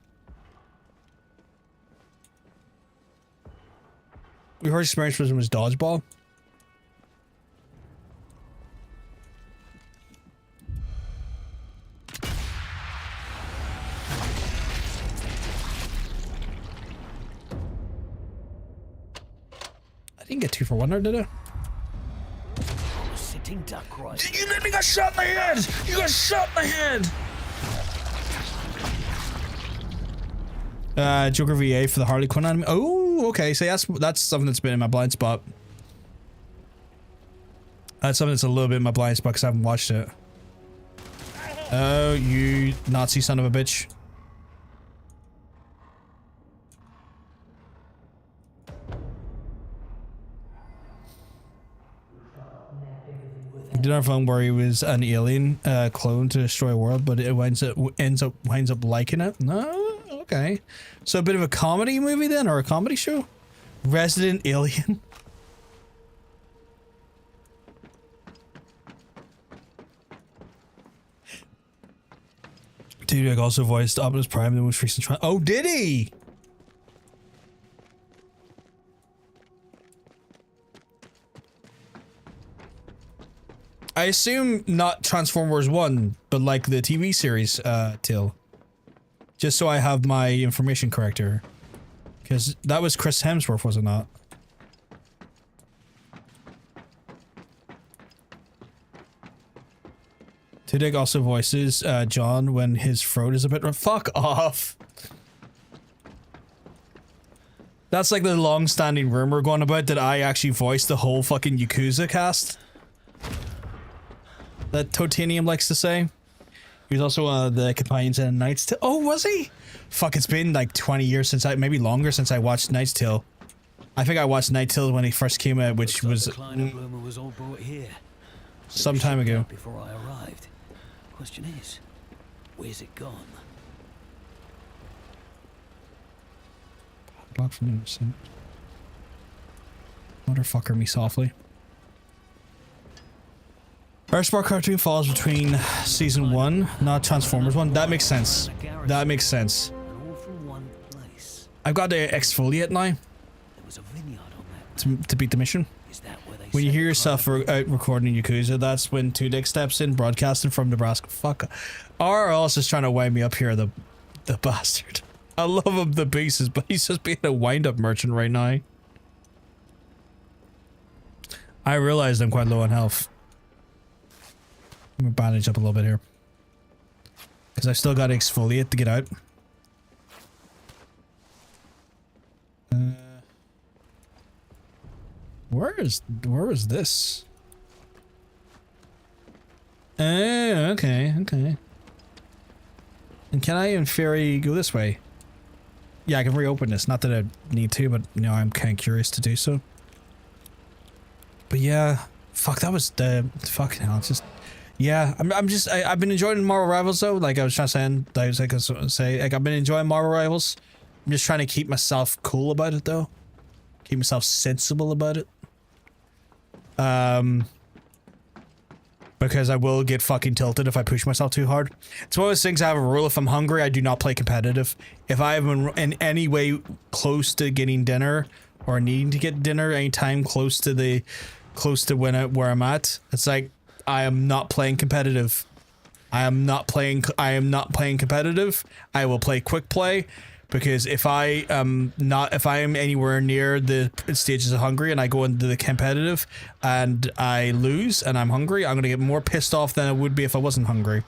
We heard experience was dodgeball. I didn't get 2 for 1 there, did I? sitting duck right. Did you let me get shot in the head? You got shot in the head. Joker VA for the Harley Quinn anime. Oh, okay. So that's something that's been in my blind spot. That's something that's a little bit in my blind spot because I haven't watched it. Oh, you Nazi son of a bitch. He did have one where he was an alien clone to destroy a world, but it winds up liking it. No, okay. So a bit of a comedy movie then, or a comedy show? Resident Alien. Dude, also voiced Optimus Prime in the most recent trial. Oh, did he? I assume not Transformers 1, but like the TV series, Till. Just so I have my information correct here. Because that was Chris Hemsworth, was it not? Tudyk also voices John when his throat is a bit rough. Fuck off! That's like the long-standing rumor going about that I actually voiced the whole fucking Yakuza cast. That Totanium likes to say. He was also one of the companions in Knight's Tale. Oh, was he? Fuck, it's been like 20 years since maybe longer since I watched Knight's Tale. I think I watched Knight's Tale when he first came out, which was all brought here. some time ago. Before I arrived. Question is, where's it gone? Block from innocent. Motherfucker me softly. Earthspark cartoon falls between season 1, not Transformers 1. That makes sense. That makes sense. All from one place. I've got to exfoliate now There was a vineyard on that. to beat the mission. Is that where they When you set hear the yourself crime? out recording Yakuza, that's when Tudyk steps in, broadcasting from Nebraska. Fuck. RL's just trying to wind me up here, the bastard. I love him the pieces, but he's just being a wind-up merchant right now. I realized I'm quite low on health. I'm gonna bandage up a little bit here. Because I still got to exfoliate to get out. Where is this? Oh, okay, okay. And can I, in theory, go this way? Yeah, I can reopen this. Not that I need to, but, you know, I'm kind of curious to do so. But yeah, fuck, that was the fucking hell. It's just, yeah, I've been enjoying Marvel Rivals though. Like I was trying to say, like I've been enjoying Marvel Rivals. I'm just trying to keep myself cool about it though. Keep myself sensible about it. Because I will get fucking tilted if I push myself too hard. It's one of those things. I have a rule: if I'm hungry, I do not play competitive. If I am in any way close to getting dinner or needing to get dinner anytime close to where I'm at, it's like I am not playing competitive. I am not playing competitive. I will play quick play. Because if I am anywhere near the stages of hungry and I go into the competitive and I lose and I'm hungry, I'm gonna get more pissed off than I would be if I wasn't hungry.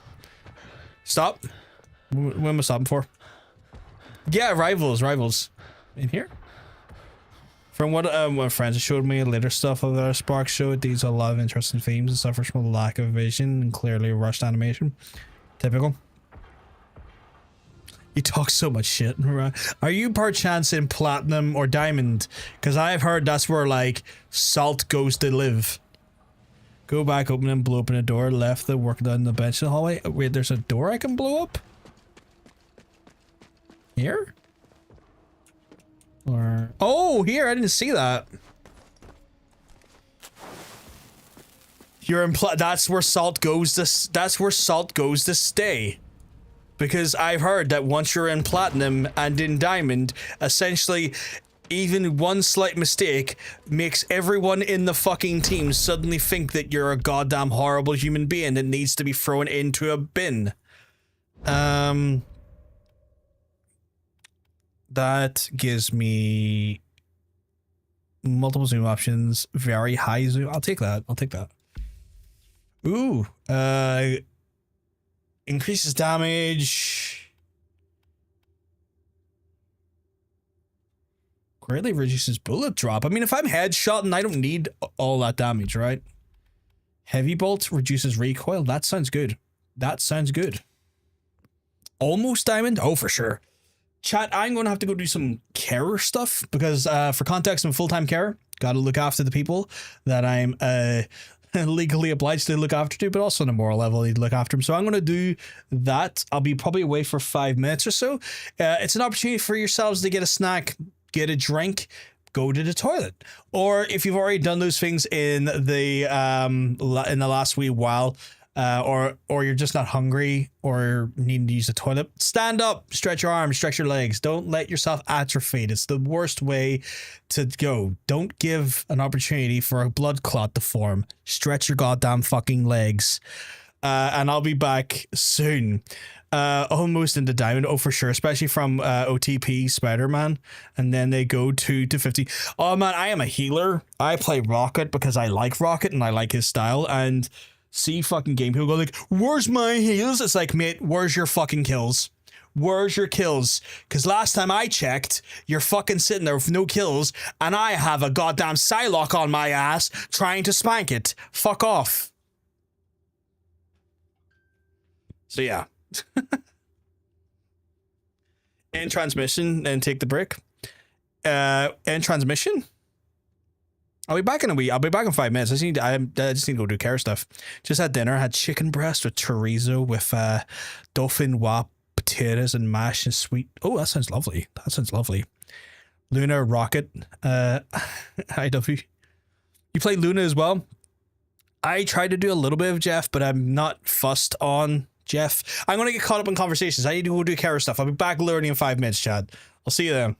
Stop. What am I stopping for? Yeah, rivals. In here? From what my friends showed me, later stuff of our Spark show, it deals a lot of interesting themes and suffers from a lack of vision and clearly rushed animation. Typical. You talk so much shit. Are you perchance in platinum or diamond? Because I've heard that's where like Salt goes to live. Go back, open and blow open a door. Left the work down the bench in the hallway. Wait, there's a door I can blow up? Here? Or oh, here, I didn't see that. You're in that's where Salt goes to stay. Because I've heard that once you're in platinum and in diamond, essentially even one slight mistake makes everyone in the fucking team suddenly think that you're a goddamn horrible human being that needs to be thrown into a bin. That gives me multiple zoom options, very high zoom. I'll take that. Ooh, increases damage. Greatly reduces bullet drop. I mean, if I'm headshotting, I don't need all that damage, right? Heavy bolt reduces recoil. That sounds good. Almost diamond? Oh, for sure. Chat, I'm going to have to go do some carer stuff because for context, I'm a full-time carer. Got to look after the people that I'm legally obliged to look after too, but also on a moral level, I need to look after them. So I'm going to do that. I'll be probably away for 5 minutes or so. It's an opportunity for yourselves to get a snack, get a drink, go to the toilet. Or if you've already done those things in the last wee while, or you're just not hungry or needing to use the toilet, stand up, stretch your arms, stretch your legs. Don't let yourself atrophy. It's the worst way to go. Don't give an opportunity for a blood clot to form. Stretch your goddamn fucking legs. And I'll be back soon. Almost into diamond, oh for sure, especially from OTP Spider-Man, and then they go to 50. Oh man, I am a healer. I play Rocket because I like Rocket and I like his style, and see fucking game people go like, where's my heals? It's like, mate, where's your fucking kills? Where's your kills? Because last time I checked, you're fucking sitting there with no kills, and I have a goddamn Psylocke on my ass trying to spank it. Fuck off. So yeah. End transmission and take the break. End transmission? I'll be back in 5 minutes. I just need to go do care stuff. Just had dinner. Had chicken breast with chorizo with dauphinoise potatoes and mash and sweet. Oh, that sounds lovely. Luna Rocket. IW. You play Luna as well? I tried to do a little bit of Jeff, but I'm not fussed on Jeff. I'm gonna get caught up in conversations. I need to go do care stuff. I'll be back literally in 5 minutes, Chad. I'll see you then.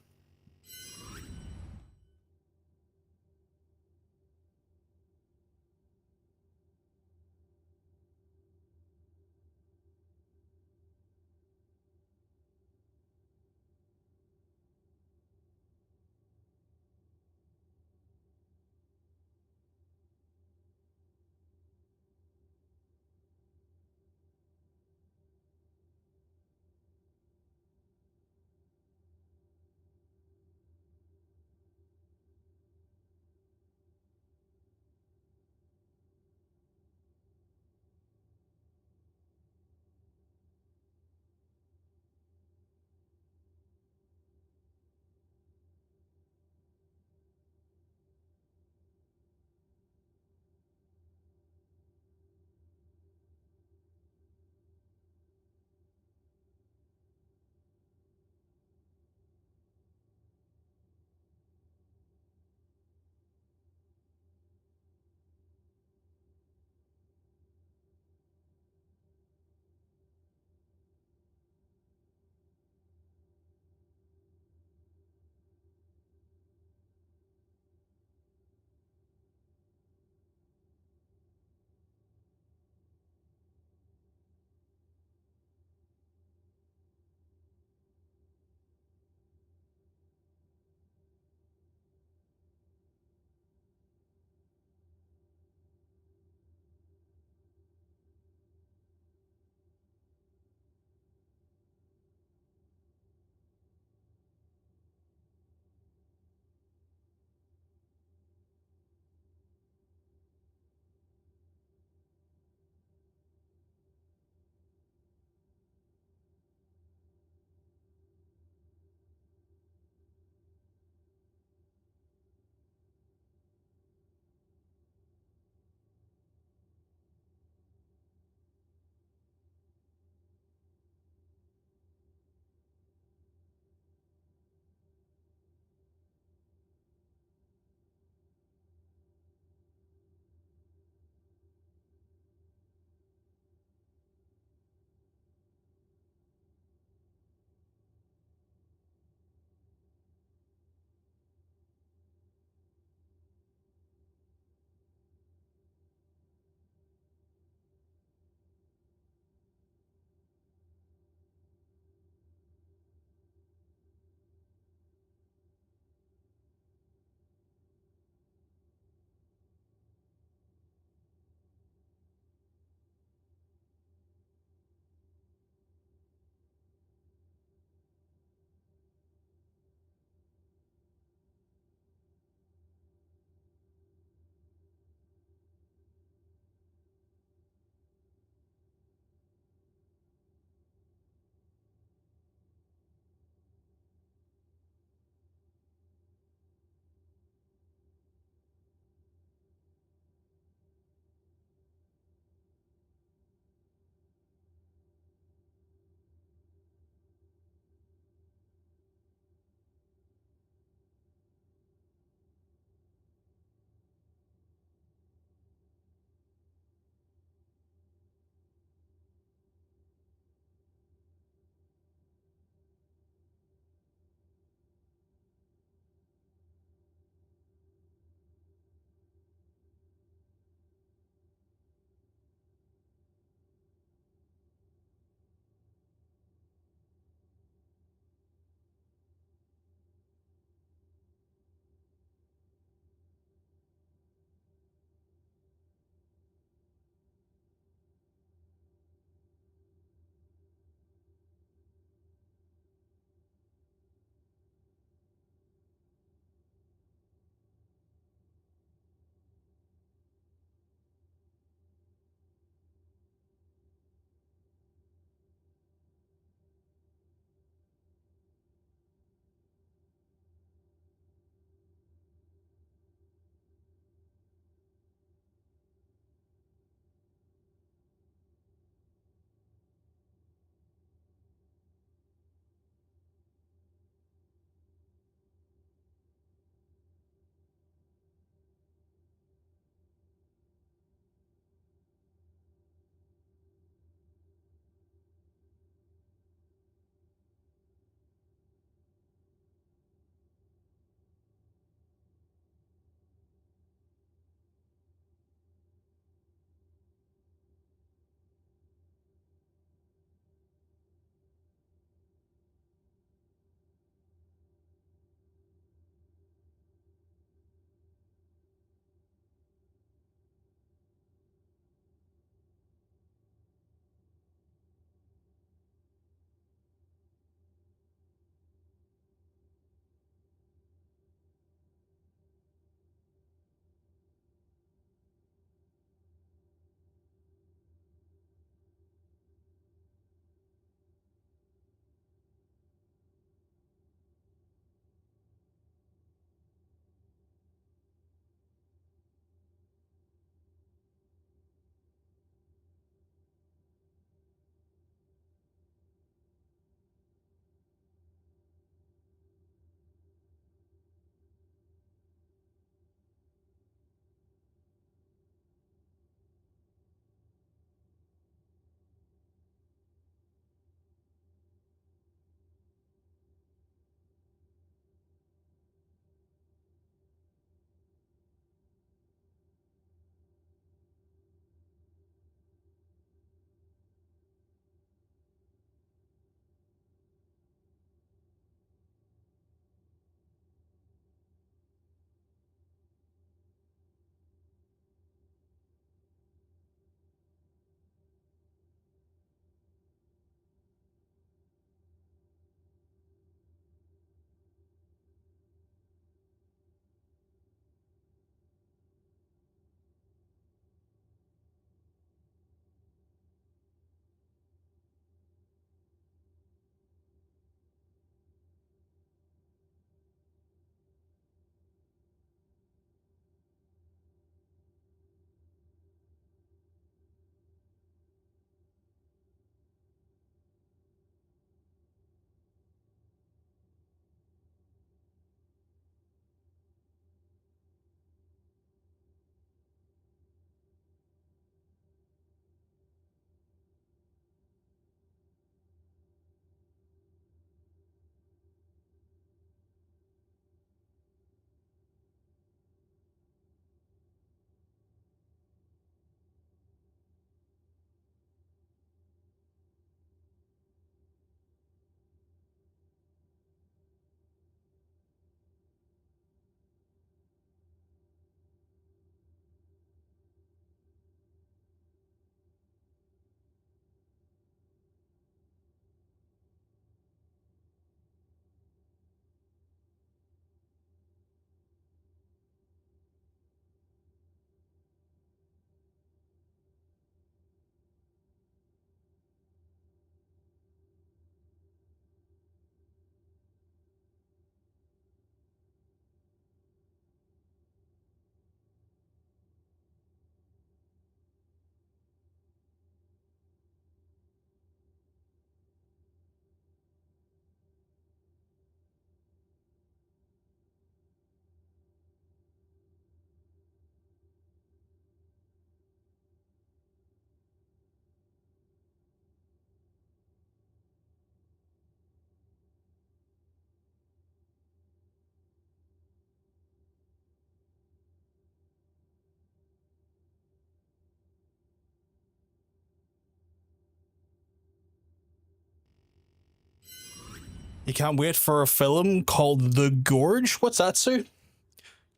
You can't wait for a film called The Gorge? What's that, Sue?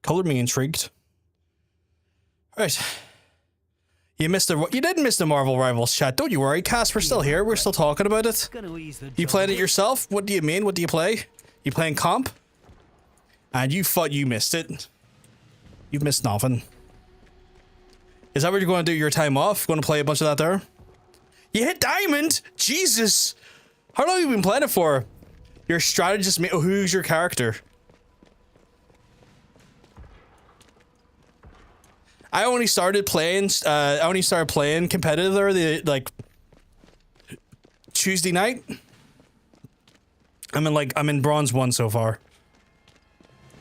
Color me intrigued. Right. You didn't miss the Marvel Rivals chat. Don't you worry, Cass. We're still here. We're still talking about it. You playing it yourself? What do you mean? What do you play? You playing comp? And you thought you missed it. You've missed nothing. Is that what you're going to do your time off? Going to play a bunch of that there? You hit diamond? Jesus! How long have you been playing it for? Your strategist, who's your character? I only started playing competitive there Tuesday night. I'm in bronze 1 so far.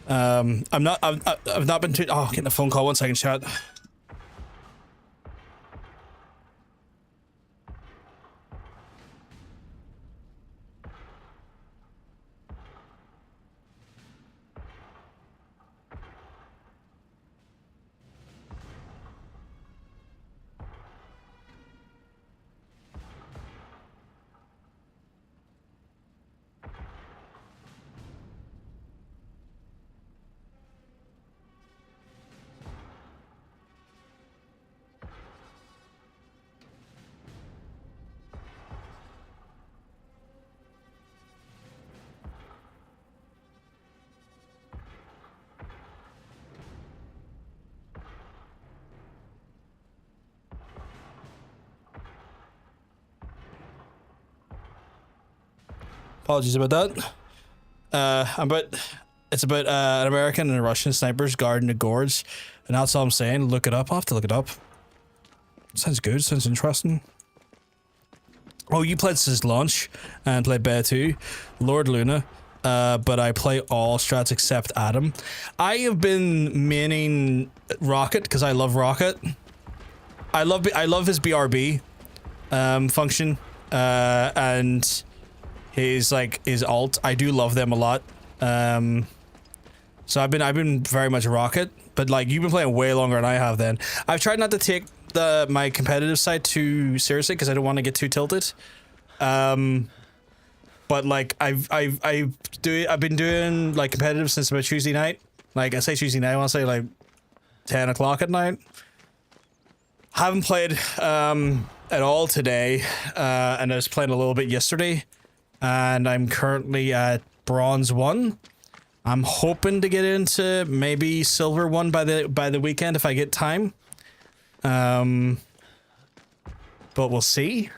I've not been getting a phone call. 1 second, chat. Apologies about that. It's about an American and a Russian snipers guarding the gorge, and that's all I'm saying. Look it up. I'll have to look it up. Sounds good. Sounds interesting. Oh, you played since launch and played beta 2, Lord Luna. But I play all strats except Adam. I have been maining Rocket because I love Rocket. I love his BRB function and his alt. I do love them a lot. So I've been very much Rocket, but you've been playing way longer than I have. Then I've tried not to take my competitive side too seriously because I don't want to get too tilted. But I've been doing competitive since about Tuesday night. I say Tuesday night, I want to say 10 o'clock at night. Haven't played at all today, and I was playing a little bit yesterday, and I'm currently at bronze 1. I'm hoping to get into maybe silver 1 by the weekend if I get time. But we'll see.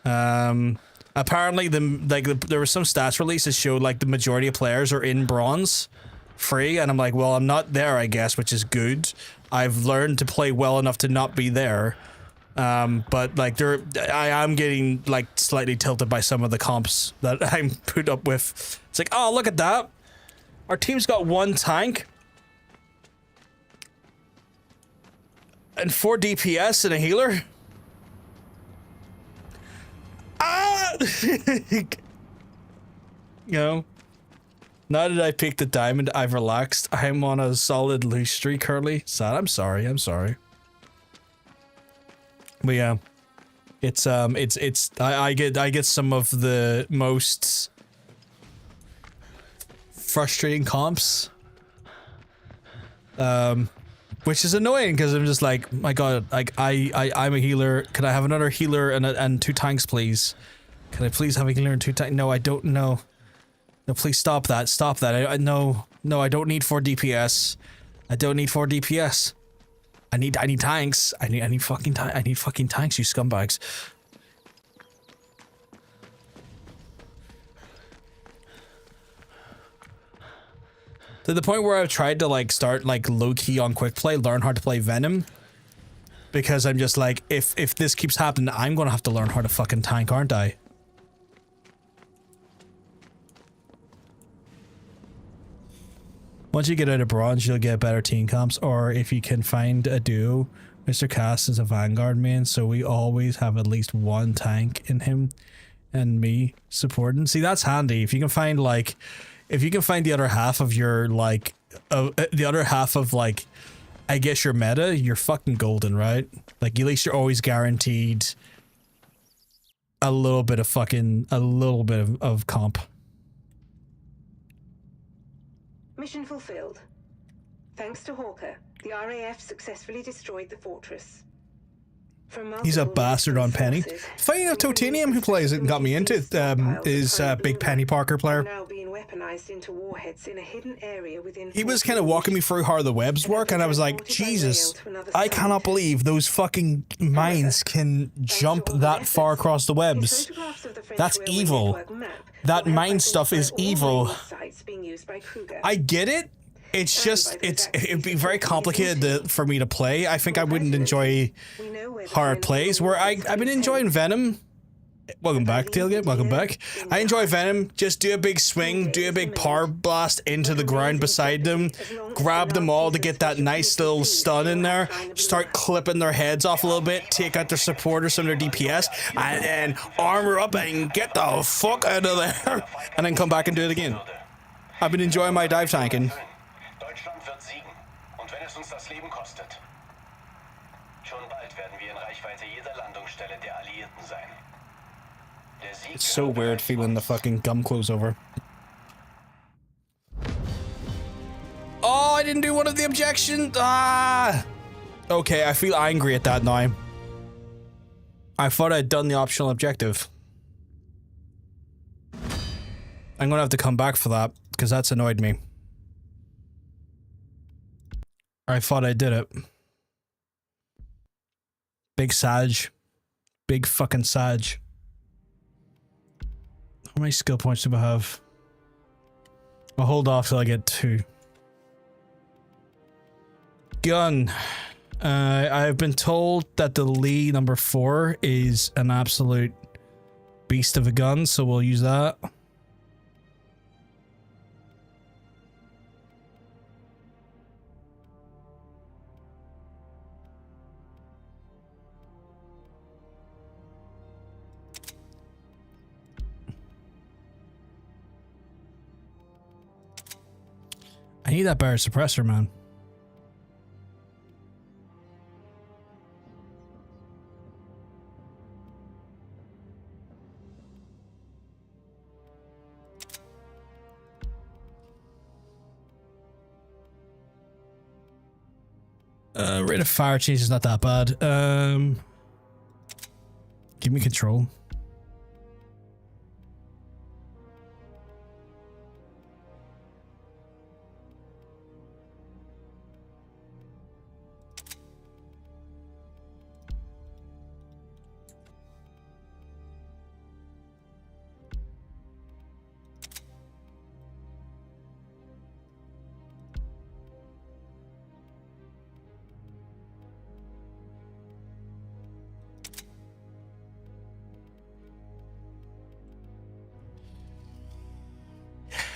Apparently there were some stats releases showed the majority of players are in bronze free, and I'm like, well, I'm not there, I guess, which is good. I've learned to play well enough to not be there. But I am getting slightly tilted by some of the comps that I'm put up with. It's oh, look at that. Our team's got 1 tank and 4 DPS and a healer. Ah! Now that I picked the diamond, I've relaxed. I'm on a solid loose streak currently. Sad. I'm sorry. But yeah, I get some of the most frustrating comps, which is annoying because I'm just my God, I'm a healer. Can I have another healer and 2 tanks, please? Can I please have a healer and 2 tanks? No, I don't know. No, please stop that. Stop that. No, I don't need 4 DPS. I don't need 4 DPS. I need tanks. I need fucking tanks, you scumbags. To the point where I've tried to start low key on quick play, learn how to play Venom, because I'm just if this keeps happening, I'm gonna have to learn how to fucking tank, aren't I? Once you get out of bronze, you'll get better team comps, or if you can find a duo. Mr. Cass is a Vanguard main, so we always have at least 1 tank in him and me supporting. See, that's handy. If you can find if you can find the other half of your the other half of I guess your meta, you're fucking golden, right? At least you're always guaranteed a little bit of comp. Mission fulfilled. Thanks to Hawker, the RAF successfully destroyed the fortress. He's a bastard on Penny. Funny enough, Titanium, who plays it and got me into it, is Big Penny Parker player. Now being weaponized into warheads in a hidden area within. He was kind of walking me through how the webs work, and I was like, Jesus, I cannot believe those fucking mines can jump that far across the webs. That's evil. That mine stuff is evil. I get it. It's just, it'd be very complicated for me to play. I think I wouldn't enjoy how it plays, where I've been enjoying Venom. Welcome back, Tailgate, welcome back. I enjoy Venom, just do a big swing, do a big power blast into the ground beside them, grab them all to get that nice little stun in there, start clipping their heads off a little bit, take out their supporters from their DPS, and then armor up and get the fuck out of there, and then come back and do it again. I've been enjoying my dive tanking. Deutschland wird siegen, und wenn es uns das Leben kostet. Schon bald werden wir in Reichweite jeder Landungsstelle der Alliierten sein. Der Sieg. It's so weird feeling the fucking gum close over. Oh, I didn't do one of the objections. Ah. Okay, I feel angry at that now. I thought I'd done the optional objective. I'm gonna have to come back for that, because that's annoyed me. I thought I did it. Big Sag. Big fucking Sag. How many skill points do I have? I'll hold off till I get 2. Gun. I've been told that the Lee number 4 is an absolute beast of a gun, so we'll use that. I need that better suppressor, man. Rate of fire change is not that bad. Give me control.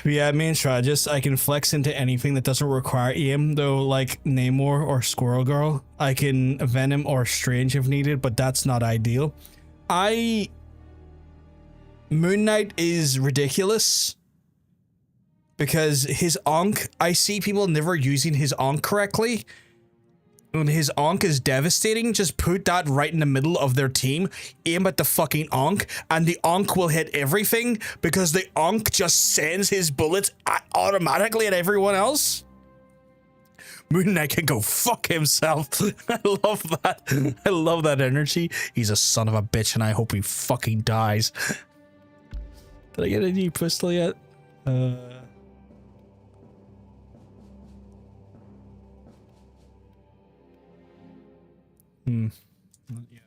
Yeah, main strategist. I can flex into anything that doesn't require aim, though, like Namor or Squirrel Girl. I can Venom or Strange if needed, but that's not ideal. Moon Knight is ridiculous because his Ankh, I see people never using his Ankh correctly. When his Ankh is devastating, just put that right in the middle of their team, aim at the fucking Ankh, and the Ankh will hit everything because the Ankh just sends his bullets automatically at everyone else. Moon Knight can go fuck himself. I love that. I love that energy. He's a son of a bitch, and I hope he fucking dies. Did I get a new pistol yet? Not yet.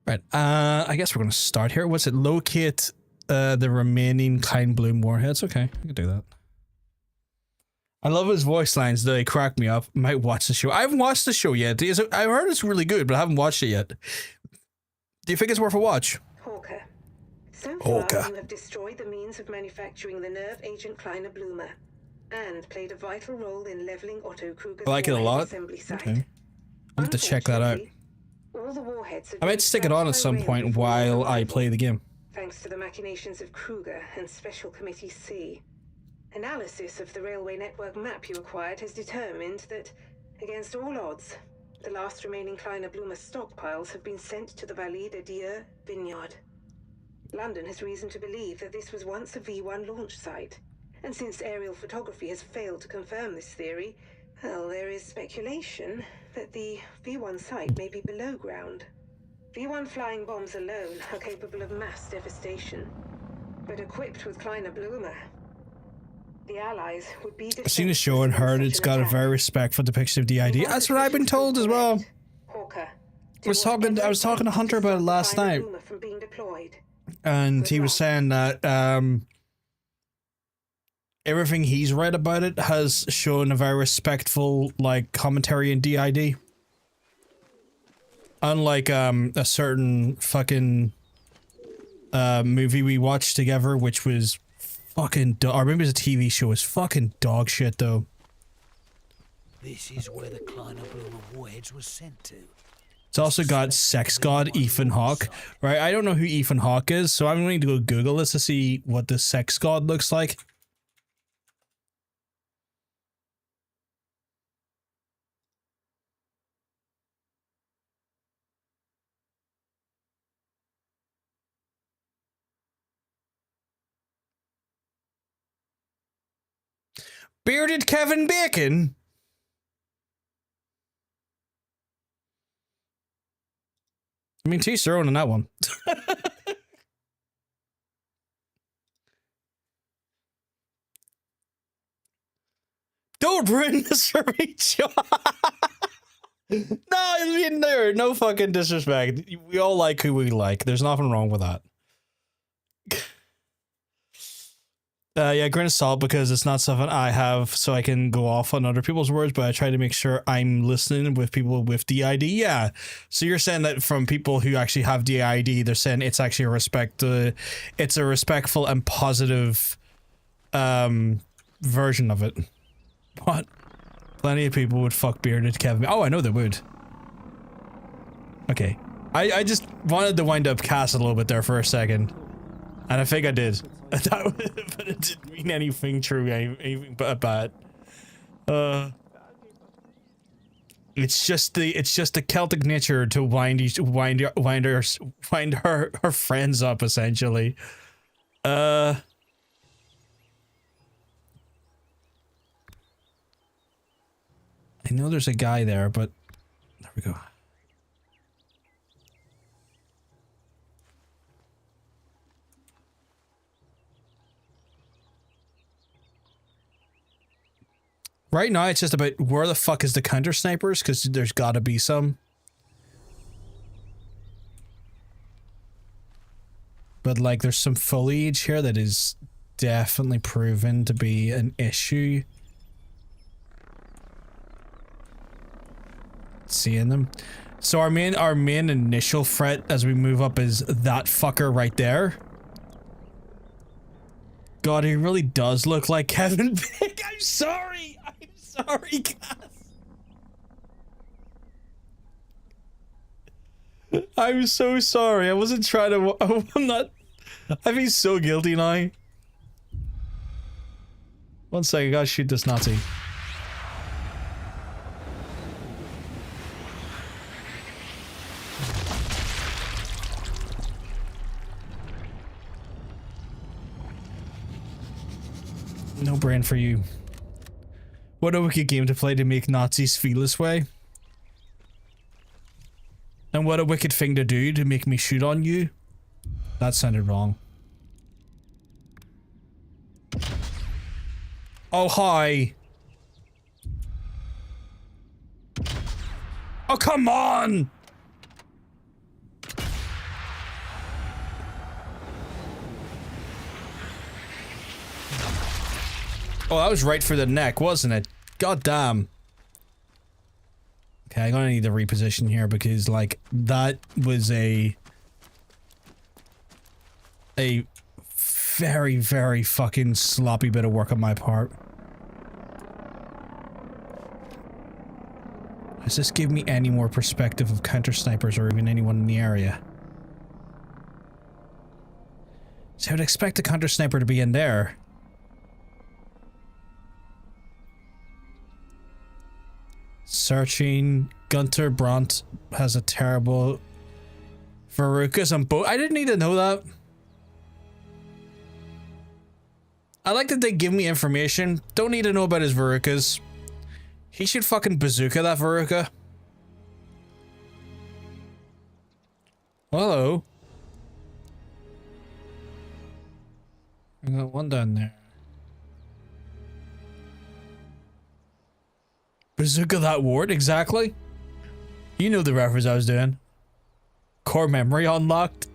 Right, I guess we're gonna start here. What's it? Locate the remaining Kind Bloom warheads. Okay, I can do that. I love his voice lines. They crack me up. Might watch the show. I haven't watched the show yet. I've heard it's really good, but I haven't watched it yet. Do you think it's worth a watch? Hawker. So far, you have destroyed the means of manufacturing the nerve agent Kleiner Bloomer, and played a vital role in leveling Otto Kruger's I like it a lot. assembly site. Okay. I'll have to check that out. All the warheads have I might been stick it on at tracked some by point rail while before I play the game. thanks to the machinations of Kruger and Special Committee C. Analysis of the railway network map you acquired has determined that, against all odds, the last remaining Kleiner Bloomer stockpiles have been sent to the Vallée de Dieu vineyard. London has reason to believe that this was once a V1 launch site. And since aerial photography has failed to confirm this theory, well, there is speculation that the V1 site may be below ground. V1 flying bombs alone are capable of mass devastation. But equipped with Kleiner Blumer, the Allies would be... I've seen a show and heard it's got a very respectful depiction of DID. That's what I've been told as well. Hawker, I was talking to Hunter about it last night, and he was saying that everything he's read about it has shown a very respectful like commentary in DID. Unlike a certain fucking movie we watched together, which was fucking or maybe it was a TV show, was fucking dog shit though. This is where the Kleiner Blumer warheads was sent to. It's also got sex god Ethan Hawke, right? I don't know who Ethan Hawke is, so I'm going to go Google this to see what the sex god looks like. Bearded Kevin Bacon? I mean, teach their own on that one. Don't ruin this for me, John. No, I mean, no fucking disrespect. We all like who we like. There's nothing wrong with that. Yeah, grain of salt, because it's not something I have, so I can go off on other people's words, but I try to make sure I'm listening with people with DID. Yeah. So you're saying that from people who actually have DID, they're saying it's actually it's a respectful and positive version of it. What? Plenty of people would fuck bearded Kevin. Oh, I know they would. Okay. I just wanted to wind up Cass a little bit there for a second. And I think I did. But it didn't mean anything true, anything but bad. It's just the Celtic nature to wind her friends up, essentially. I know there's a guy there, but there we go. Right now, it's just about where the fuck is the counter snipers, because there's got to be some. But like, there's some foliage here that is definitely proven to be an issue. Seeing them. So our main initial threat as we move up is that fucker right there. God, he really does look like Kevin Bacon. I'm sorry. I'm sorry, Cass. I'm so sorry. I wasn't trying to. I'm not. I feel so guilty now. 1 second, I gotta shoot this Nazi. No brain for you. What a wicked game to play to make Nazis feel this way. And what a wicked thing to do to make me shoot on you. That sounded wrong. Oh, hi. Oh, come on! Oh, that was right for the neck, wasn't it? God damn. Okay, I'm gonna need to reposition here because, like, that was a very, very fucking sloppy bit of work on my part. Does this give me any more perspective of counter snipers or even anyone in the area? So I would expect a counter sniper to be in there. Searching. Gunter Brandt has a terrible Veruca's on boat. I didn't need to know that. I like that they give me information. Don't need to know about his Verucas. He should fucking bazooka that Veruca. Hello. I got one down there. Bazooka that ward, exactly. You know the reference I was doing. Core memory unlocked.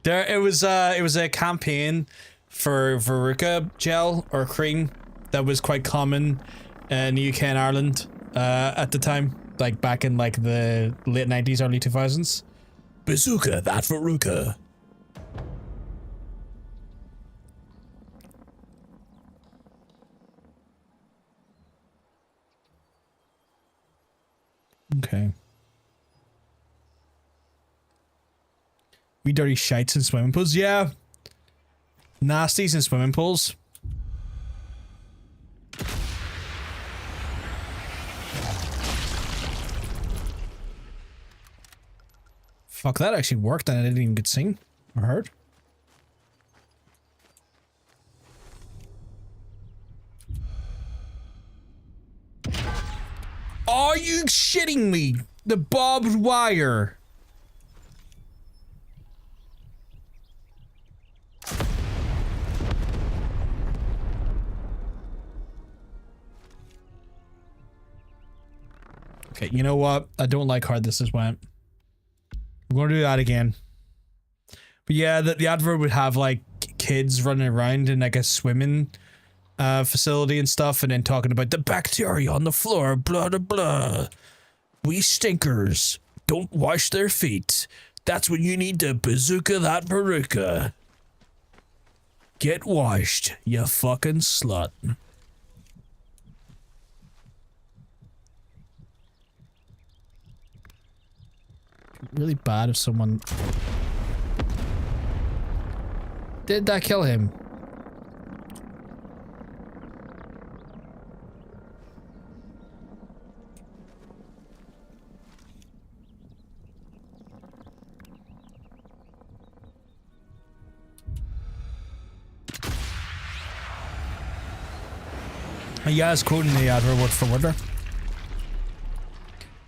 There, it was a campaign for Veruca gel or cream that was quite common in the UK and Ireland at the time, like back in like the late 90s, early 2000s. Bazooka that Veruca. Okay. We dirty shites in swimming pools. Yeah. Nasties in swimming pools. Fuck, that actually worked and I didn't even get seen or heard. Are you shitting me? The barbed wire. Okay, you know what? I don't like how this has went. We're gonna do that again. But yeah, the advert would have like kids running around in like a swimming facility and stuff, and then talking about the bacteria on the floor, blah blah blah. We stinkers don't wash their feet. That's when you need to bazooka that Veruca. Get washed, you fucking slut. Really bad if someone... Did that kill him? Yeah, it's quoting the advert word for word.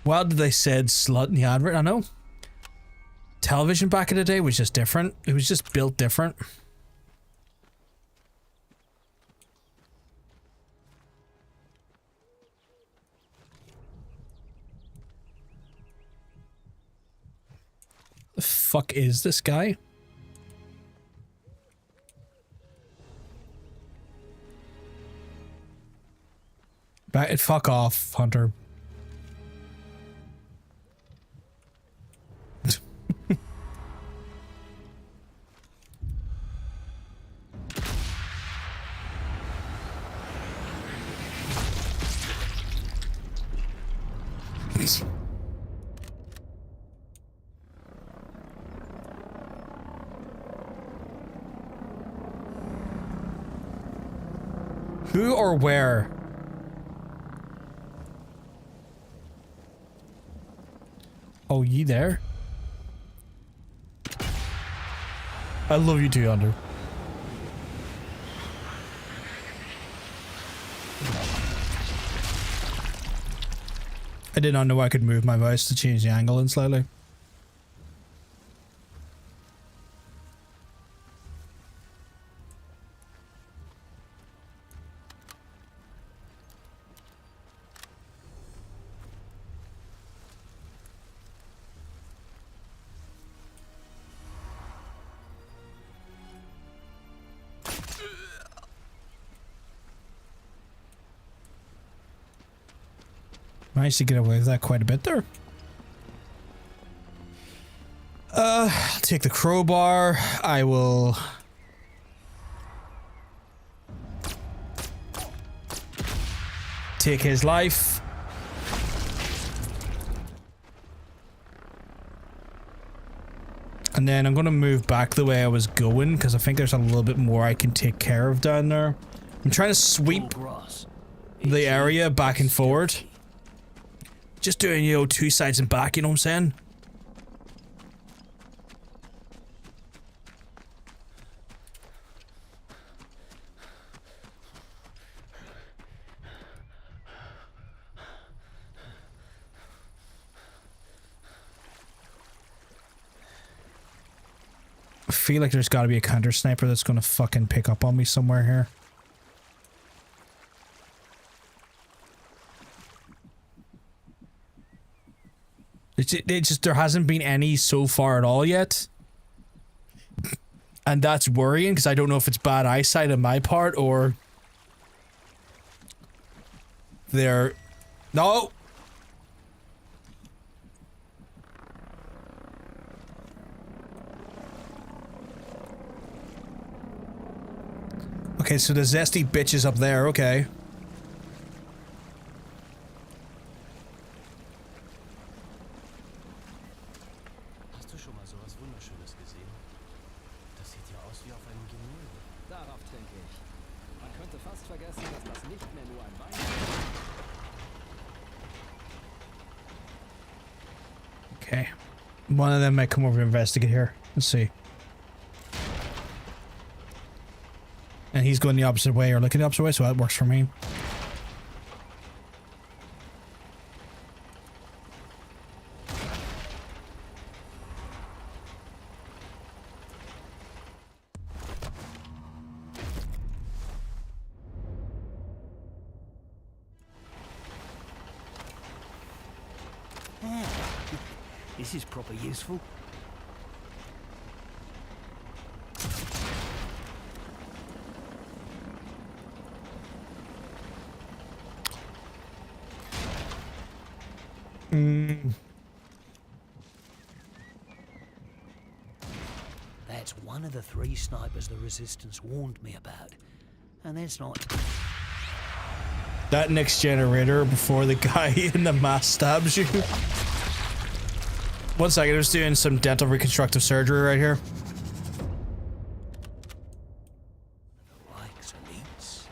Well, did they said slut in the advert? I know. Television back in the day was just different. It was just built different. The fuck is this guy? Fuck off, Hunter. Who or where? Oh, ye there? I love you too, Hunter. I did not know I could move my mouse to change the angle in slightly. Managed to get away with that quite a bit there. I'll take the crowbar. I will... take his life. And then I'm going to move back the way I was going, because I think there's a little bit more I can take care of down there. I'm trying to sweep the area back and forward. Just doing, you know, two sides and back, you know what I'm saying? I feel like there's got to be a counter sniper that's going to fucking pick up on me somewhere here. It just, there hasn't been any so far at all yet. And that's worrying because I don't know if it's bad eyesight on my part or they're... No! Okay, so the zesty bitch is up there, okay. Hast du schon mal sowas Wunderschönes gesehen? Das sieht ja aus wie auf einem Gemälde. Darauf trinke ich. Man könnte fast vergessen, dass das nicht mehr nur ein Wein ist. Okay. One of them might come over to investigate here. Let's see. And he's going the opposite way or looking the opposite way, so that works for me. This is proper useful. That's one of the 3 snipers the Resistance warned me about. And that's not... That next generator before the guy in the mask stabs you. 1 second, I'm just doing some dental reconstructive surgery right here. Likes elites.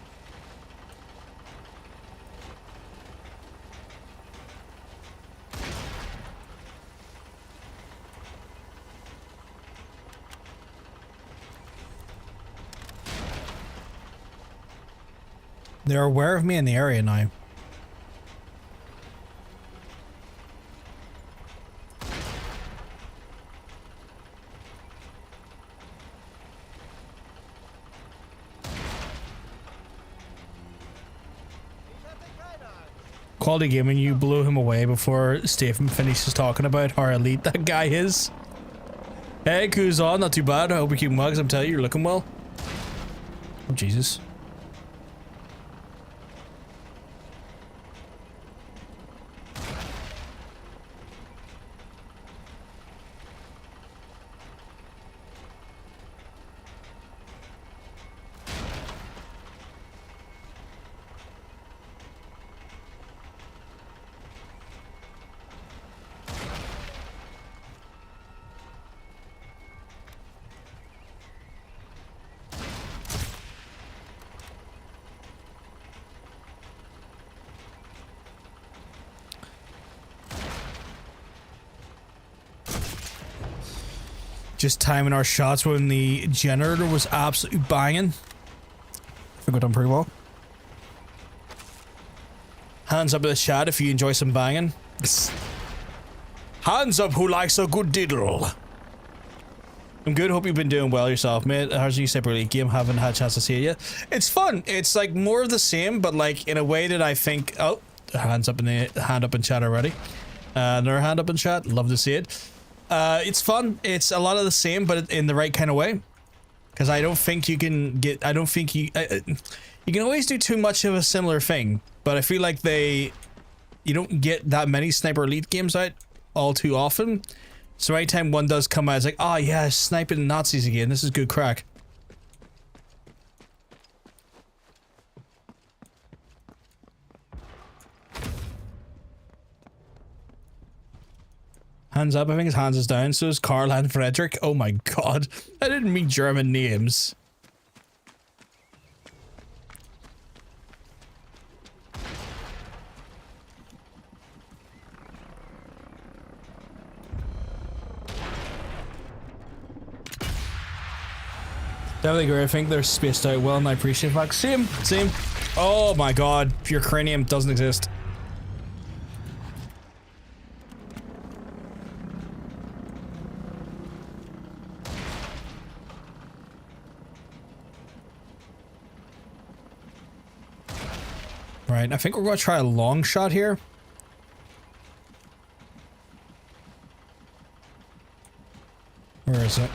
They're aware of me in the area now. Quality gaming, you blew him away before Stephen finishes talking about how elite that guy is. Hey, who's on? Not too bad. I hope you keep mugs. I'm telling you, you're looking well. Oh, Jesus. Just timing our shots when the generator was absolutely banging. I think we've done pretty well. Hands up in the chat if you enjoy some banging. Hands up who likes a good diddle. I'm good, hope you've been doing well yourself, mate. How's your Super League game? Haven't had a chance to see it yet. It's fun. It's like more of the same, but like in a way that I think... Oh, hands up in the hand up in chat already. Another hand up in chat. Love to see it. It's fun. It's a lot of the same, but in the right kind of way. Because I don't think you can get... I don't think you... you can always do too much of a similar thing. But I feel like you don't get that many Sniper Elite games out all too often. So anytime one does come out, it's like, oh yeah, sniping Nazis again. This is good crack. Hands up, I think his hands is down, so is Karl and Frederick. Oh my god, I didn't mean German names. Definitely agree, I think they're spaced out well and I appreciate that. Same. Oh my god, pure cranium doesn't exist. Right, I think we're going to try a long shot here. Where is it?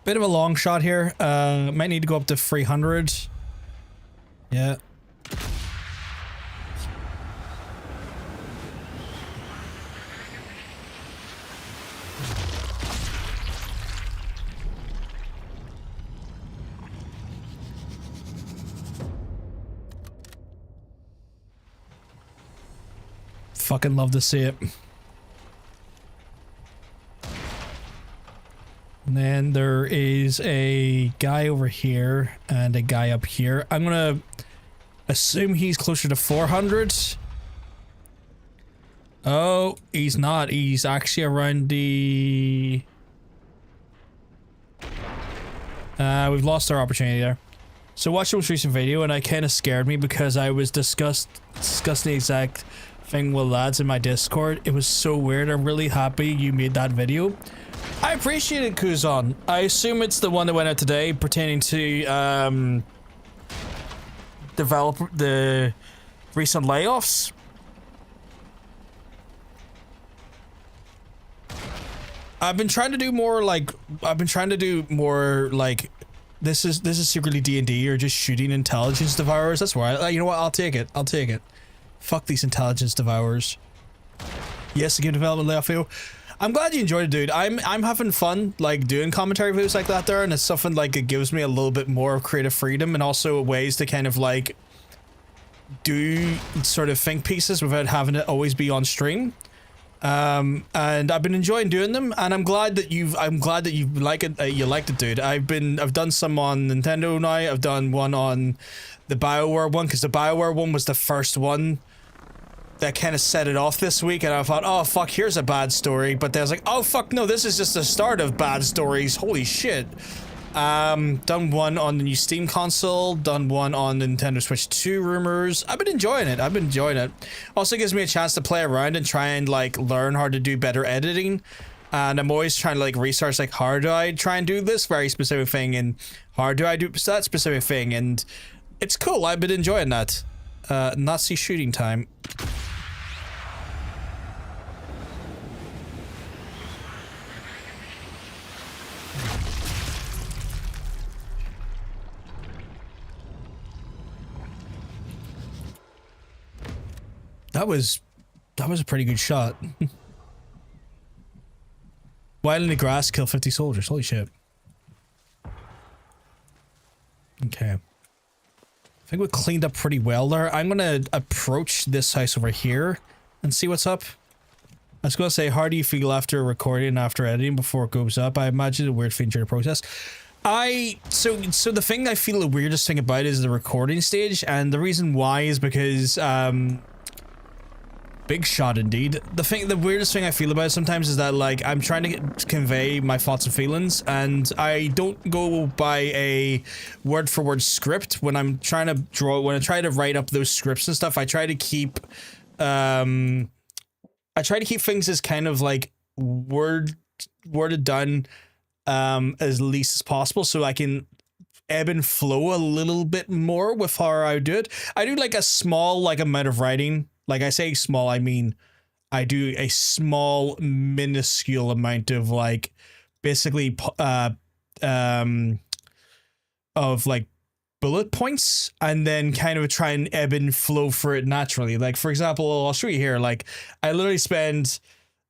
Bit of a long shot here. Might need to go up to 300. Yeah. Fucking love to see it. And then there is a guy over here and a guy up here. I'm gonna assume he's closer to 400. Oh, he's not. He's actually around the... we've lost our opportunity there. So watch the most recent video and it kind of scared me because I was discussing the exact thing with lads in my Discord. It was so weird. I'm really happy you made that video. I appreciate it, Kuzan. I assume it's the one that went out today pertaining to the recent layoffs. I've been trying to do more like this is secretly D&D or just shooting intelligence devourers. That's why you know what, I'll take it. Fuck these intelligence devourers. Yes, the game development layoff video. I'm glad you enjoyed it, dude. I'm having fun like doing commentary videos like that there, and it's something like it gives me a little bit more creative freedom and also ways to kind of like do sort of think pieces without having it always be on stream. And I've been enjoying doing them, and I'm glad that you like it. You liked it, dude. I've done some on Nintendo now. I've done one on the BioWare one because the BioWare one was the first one that kind of set it off this week, and I thought, oh fuck, here's a bad story. But then I was like, oh fuck, no, this is just the start of bad stories. Holy shit. Done one on the new Steam console, done one on Nintendo Switch 2 rumors. I've been enjoying it. Also gives me a chance to play around and try and like learn how to do better editing. And I'm always trying to like research like how do I try and do this very specific thing and how do I do that specific thing, and it's cool. I've been enjoying that. Nazi shooting time. That was a pretty good shot. While in the grass, kill 50 soldiers. Holy shit. Okay. I think we cleaned up pretty well there. I'm gonna approach this house over here and see what's up. I was gonna say, how do you feel after recording and after editing before it goes up? I imagine a weird feature in the process. So the thing I feel the weirdest thing about is the recording stage, and the reason why is because big shot indeed. The weirdest thing I feel about it sometimes is that like I'm trying to convey my thoughts and feelings, and I don't go by a word for word script when I'm trying to try to write up those scripts and stuff. I try to keep things as kind of like worded down as least as possible, so I can ebb and flow a little bit more with how I do it. I do like a small like amount of writing. Like I say small, I mean I do a small minuscule amount of like basically of like bullet points, and then kind of try and ebb and flow for it naturally. Like for example, I'll show you here. Like I literally spend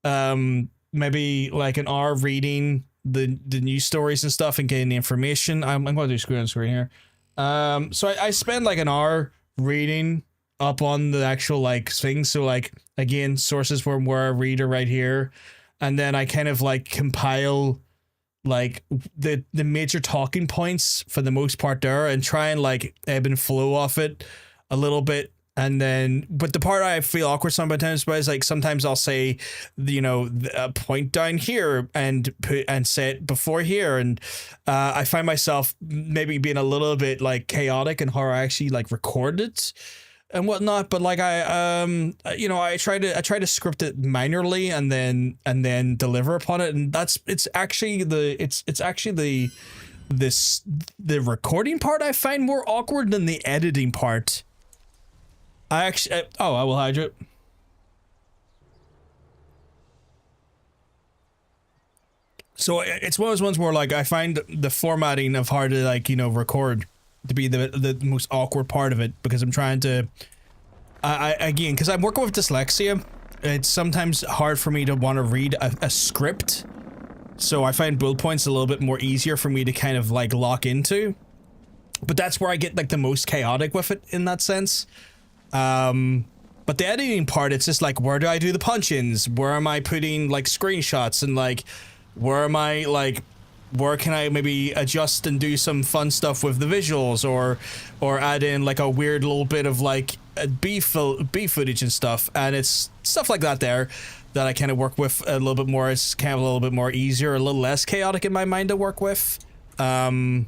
maybe like an hour reading the news stories and stuff and getting the information. I'm going to do screen on screen here. So I spend like an hour reading up on the actual like thing. So like again, sources from where I read are right here, and then I kind of like compile like the major talking points for the most part there, and try and like ebb and flow off it a little bit. And then, but the part I feel awkward sometimes about is like sometimes I'll say, you know, a point down here and say it before here, and I find myself maybe being a little bit like chaotic in how I actually like record it and whatnot. But like you know, I try to script it minorly and then deliver upon it, and it's actually the the recording part I find more awkward than the editing part. I will hydrate. So it's one of those ones where like I find the formatting of how to like, you know, record to be the most awkward part of it, because I'm trying to again, because I'm working with dyslexia, it's sometimes hard for me to want to read a script. So I find bullet points a little bit more easier for me to kind of like lock into. But that's where I get like the most chaotic with it in that sense. But the editing part, it's just like, where do I do the punch-ins? Where am I putting like screenshots, and like where am I like, where can I maybe adjust and do some fun stuff with the visuals, or add in like a weird little bit of like B footage and stuff, and it's stuff like that there that I kind of work with a little bit more. It's kind of a little bit more easier, a little less chaotic in my mind to work with. But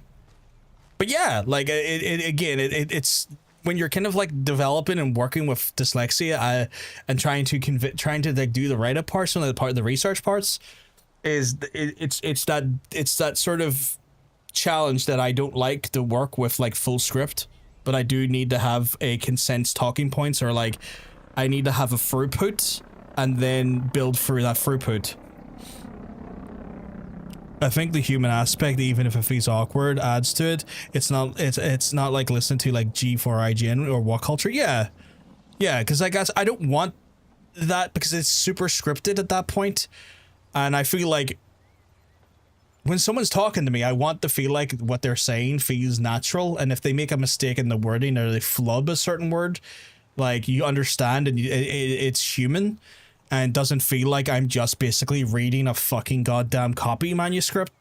yeah, like it's when you're kind of like developing and working with dyslexia, and trying to like do the write-up parts, some of the research parts, it's that sort of challenge that I don't like to work with like full script, but I do need to have a condensed talking points, or like I need to have a throughput and then build through that throughput. I think the human aspect, even if it feels awkward, adds to it. It's not like listening to like G4IGN or What Culture. Yeah, because I guess I don't want that, because it's super scripted at that point. And I feel like when someone's talking to me, I want to feel like what they're saying feels natural. And if they make a mistake in the wording, or they flub a certain word, like you understand and it's human, and doesn't feel like I'm just basically reading a fucking goddamn copy manuscript.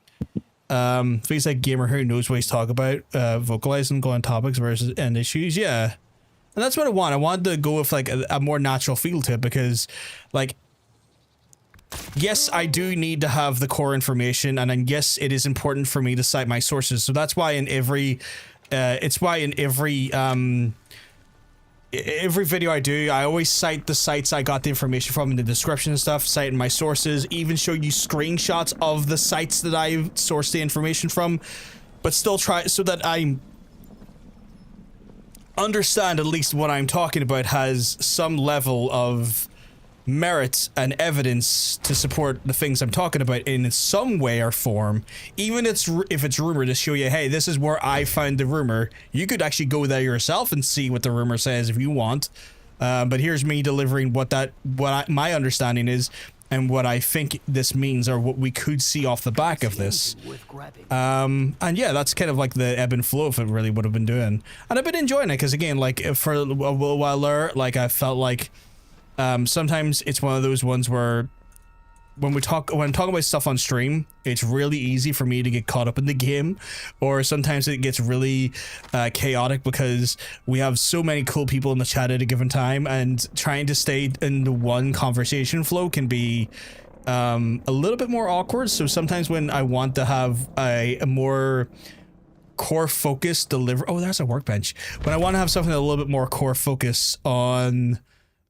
Feels like gamer who knows what he's talking about, vocalizing, going topics versus end issues. Yeah. And that's what I want. I want to go with like a more natural feel to it, because like, yes, I do need to have the core information, and then yes, it is important for me to cite my sources. So that's why in every every video I do, I always cite the sites I got the information from in the description and stuff, citing my sources, even show you screenshots of the sites that I sourced the information from, but still try so that I understand at least what I'm talking about has some level of merit and evidence to support the things I'm talking about in some way or form. Even if it's rumor, to show you, hey, this is where I found the rumor. You could actually go there yourself and see what the rumor says if you want. But here's me delivering my understanding is, and what I think this means, or what we could see off the back of this. And yeah, that's kind of like the ebb and flow of it really would have been doing. And I've been enjoying it, because again, like for a little while there, like I felt like sometimes it's one of those ones where when I'm talking about stuff on stream, it's really easy for me to get caught up in the game, or sometimes it gets really chaotic because we have so many cool people in the chat at a given time, and trying to stay in the one conversation flow can be a little bit more awkward. So sometimes when I want to have a more core focus deliver, oh, there's a workbench. When I want to have something a little bit more core focus on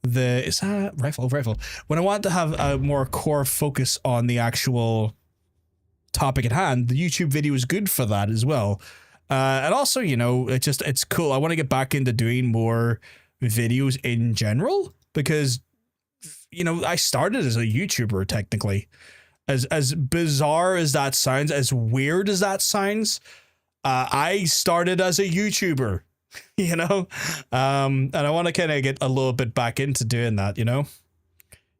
is that rifle? When I want to have a more core focus on the actual topic at hand, the YouTube video is good for that as well. And also, you know, it's cool. I want to get back into doing more videos in general, because, you know, I started as a YouTuber technically. As bizarre as that sounds, as weird as that sounds, I started as a YouTuber. You know, and I want to kind of get a little bit back into doing that, you know,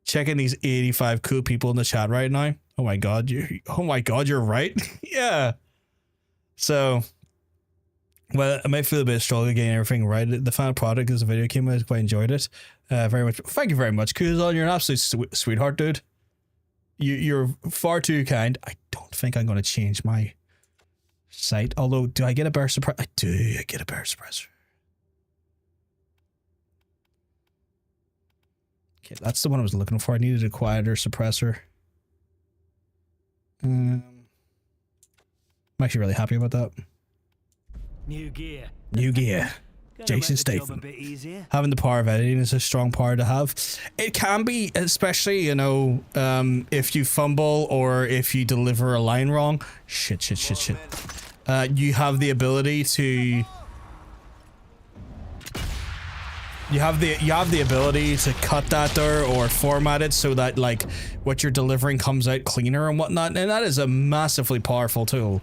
checking these 85 cool people in the chat right now. Oh my god, you're right. Yeah. So, well, I might feel a bit struggle getting everything right. The final product as a video came out, I quite enjoyed it very much. Thank you very much, Kuzal. You're an absolute sweetheart, dude. You're far too kind. I don't think I'm going to change my site, although do I get a burst suppressor? I do. I get a burst suppressor. Okay, that's the one I was looking for. I needed a quieter suppressor. I'm actually really happy about that. New gear. Jason Statham. Having the power of editing is a strong power to have. It can be, especially, you know, if you fumble or if you deliver a line wrong. Shit. you have the ability to cut that there or format it so that like what you're delivering comes out cleaner and whatnot, and that is a massively powerful tool.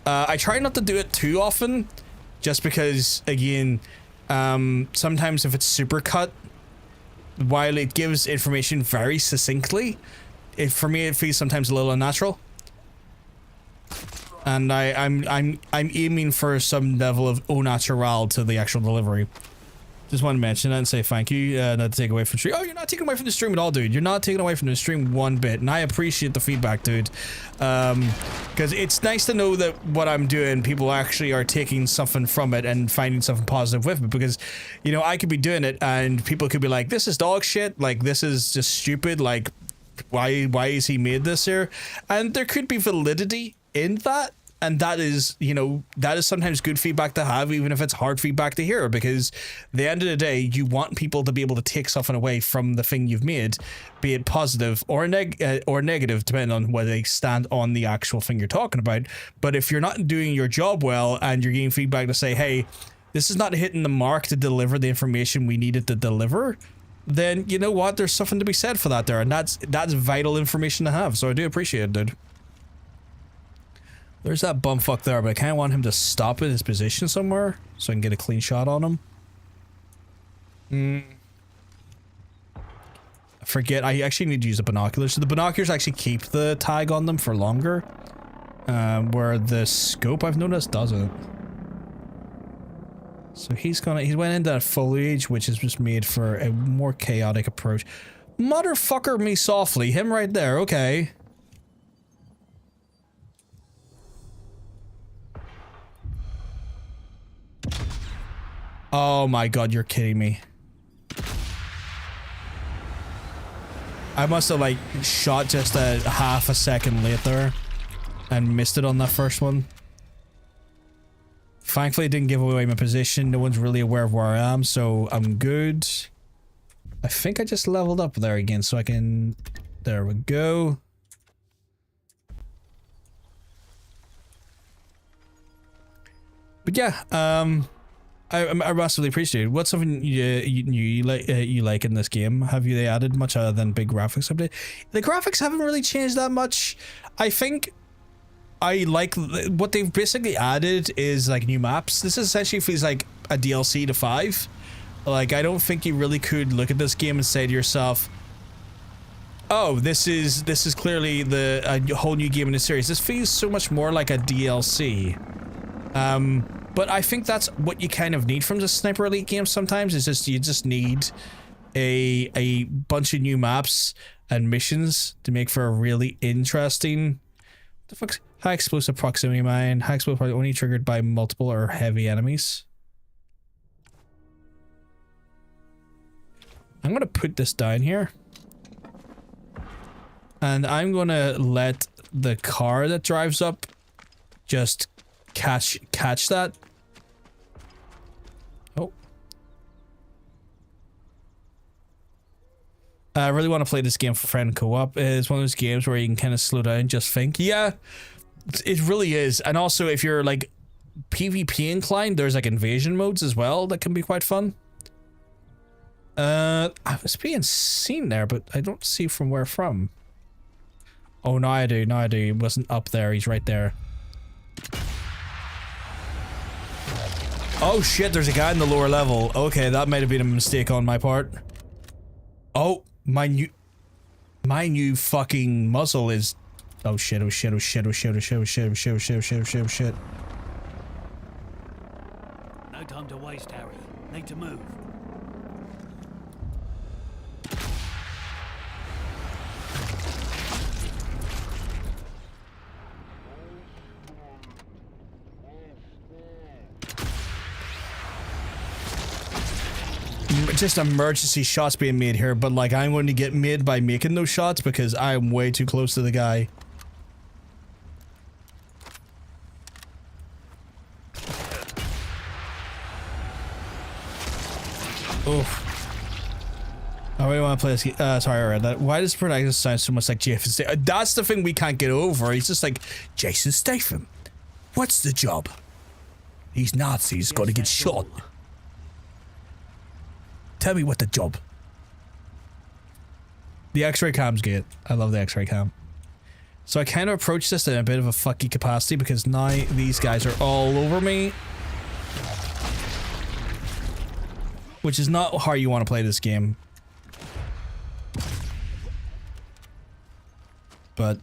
I try not to do it too often, just because again, sometimes if it's super cut, while it gives information very succinctly, for me it feels sometimes a little unnatural. And I'm aiming for some level of au naturel to the actual delivery. Just want to mention that and say thank you, not to take away from the stream. Oh, you're not taking away from the stream at all, dude. You're not taking away from the stream one bit, and I appreciate the feedback, dude. Because it's nice to know that what I'm doing, people actually are taking something from it and finding something positive with it. Because, you know, I could be doing it, and people could be like, "This is dog shit. Like, this is just stupid. Like, why is he made this here?" And there could be validity in that. And that is, you know, that is sometimes good feedback to have, even if it's hard feedback to hear, because at the end of the day, you want people to be able to take something away from the thing you've made, be it positive or negative, depending on whether they stand on the actual thing you're talking about. But if you're not doing your job well and you're getting feedback to say, hey, this is not hitting the mark to deliver the information we needed to deliver, then you know what? There's something to be said for that there, and that's vital information to have. So I do appreciate it, dude. There's that bumfuck there, but I kind of want him to stop in his position somewhere so I can get a clean shot on him. I forget, I actually need to use the binoculars. So the binoculars actually keep the tag on them for longer, where the scope, I've noticed, doesn't. So he went into that foliage, which is just made for a more chaotic approach. Motherfucker me softly, him right there, okay. Oh my god, you're kidding me. I must have like shot just a half a second later and missed it on that first one. Thankfully it didn't give away my position. No one's really aware of where I am, so I'm good. I think I just leveled up there again so I can... There we go. But yeah, I massively appreciate it. What's something you like in this game? Have they added much other than big graphics update? The graphics haven't really changed that much. I think I like what they've basically added is like new maps. This essentially feels like a DLC to 5. Like, I don't think you really could look at this game and say to yourself, oh, this is clearly a whole new game in the series. This feels so much more like a DLC. But I think that's what you kind of need from the Sniper Elite game sometimes, is just you just need a bunch of new maps and missions to make for a really interesting... What the fuck's high explosive proximity mine? High explosive only triggered by multiple or heavy enemies. I'm gonna put this down here. And I'm gonna let the car that drives up just catch that. Oh. I really want to play this game for friend co-op. It's one of those games where you can kind of slow down and just think. Yeah, it really is. And also if you're like PvP inclined, there's like invasion modes as well that can be quite fun. I was being seen there, but I don't see from where from. Oh, no, I do. No, I do. He wasn't up there. He's right there. Oh, shit. There's a guy in the lower level. Okay, that might have been a mistake on my part. Oh, my new fucking muzzle is... Oh, shit. Oh, shit. Oh, shit. Oh, shit. Oh, shit. Oh, shit. Oh, shit. Oh, shit. Oh, shit. Oh, shit. Oh, shit. No time to waste, Harry. Need to move. Just emergency shots being made here, but like I'm going to get made by making those shots because I'm way too close to the guy. Oof. I really want to play this game. Sorry, I read that. Why does the protagonist sound so much like Jason Statham? That's the thing we can't get over. He's just like, Jason Statham. What's the job? These Nazis gotta get shot. Tell me what the job. The X-ray cam's good. I love the X-ray cam. So I kind of approach this in a bit of a fucky capacity because now these guys are all over me. Which is not how you want to play this game. But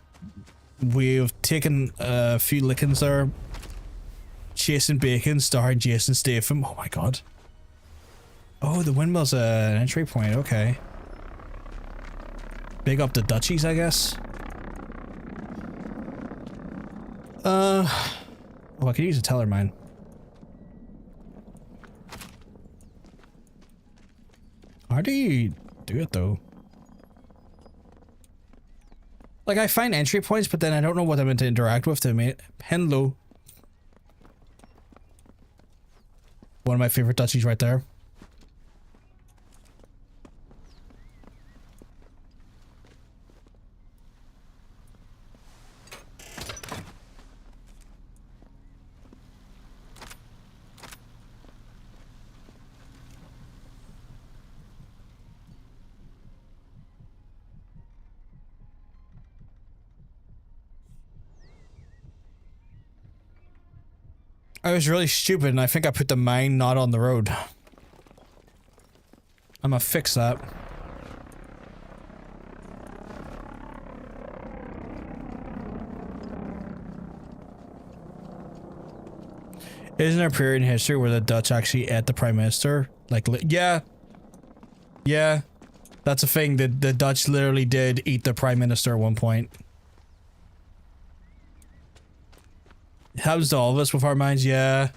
we've taken a few lickings there. Chasing Bacon, starring Jason Statham. Oh my god. Oh, the windmill's an entry point. Okay. Big up the duchies, I guess. Oh, I could use a teller mine. How do you do it though? Like, I find entry points, but then I don't know what I'm meant to interact with to make Hello. One of my favorite duchies right there. I was really stupid and I think I put the mine not on the road. I'm gonna fix that. Isn't there a period in history where the Dutch actually ate the Prime Minister? Like, yeah. Yeah. That's a thing, that the Dutch literally did eat the Prime Minister at one point. It happens to all of us with our minds, yeah.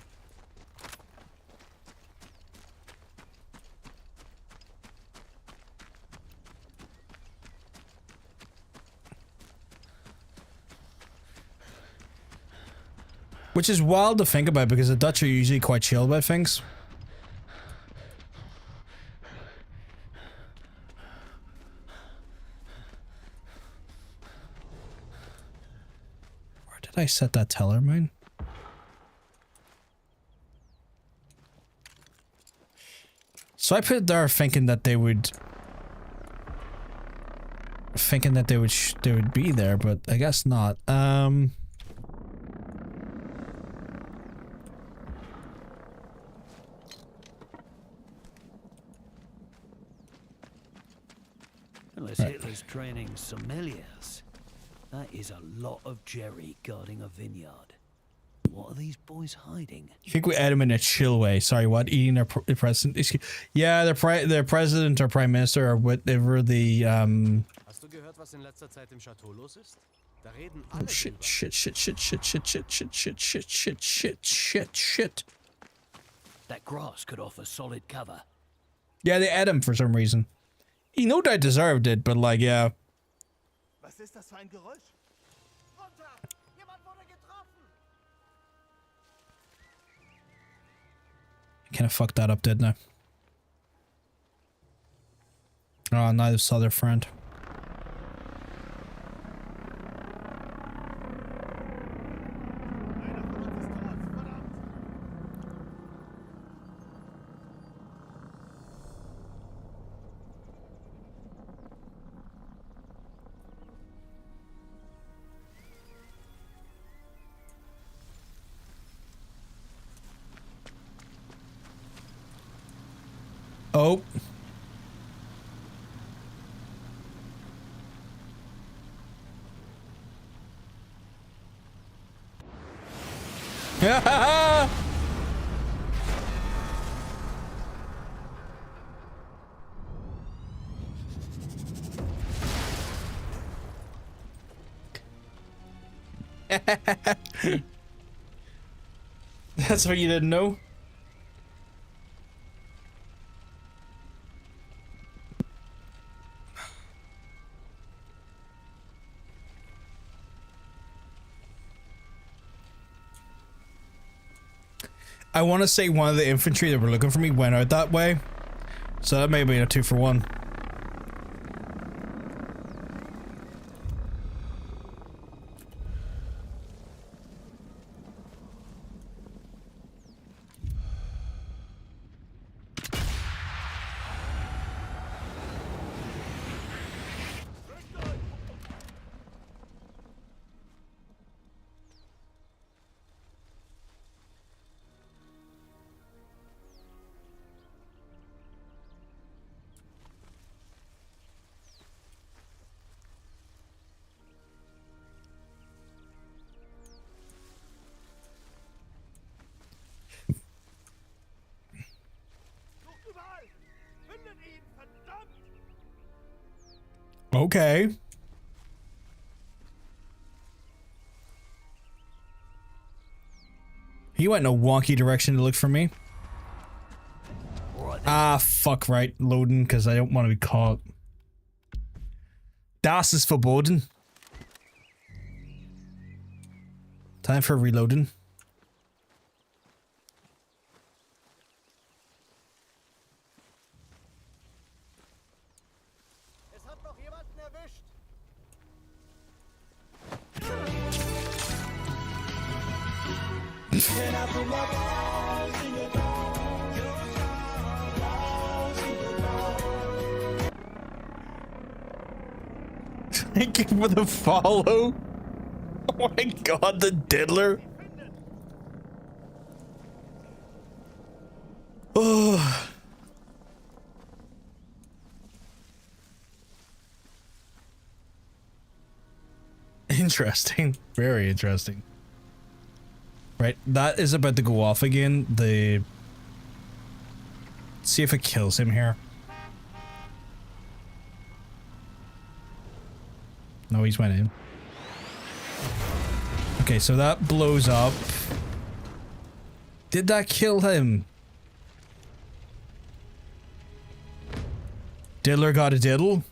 Which is wild to think about because the Dutch are usually quite chill about things. Where did I set that teller mine? So I put it there thinking that they would be there, but I guess not. Unless Hitler's training sommeliers. That is a lot of Jerry guarding a vineyard. What are these boys hiding? I think we add them in a chill way. Sorry, what? Eating their president? Yeah, their president or prime minister or whatever the Hast du gehört, was in letzter Zeit im Chateau los ist? Da reden Oh alle shit! drüber. Shit! That grass could offer solid cover. Yeah, they add him for some reason. He know that I deserved it, but like, yeah. Was ist das für ein Geräusch? Runter! Jemand wurde getroffen! I kind of fucked that up, didn't I? Oh, neither saw their friend. Oh. That's what you didn't know? I want to say one of the infantry that were looking for me went out that way. So that may be a 2-for-1. Okay. He went in a wonky direction to look for me. Ah, fuck, right. Loading, because I don't want to be caught. Das ist verboten. Time for reloading. Es hat noch jemanden erwischt. Thank you for the follow. Oh my god, the diddler. Oh. Interesting. Very interesting. Right, that is about to go off again. Let's see if it kills him here. No, he's went in. Okay, so that blows up. Did that kill him? Diddler got a diddle?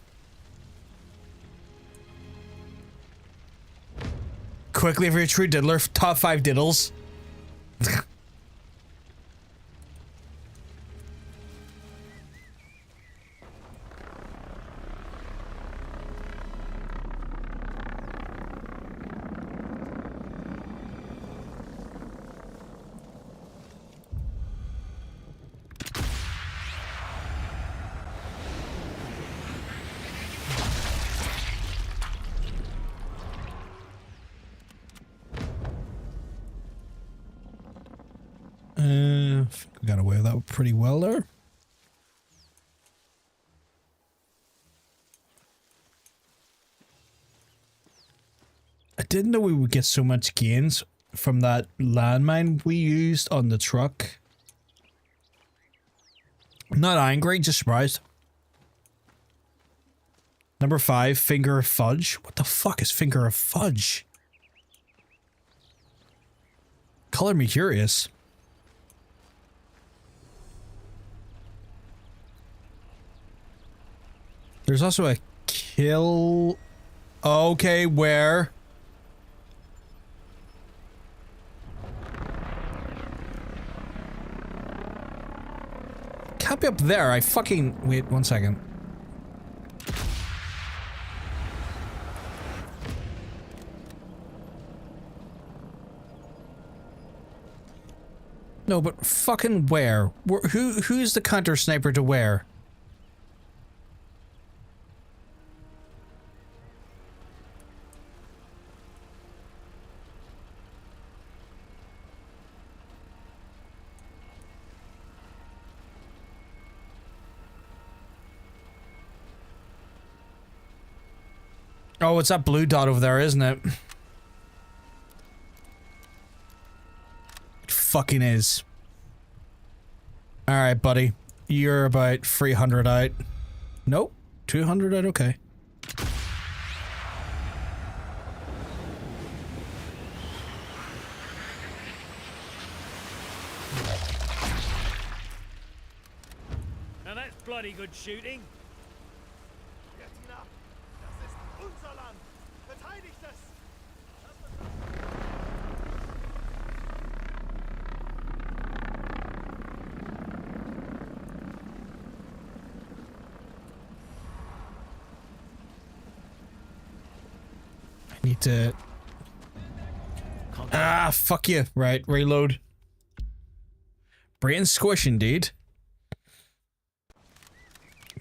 Quickly, if you're a true diddler, top 5 diddles. We got away with that pretty well there. I didn't know we would get so much gains from that landmine we used on the truck. I'm not angry, just surprised. Number 5, finger of fudge. What the fuck is finger of fudge? Color me curious. There's also a kill. Okay, where? Can't be up there. I fucking... Wait, 1 second. No, but fucking where? Who's the counter sniper to where? Oh, it's that blue dot over there, isn't it? It fucking is. Alright, buddy. You're about 300 out. Nope. 200 out, okay. Now that's bloody good shooting. Need to... Ah, fuck you. Right, reload. Brain squish indeed.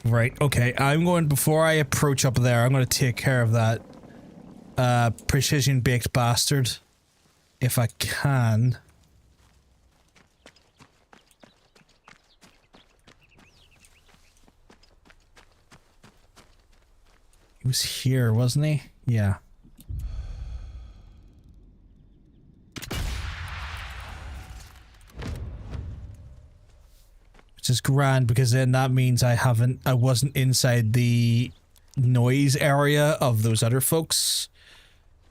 Right, okay. I'm going, before I approach up there, I'm going to take care of that precision baked bastard. If I can. He was here, wasn't he? Yeah. Which is grand, because then that means I wasn't inside the noise area of those other folks.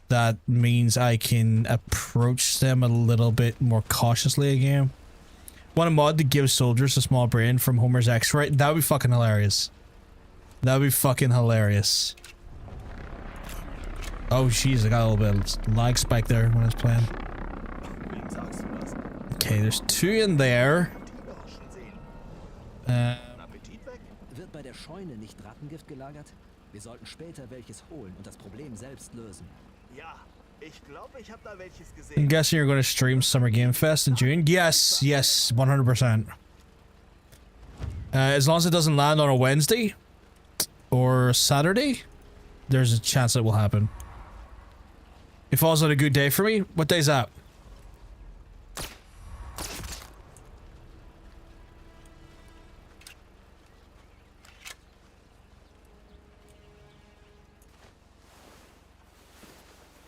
That means I can approach them a little bit more cautiously again. Want a mod to give soldiers a small brain from Homer's X-Ray? That would be fucking hilarious. That would be fucking hilarious. Oh jeez, I got a little bit of lag spike there when I was playing. Okay, there's 2 in there. Wird bei der Scheune nicht Rattengift gelagert? Wir sollten später welches holen und das Problem selbst lösen. Ja, ich glaube, ich habe da welches I'm gesehen. guessing you're going to stream Summer Game Fest in June? Yes, 100%. As long as it doesn't land on a Wednesday or Saturday, there's a chance it will happen. It falls on a good day for me. What day's that?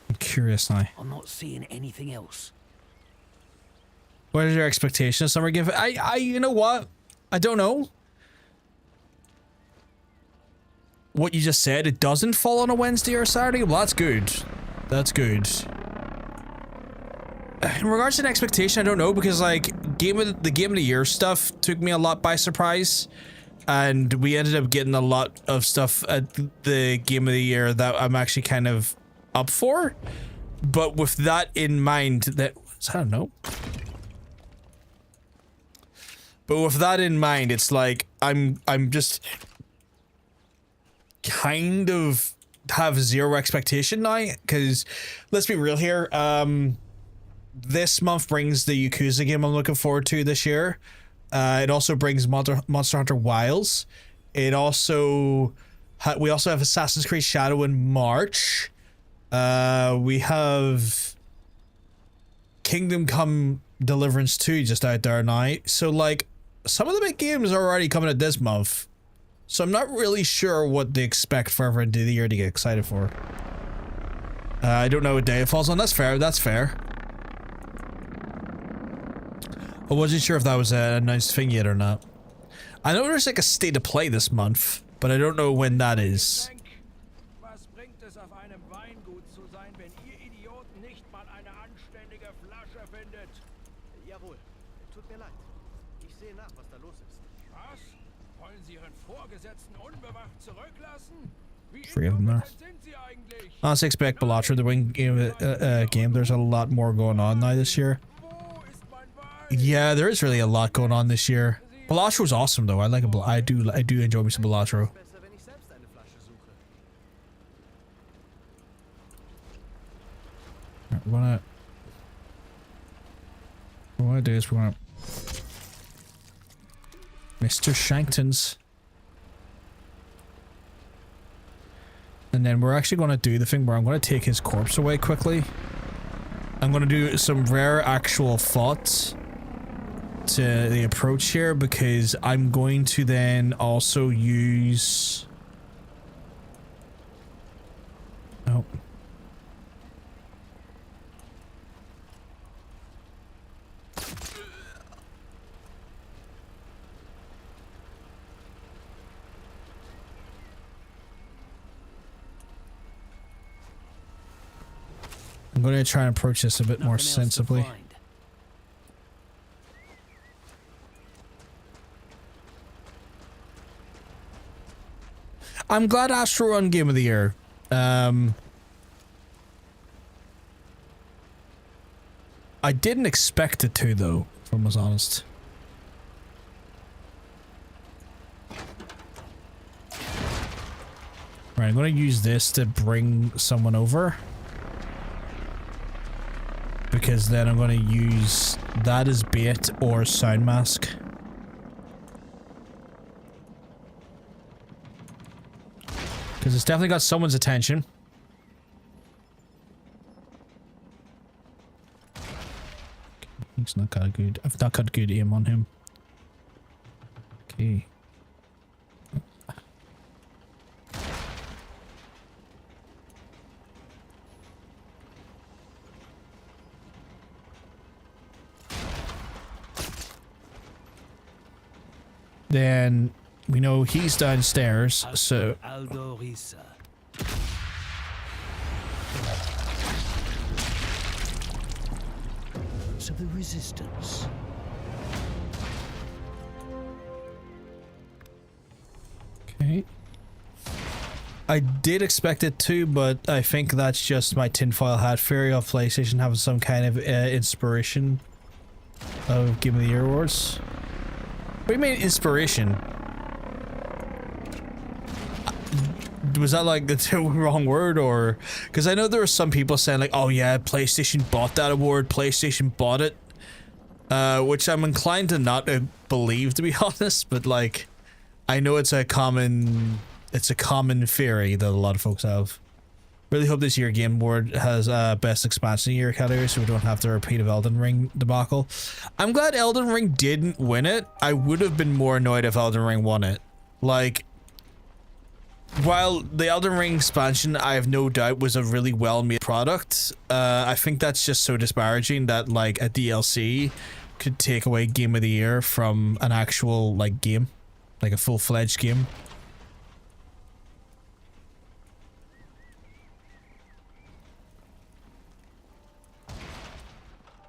I'm curious now. I'm not seeing anything else. What is your expectation of Summer Game Fest? You know what? I don't know. What you just said, it doesn't fall on a Wednesday or a Saturday? Well, that's good. That's good. In regards to an expectation, I don't know, because like the game of the year stuff took me a lot by surprise, and we ended up getting a lot of stuff at the game of the year that I'm actually kind of up for. But with that in mind, I don't know. But with that in mind, it's like I'm just kind of have zero expectation now, because let's be real here. This month brings the Yakuza game I'm looking forward to this year. It also brings Monster Hunter Wilds. It also we also have Assassin's Creed Shadow in March. We have Kingdom Come Deliverance 2 just out there now. So like some of the big games are already coming out this month. So I'm not really sure what to expect further into the year to get excited for. I don't know what day it falls on. That's fair. That's fair. I wasn't sure if that was an announced thing yet or not. I know there's like a state of play this month, but I don't know when that is. Was bringt es auf einem Weingut zu sein, wenn ihr Idioten nicht mal eine anständige Flasche findet? Jawohl, tut mir leid. Ich sehe nach, was da los ist. Was? Wollen Sie Ihren Vorgesetzten unbewacht zurücklassen? Wie Forget them there. inkompetent sind Sie eigentlich? Honestly, expect Balatro to win game. There's a lot more going on now this year. Wo ist mein Wein? Yeah, there is really a lot going on this year. Balatro's awesome though. I like a I do enjoy me some Balatro. Besser, wenn ich selbst eine Flasche suche. We wanna do is we wanna Mr. Shankton's. And then we're actually gonna do the thing where I'm gonna take his corpse away quickly. I'm gonna do some rare actual thoughts to the approach here, because I'm going to then also use... Oh. I'm going to try and approach this a bit more sensibly. I'm glad Astro won Game of the Year. I didn't expect it to, though, if I was honest. Right, I'm going to use this to bring someone over. Because then I'm going to use that as bait or sound mask. Because it's definitely got someone's attention. He's not got a good... I've not got good aim on him. Okay. Then we know he's downstairs, so... Aldo Risa. Of the resistance. Okay. I did expect it to, but I think that's just my tinfoil hat theory of PlayStation having some kind of inspiration of Game of the Year awards. What do you mean inspiration? Was that like the wrong word, or because I know there were some people saying like, oh yeah, PlayStation bought that award, PlayStation bought it, which I'm inclined to not believe, to be honest, but like I know it's a common theory that a lot of folks have. Really hope this year Game Award has best expansion year category so we don't have to repeat of Elden Ring debacle. I'm glad Elden Ring didn't win it. I would have been more annoyed if Elden Ring won it. Like, while the Elden Ring expansion, I have no doubt, was a really well-made product, I think that's just so disparaging that, like, a DLC could take away Game of the Year from an actual, like, game. Like, a full-fledged game.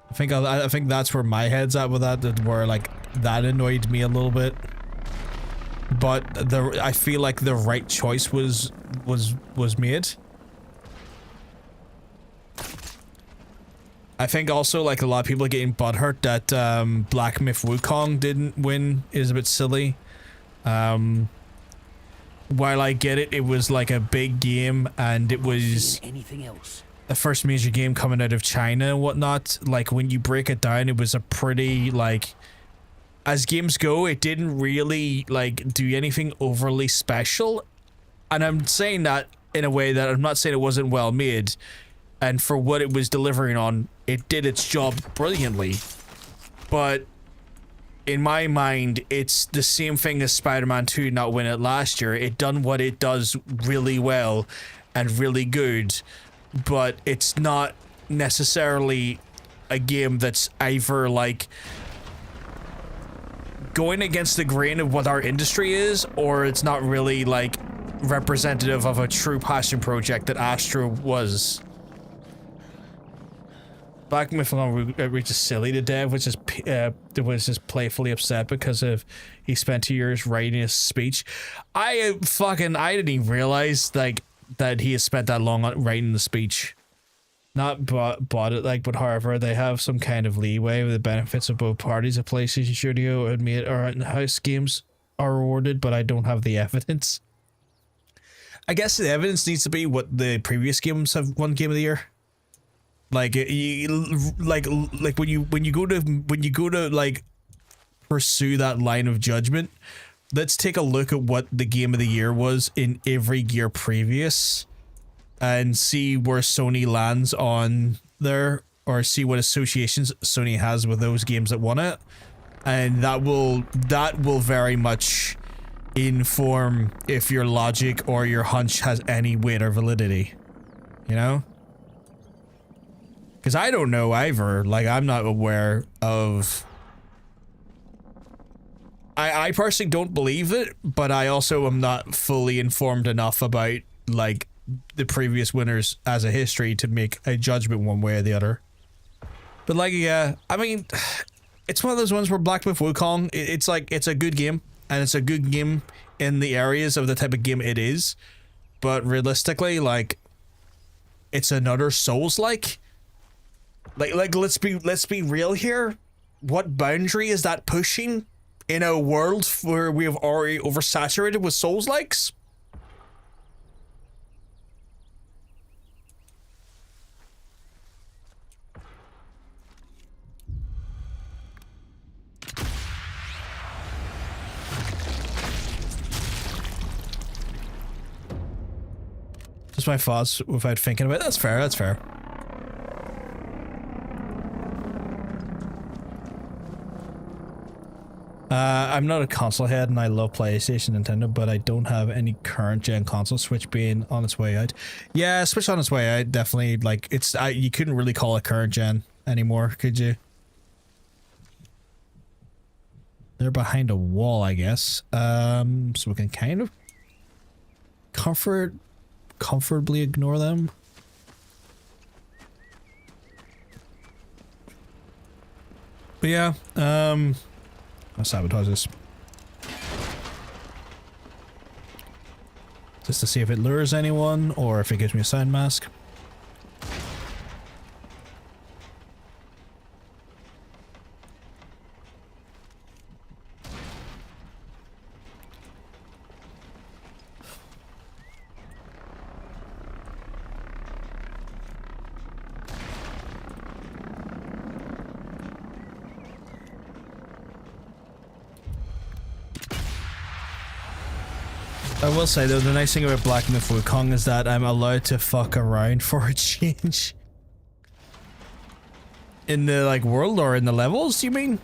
I think that's where my head's at with that, where, like, that annoyed me a little bit. But I feel like the right choice was made. I think also, like, a lot of people are getting butthurt that Black Myth Wukong didn't win is a bit silly. While I get it, it was like a big game and it was anything else. The first major game coming out of China and whatnot. Like, when you break it down, it was a pretty, like, as games go, it didn't really, like, do anything overly special. And I'm saying that in a way that I'm not saying it wasn't well made. And for what it was delivering on, it did its job brilliantly. But in my mind, it's the same thing as Spider-Man 2 not winning it last year. It done what it does really well and really good. But it's not necessarily a game that's either, like, going against the grain of what our industry is, or it's not really, like, representative of a true passion project that Astro was. Black Myth reaches silly to dev, which is was just playfully upset because of he spent 2 years writing a speech. I didn't even realize, like, that he has spent that long on writing the speech. Not bought it, like, but however, they have some kind of leeway with the benefits of both parties. A PlayStation Studio admit or in-house games are rewarded, but I don't have the evidence. I guess the evidence needs to be what the previous games have won Game of the Year. Like, when you go to like pursue that line of judgment, let's take a look at what the Game of the Year was in every year previous and see where Sony lands on there, or see what associations Sony has with those games that won it. And that will very much inform if your logic or your hunch has any weight or validity. You know? Because I don't know either. Like, I'm not aware of... I personally don't believe it, but I also am not fully informed enough about, like, the previous winners as a history to make a judgment one way or the other. But, like, yeah, I mean, it's one of those ones where Black Myth Wukong, it's like, it's a good game, and it's a good game in the areas of the type of game it is, but realistically, like, it's another Souls-like. Like, let's be real here. What boundary is that pushing in a world where we have already oversaturated with Souls-likes? Just my thoughts without thinking about it. That's fair, that's fair. I'm not a console head and I love PlayStation, Nintendo, but I don't have any current gen console. Switch being on its way out. Yeah, Switch on its way out, definitely. Like, it's you couldn't really call it current gen anymore, could you? They're behind a wall, I guess. So we can kind of comfortably ignore them. But yeah, I'll sabotage this. Just to see if it lures anyone or if it gives me a sound mask. I will say though, the nice thing about Black Myth Wukong is that I'm allowed to fuck around for a change. In the like world or in the levels, you mean?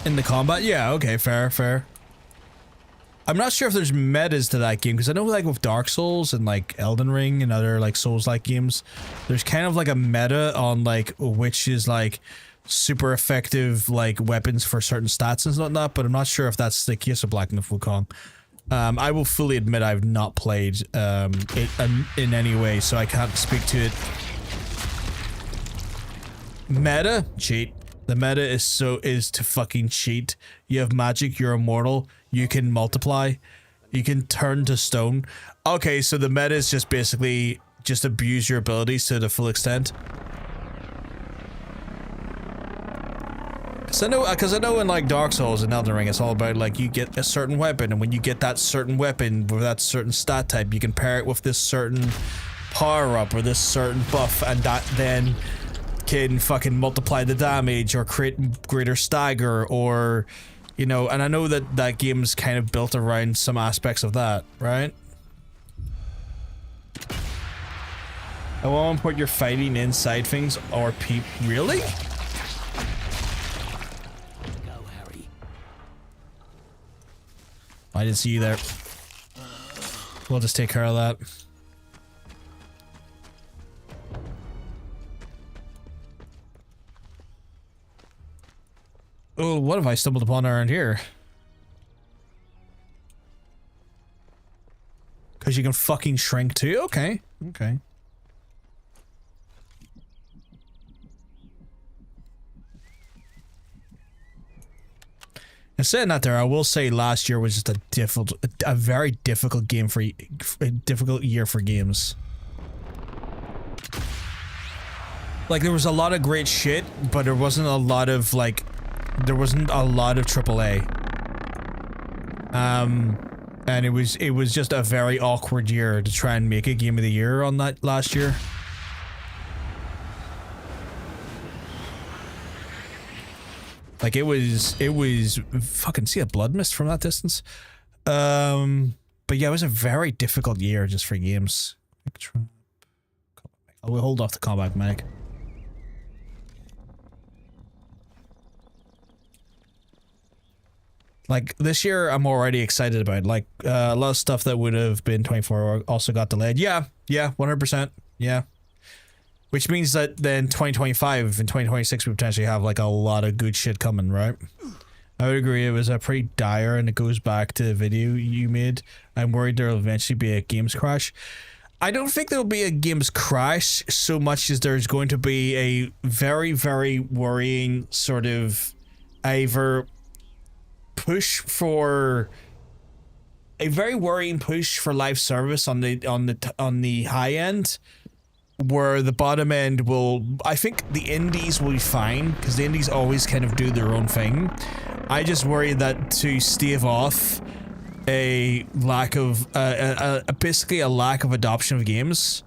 In the combat? Yeah, okay, fair. I'm not sure if there's metas to that game, because I know like with Dark Souls and like Elden Ring and other like Souls-like games, there's kind of like a meta on like which is like super effective like weapons for certain stats and whatnot, but I'm not sure if that's the case of Black Myth Wukong. I will fully admit I've not played it in any way, so I can't speak to it. Meta? Cheat. The meta is to fucking cheat. You have magic, you're immortal, you can multiply, you can turn to stone. Okay, so the meta is just basically just abuse your abilities to the full extent. Because I know in like Dark Souls and Elden Ring, it's all about like you get a certain weapon, and when you get that certain weapon with that certain stat type, you can pair it with this certain power up or this certain buff, and that then can fucking multiply the damage or create greater stagger, or you know, and I know that that game's kind of built around some aspects of that, right? I won't put your fighting inside things or peep. Really? Go, Harry. I didn't see you there. We'll just take care of that. Oh, what have I stumbled upon around here? Because you can fucking shrink too? Okay. Okay. And saying that there, I will say last year was just a very difficult game for a difficult year for games. Like there was a lot of great shit, but there wasn't a lot of like, there wasn't a lot of AAA. And it was just a very awkward year to try and make a game of the year on that last year. Like it was fucking see a blood mist from that distance. But yeah, it was a very difficult year just for games. I will hold off the combat mech. Like this year, I'm already excited about. Like a lot of stuff that would have been 24 also got delayed. Yeah, 100%. Yeah. Which means that then 2025 and 2026 we potentially have like a lot of good shit coming, right? I would agree it was a pretty dire, and it goes back to the video you made. I'm worried there'll eventually be a games crash. I don't think there'll be a games crash so much as there's going to be a very, very worrying sort of either push for a very worrying push for live service on the high end, where the bottom end will, I think the indies will be fine because the indies always kind of do their own thing. I just worry that to stave off a lack of basically a lack of adoption of games,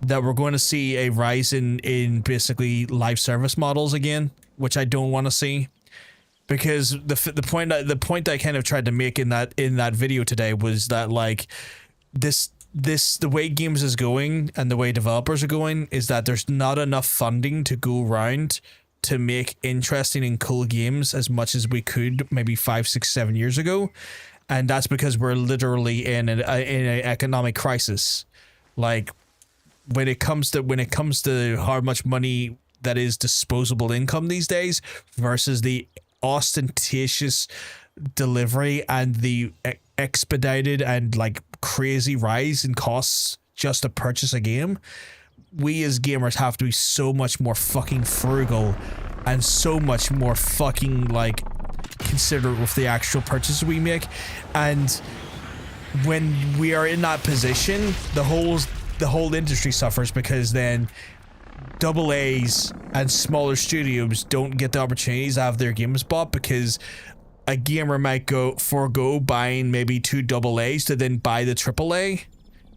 that we're going to see a rise in basically live service models again, which I don't want to see. Because the point I kind of tried to make in that video today was that like the way games is going and the way developers are going is that there's not enough funding to go around to make interesting and cool games as much as we could maybe 5, 6, 7 years ago, and that's because we're literally in an economic crisis. Like when it comes to how much money that is disposable income these days versus the ostentatious delivery and the expedited and like crazy rise in costs just to purchase a game, we as gamers have to be so much more fucking frugal and so much more fucking like considerate with the actual purchases we make. And when we are in that position, the whole industry suffers, because then double A's and smaller studios don't get the opportunities to have their games bought, because a gamer might forego buying maybe 2 double A's to then buy the triple A,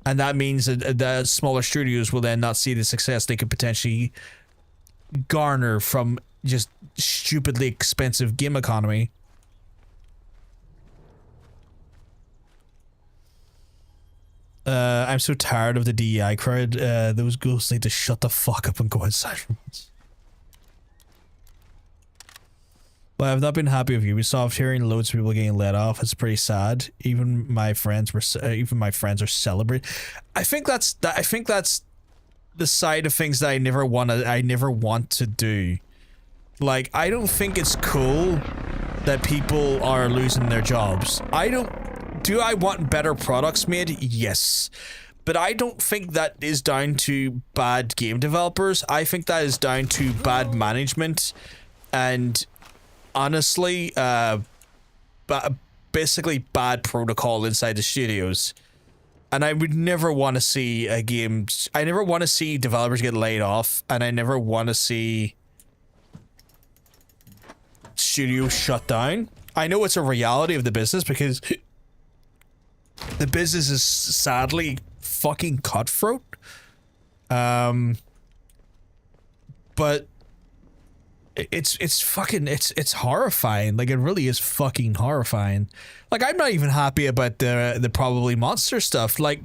and that means that the smaller studios will then not see the success they could potentially garner from just stupidly expensive game economy. I'm so tired of the DEI crowd. Those ghosts need to shut the fuck up and go inside rooms. But I've not been happy with Ubisoft. Hearing loads of people getting let off, it's pretty sad. Even my friends are celebrating. I think that's the side of things that I never want to do. Like, I don't think it's cool that people are losing their jobs. Do I want better products made? Yes. But I don't think that is down to bad game developers. I think that is down to bad management and, honestly, basically bad protocol inside the studios. And I would never want to see I never want to see developers get laid off, and I never want to see studios shut down. I know it's a reality of the business, because the business is sadly fucking cutthroat. But it's horrifying. Like, it really is fucking horrifying. Like, I'm not even happy about the probably monster stuff. Like,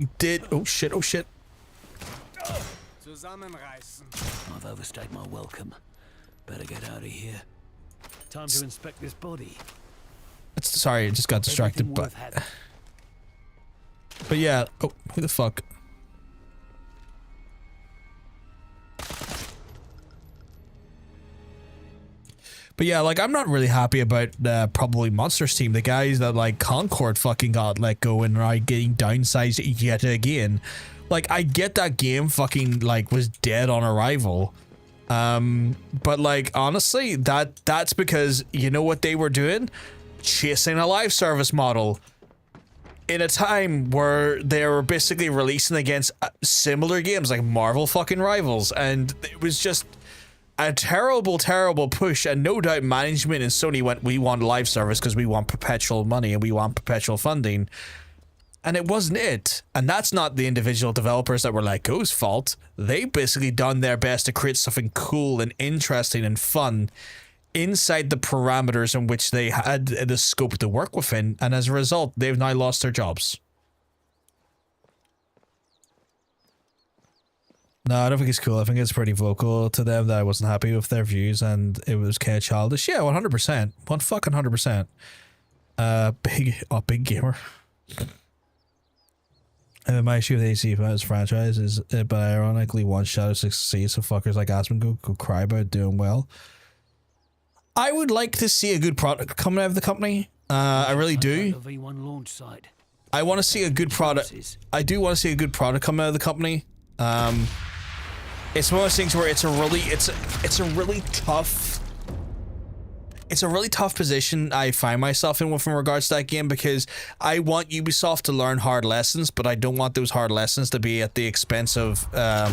oh shit. I've overstayed my welcome. Better get out of here. Time to inspect this body. Sorry, I just got distracted, but yeah. Oh, who the fuck? But yeah, like, I'm not really happy about probably Monsters team. The guys that like Concord fucking got let go and are getting downsized yet again. Like, I get that game fucking like was dead on arrival. But like, honestly, that's because, you know what they were doing? Chasing a live service model. In a time where they were basically releasing against similar games like Marvel fucking Rivals, and it was just a terrible push. And no doubt management and Sony went, we want live service because we want perpetual money and we want perpetual funding, and it wasn't it. And that's not the individual developers that were let go's fault. They basically done their best to create something cool and interesting and fun inside the parameters in which they had the scope to work within, and as a result, they've now lost their jobs. No, I don't think it's cool. I think it's pretty vocal to them that I wasn't happy with their views, and it was kind of childish. Yeah, 100%. 100%. Big gamer. My issue with AC Fighters franchise is, but ironically, once Shadow 6 succeeds, so fuckers like Aspen go cry about it doing well. I would like to see a good product coming out of the company. I really do. I want to see a good product. I do want to see a good product come out of the company. It's one of those things where it's a really tough position I find myself in with regards to that game, because I want Ubisoft to learn hard lessons, but I don't want those hard lessons to be at the expense of the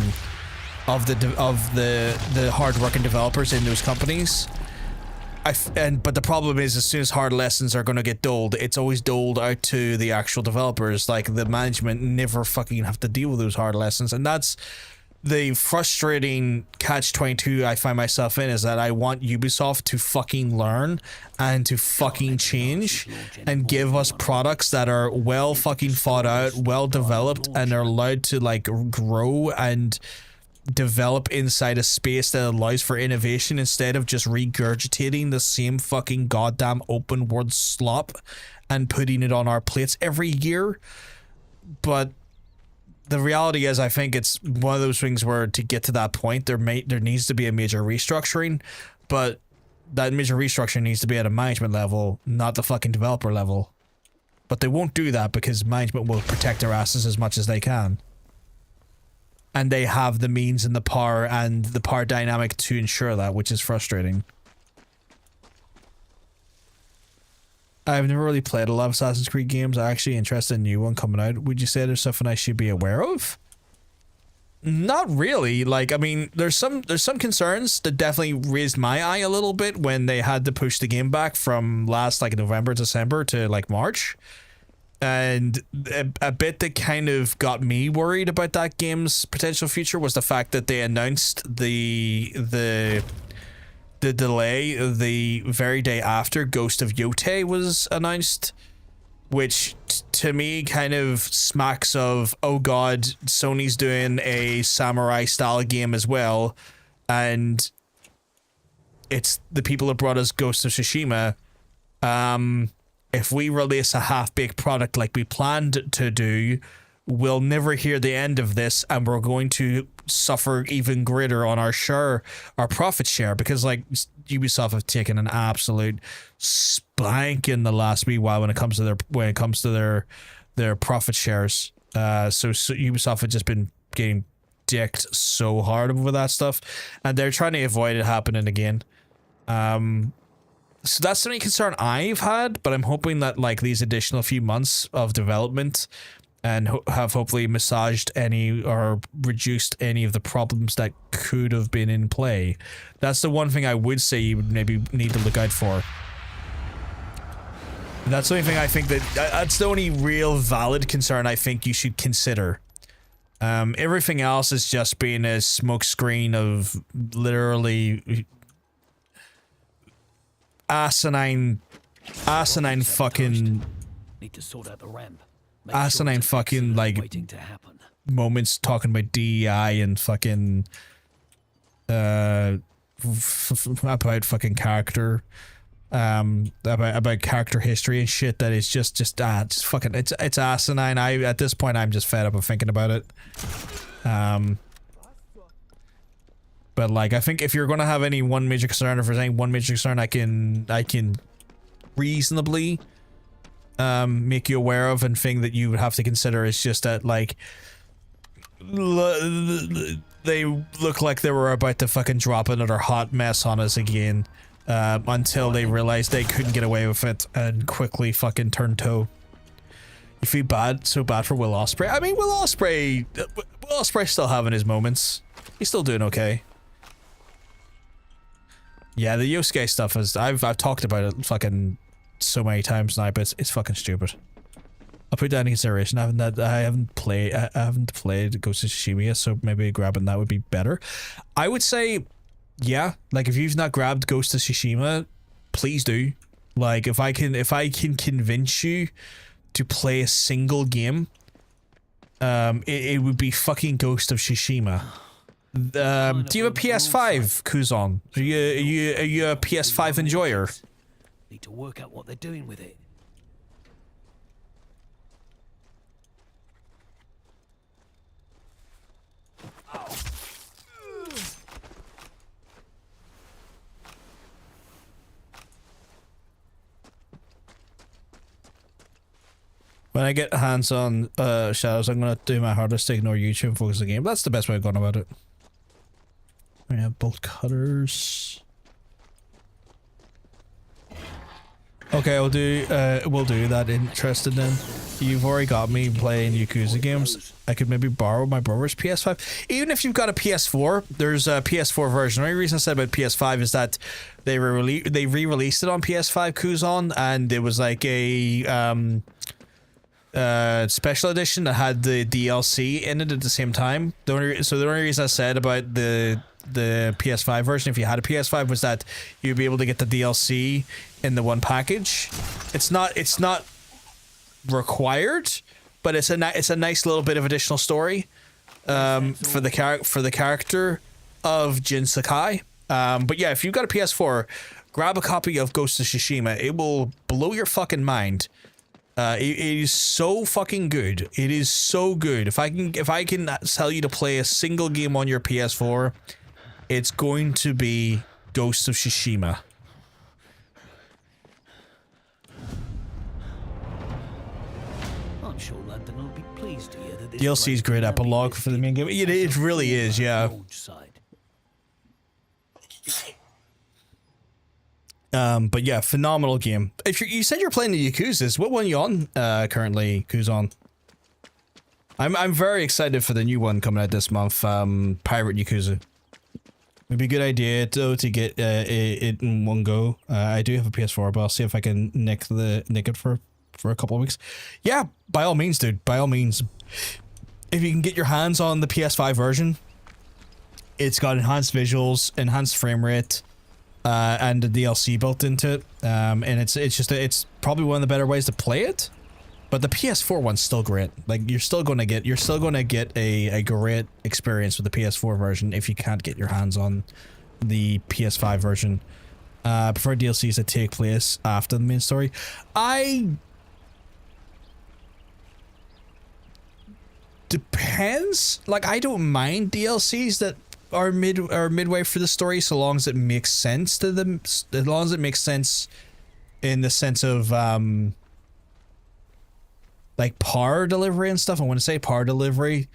hard-working developers in those companies. But the problem is, as soon as hard lessons are going to get doled, it's always doled out to the actual developers. Like, the management never fucking have to deal with those hard lessons, and that's the frustrating catch-22 I find myself in, is that I want Ubisoft to fucking learn and to fucking change and give us products that are well fucking thought out, well developed, and are allowed to like grow and develop inside a space that allows for innovation, instead of just regurgitating the same fucking goddamn open world slop and putting it on our plates every year. But the reality is, I think it's one of those things where to get to that point, there needs to be a major restructuring, but that major restructuring needs to be at a management level, not the fucking developer level. But they won't do that because management will protect their asses as much as they can. And they have the means and the power dynamic to ensure that, which is frustrating. I've never really played a lot of Assassin's Creed games. I'm actually interested in a new one coming out. Would you say there's something I should be aware of? Not really. Like, I mean, there's some concerns that definitely raised my eye a little bit when they had to push the game back from last like November, December to like March. And a bit that kind of got me worried about that game's potential future was the fact that they announced the delay the very day after Ghost of Yatzee was announced, which to me kind of smacks of, oh god, Sony's doing a samurai style game as well, and it's the people that brought us Ghost of Tsushima. If we release a half-baked product like we planned to do, we'll never hear the end of this, and we're going to suffer even greater on our profit share, because like Ubisoft have taken an absolute spank in the last wee while when it comes to their profit shares. So Ubisoft have just been getting dicked so hard over that stuff, and they're trying to avoid it happening again. So that's the only concern I've had, but I'm hoping that like these additional few months of development and have hopefully massaged any or reduced any of the problems that could have been in play. That's the one thing I would say you would maybe need to look out for. That's the only thing I think that's the only real valid concern I think you should consider. Everything else is just being a smokescreen of literally asinine fucking Need to sort out the ramp. asinine fucking like moments talking about DEI and fucking about fucking character about character history and shit that is just fucking it's asinine. At this point I'm just fed up of thinking about it. But like I think if you're gonna have any one major concern, or if there's any one major concern I can reasonably make you aware of and thing that you would have to consider is just that like they look like they were about to fucking drop another hot mess on us again until they realized they couldn't get away with it and quickly fucking turn toe. You feel so bad for Will Ospreay. I mean, Will Ospreay still having his moments. He's still doing okay. Yeah, the Yosuke stuff is I've talked about it fucking so many times now, but it's fucking stupid. I'll put that in consideration. I haven't played Ghost of Tsushima yet, so maybe grabbing that would be better. I would say, yeah, like if you've not grabbed Ghost of Tsushima, please do. Like if I can convince you to play a single game, it would be fucking Ghost of Tsushima. Do you have a PS5, Kuzon? Are you a PS5 enjoyer? Need to work out what they're doing with it. When I get hands on Shadows, I'm gonna do my hardest to ignore YouTube and focus on the game. That's the best way of going about it. We have bolt cutters. Okay, we'll do that. Interested then? You've already got me playing Yakuza games. I could maybe borrow my brother's PS5. Even if you've got a PS4, there's a PS4 version. The only reason I said about PS5 is that they re-released it on PS5, Kuzon, and it was like a special edition that had the DLC in it at the same time. The only reason I said about the PS5 version, if you had a PS5, was that you'd be able to get the DLC in the one package. It's not required, but it's a nice little bit of additional story for the character of Jin Sakai. But yeah, if you've got a PS4, grab a copy of Ghost of Tsushima. It will blow your fucking mind. It is so fucking good. It is so good. If I can tell you to play a single game on your PS4, it's going to be Ghost of Tsushima. I'm sure London will be pleased to hear that this DLC is great epilogue for the main game. It really is, yeah. But yeah, phenomenal game. If you said you're playing the Yakuza's, what one are you on currently, Kuzon? I'm very excited for the new one coming out this month, Pirate Yakuza. It'd be a good idea though to get it in one go. I do have a PS4, but I'll see if I can nick it for a couple of weeks. Yeah, by all means, dude. By all means, if you can get your hands on the PS5 version, it's got enhanced visuals, enhanced frame rate, and the DLC built into it. And it's probably one of the better ways to play it. But the PS4 one's still great. Like you're still gonna get a great experience with the PS4 version if you can't get your hands on the PS5 version. I prefer DLCs that take place after the main story. Depends. Like I don't mind DLCs that are midway for the story, so long as it makes sense to them. As long as it makes sense in the sense of like power delivery and stuff. I want to say power delivery,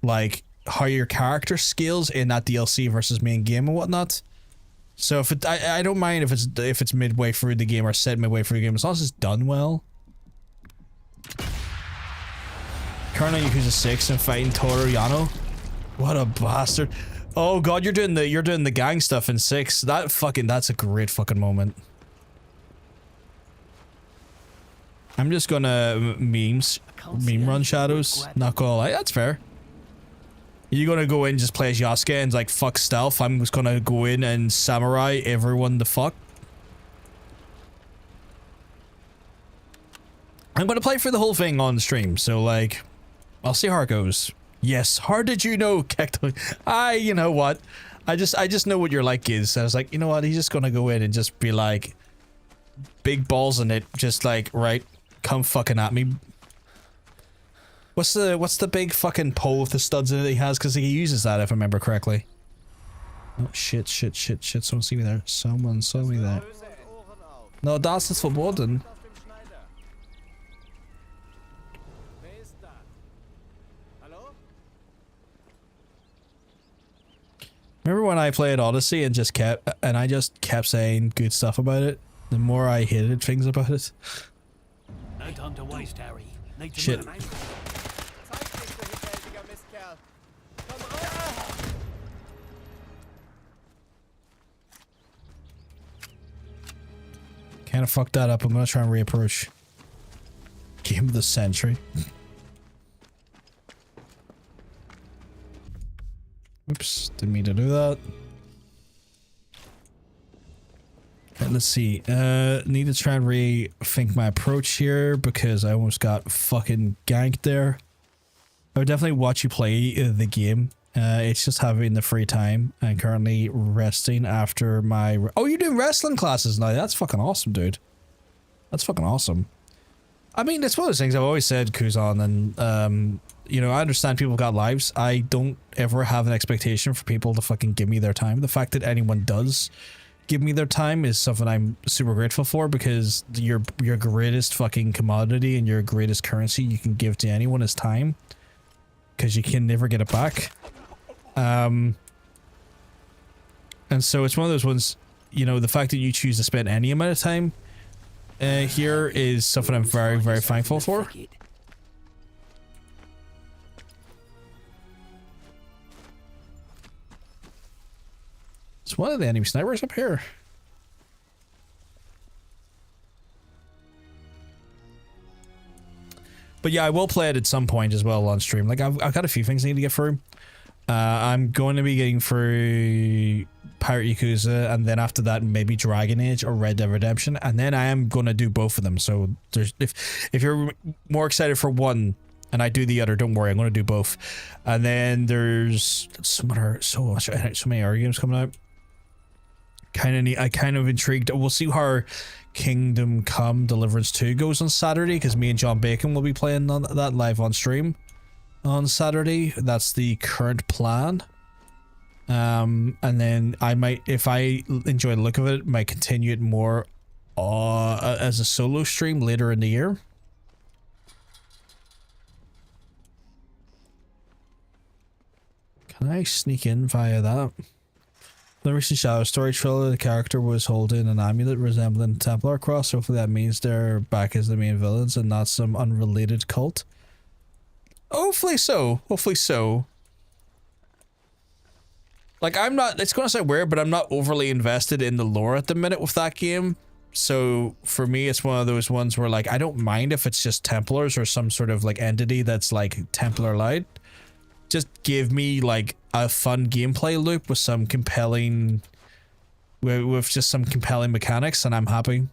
like how your character scales in that DLC versus main game and whatnot. So if I don't mind if it's midway through the game or set midway through the game, as long as it's done well. Currently Yakuza 6 and fighting Toru Yano. What a bastard. Oh god, you're doing the gang stuff in 6. That's a great fucking moment. I'm just gonna meme run shadows. Not gonna lie, that's fair. You're gonna go in and just play as Yasuke and like fuck stealth. I'm just gonna go in and samurai everyone the fuck. I'm gonna play for the whole thing on stream, so like, I'll see how it goes. Yes, how did you know, Kekto? You know what? I just know what your like is. I was like, you know what? He's just gonna go in and just be like, big balls in it, just like, right, come fucking at me. What's the big fucking pole with the studs in it he has? Because he uses that, if I remember correctly. Oh shit! Someone see me there. Someone saw me there. No, das ist verboten. Remember when I played Odyssey and I just kept saying good stuff about it? The more I hated things about it. No time to waste, Harry. Need to Shit. Kind of fucked that up. I'm gonna try and reapproach. Game of the century. Oops, didn't mean to do that. Okay, let's see. Need to try and rethink my approach here because I almost got fucking ganked there. I would definitely watch you play the game. It's just having the free time and currently resting after my... Oh, you're doing wrestling classes now. That's fucking awesome, dude. That's fucking awesome. I mean, it's one of those things I've always said, Kuzan, and, you know, I understand people got lives. I don't ever have an expectation for people to fucking give me their time. The fact that anyone does give me their time is something I'm super grateful for, because your greatest fucking commodity and your greatest currency you can give to anyone is time, because you can never get it back. And so it's one of those ones, you know, the fact that you choose to spend any amount of time here is something I'm very, very thankful for. It's one of the enemy snipers up here. But yeah, I will play it at some point as well on stream. Like, I've got a few things I need to get through. I'm going to be getting through Pirate Yakuza, and then after that maybe Dragon Age or Red Dead Redemption, and then I am going to do both of them. So there's, if you're more excited for one and I do the other, don't worry, I'm going to do both. And then there's so many other games coming out. I kind of intrigued. We'll see how Kingdom Come Deliverance 2 goes on Saturday, because me and John Bacon will be playing on that live on stream on Saturday. That's the current plan. And then I might, if I enjoy the look of it, might continue it more as a solo stream later in the year. Can I sneak in via that? The recent Shadow Story trailer, the character was holding an amulet resembling a Templar cross. Hopefully that means they're back as the main villains and not some unrelated cult. Hopefully so. Hopefully so. Like, I'm not, it's gonna sound weird, but I'm not overly invested in the lore at the minute with that game. So for me, it's one of those ones where, like, I don't mind if it's just Templars or some sort of like entity that's like Templar light. Just give me like a fun gameplay loop with some compelling, with just some compelling mechanics, and I'm happy.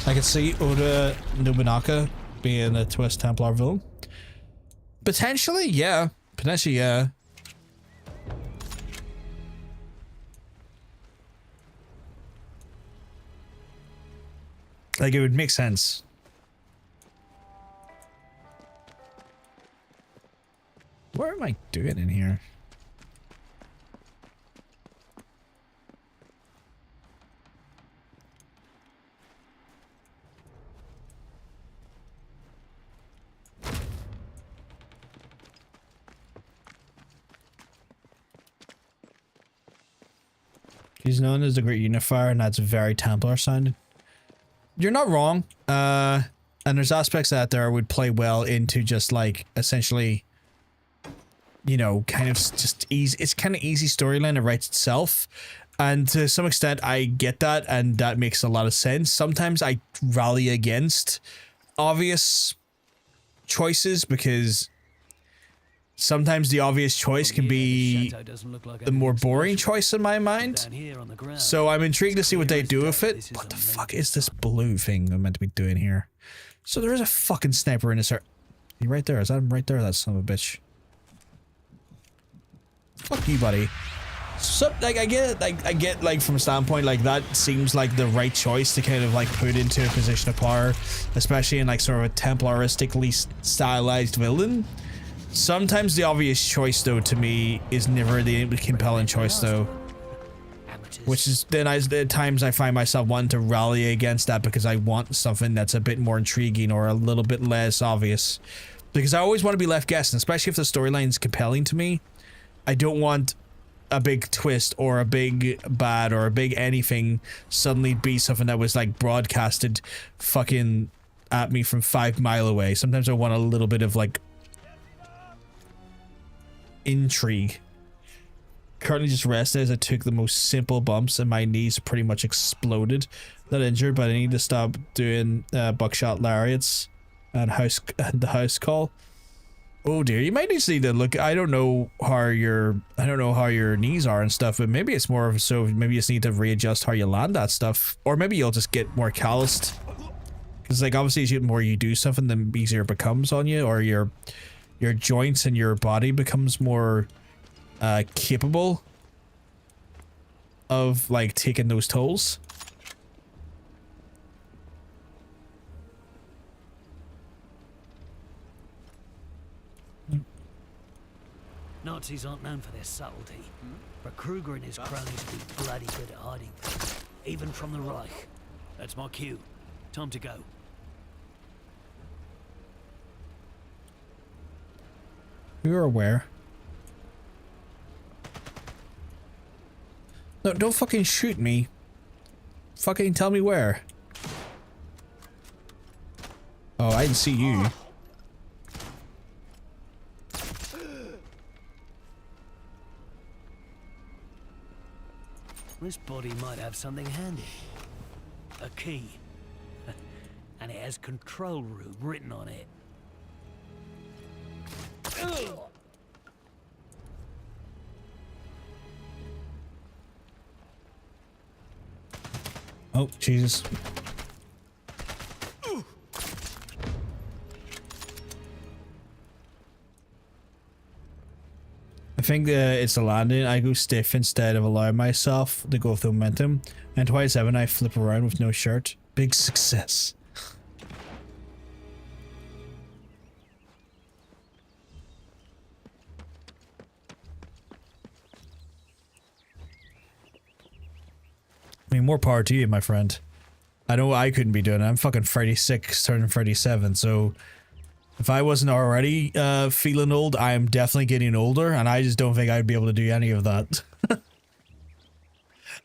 I can see Oda Nobunaga being a Twist Templar villain. Potentially, yeah. Potentially, yeah. Like, it would make sense. What am I doing in here? He's known as the Great Unifier, and that's very Templar sounding. You're not wrong. And there's aspects that there would play well into just like essentially, you know, kind of just easy. It's kind of easy storyline that writes itself. And to some extent, I get that, and that makes a lot of sense. Sometimes I rally against obvious choices because sometimes the obvious choice can be the more boring choice in my mind. So I'm intrigued to see what they do with it. What the fuck is this blue thing I'm meant to be doing here? So there is a fucking sniper in this area. You right there? Is that him right there? That son of a bitch. Fuck you, buddy. So, like, I get it, I get, like, from a standpoint, like, that seems like the right choice to kind of, like, put into a position of power, especially in, like, sort of a Templaristically stylized villain. Sometimes the obvious choice, though, to me, is never the compelling choice, though. Which is, then at times I find myself wanting to rally against that because I want something that's a bit more intriguing or a little bit less obvious. Because I always want to be left guessing, especially if the storyline's compelling to me. I don't want a big twist or a big bad or a big anything suddenly be something that was, like, broadcasted fucking at me from 5 miles away. Sometimes I want a little bit of, like, intrigue. Currently just rested as I took the most simple bumps and my knees pretty much exploded. Not injured, but I need to stop doing buckshot lariats and the house call. Oh dear, you might need to look. I don't know how your knees are and stuff, but maybe it's more of so maybe you just need to readjust how you land that stuff, or maybe you'll just get more calloused. Because like obviously, the more you do something, the easier it becomes on you, or your joints and your body becomes more capable of like taking those tolls. Nazis aren't known for their subtlety, but Kruger and his cronies be bloody good at hiding things, even from the Reich. That's my cue. Time to go. You're aware. No, don't fucking shoot me. Fucking tell me where. Oh, I didn't see you. This body might have something handy. A key. And it has control room written on it. Oh, Jesus. I think it's the landing. I go stiff instead of allowing myself to go with the momentum. And 27, I flip around with no shirt. Big success. I mean, more power to you, my friend. I know I couldn't be doing it. I'm fucking 36, turning 37, so... If I wasn't already feeling old, I am definitely getting older, and I just don't think I'd be able to do any of that.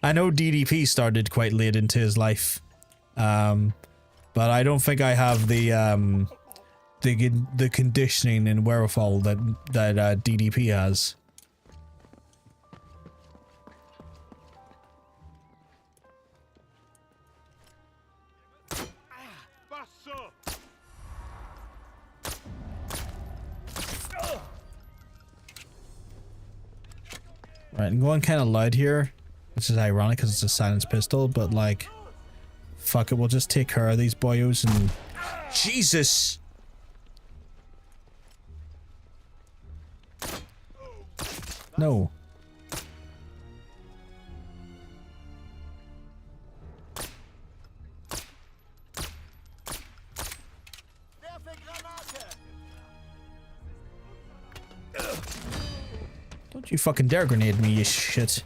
I know DDP started quite late into his life, but I don't think I have the conditioning and wherewithal that DDP has. Right, I'm going kind of loud here, which is ironic because it's a silenced pistol, but like, fuck it, we'll just take care of these boyos and... Jesus! No. Don't you fucking dare grenade me, you shit.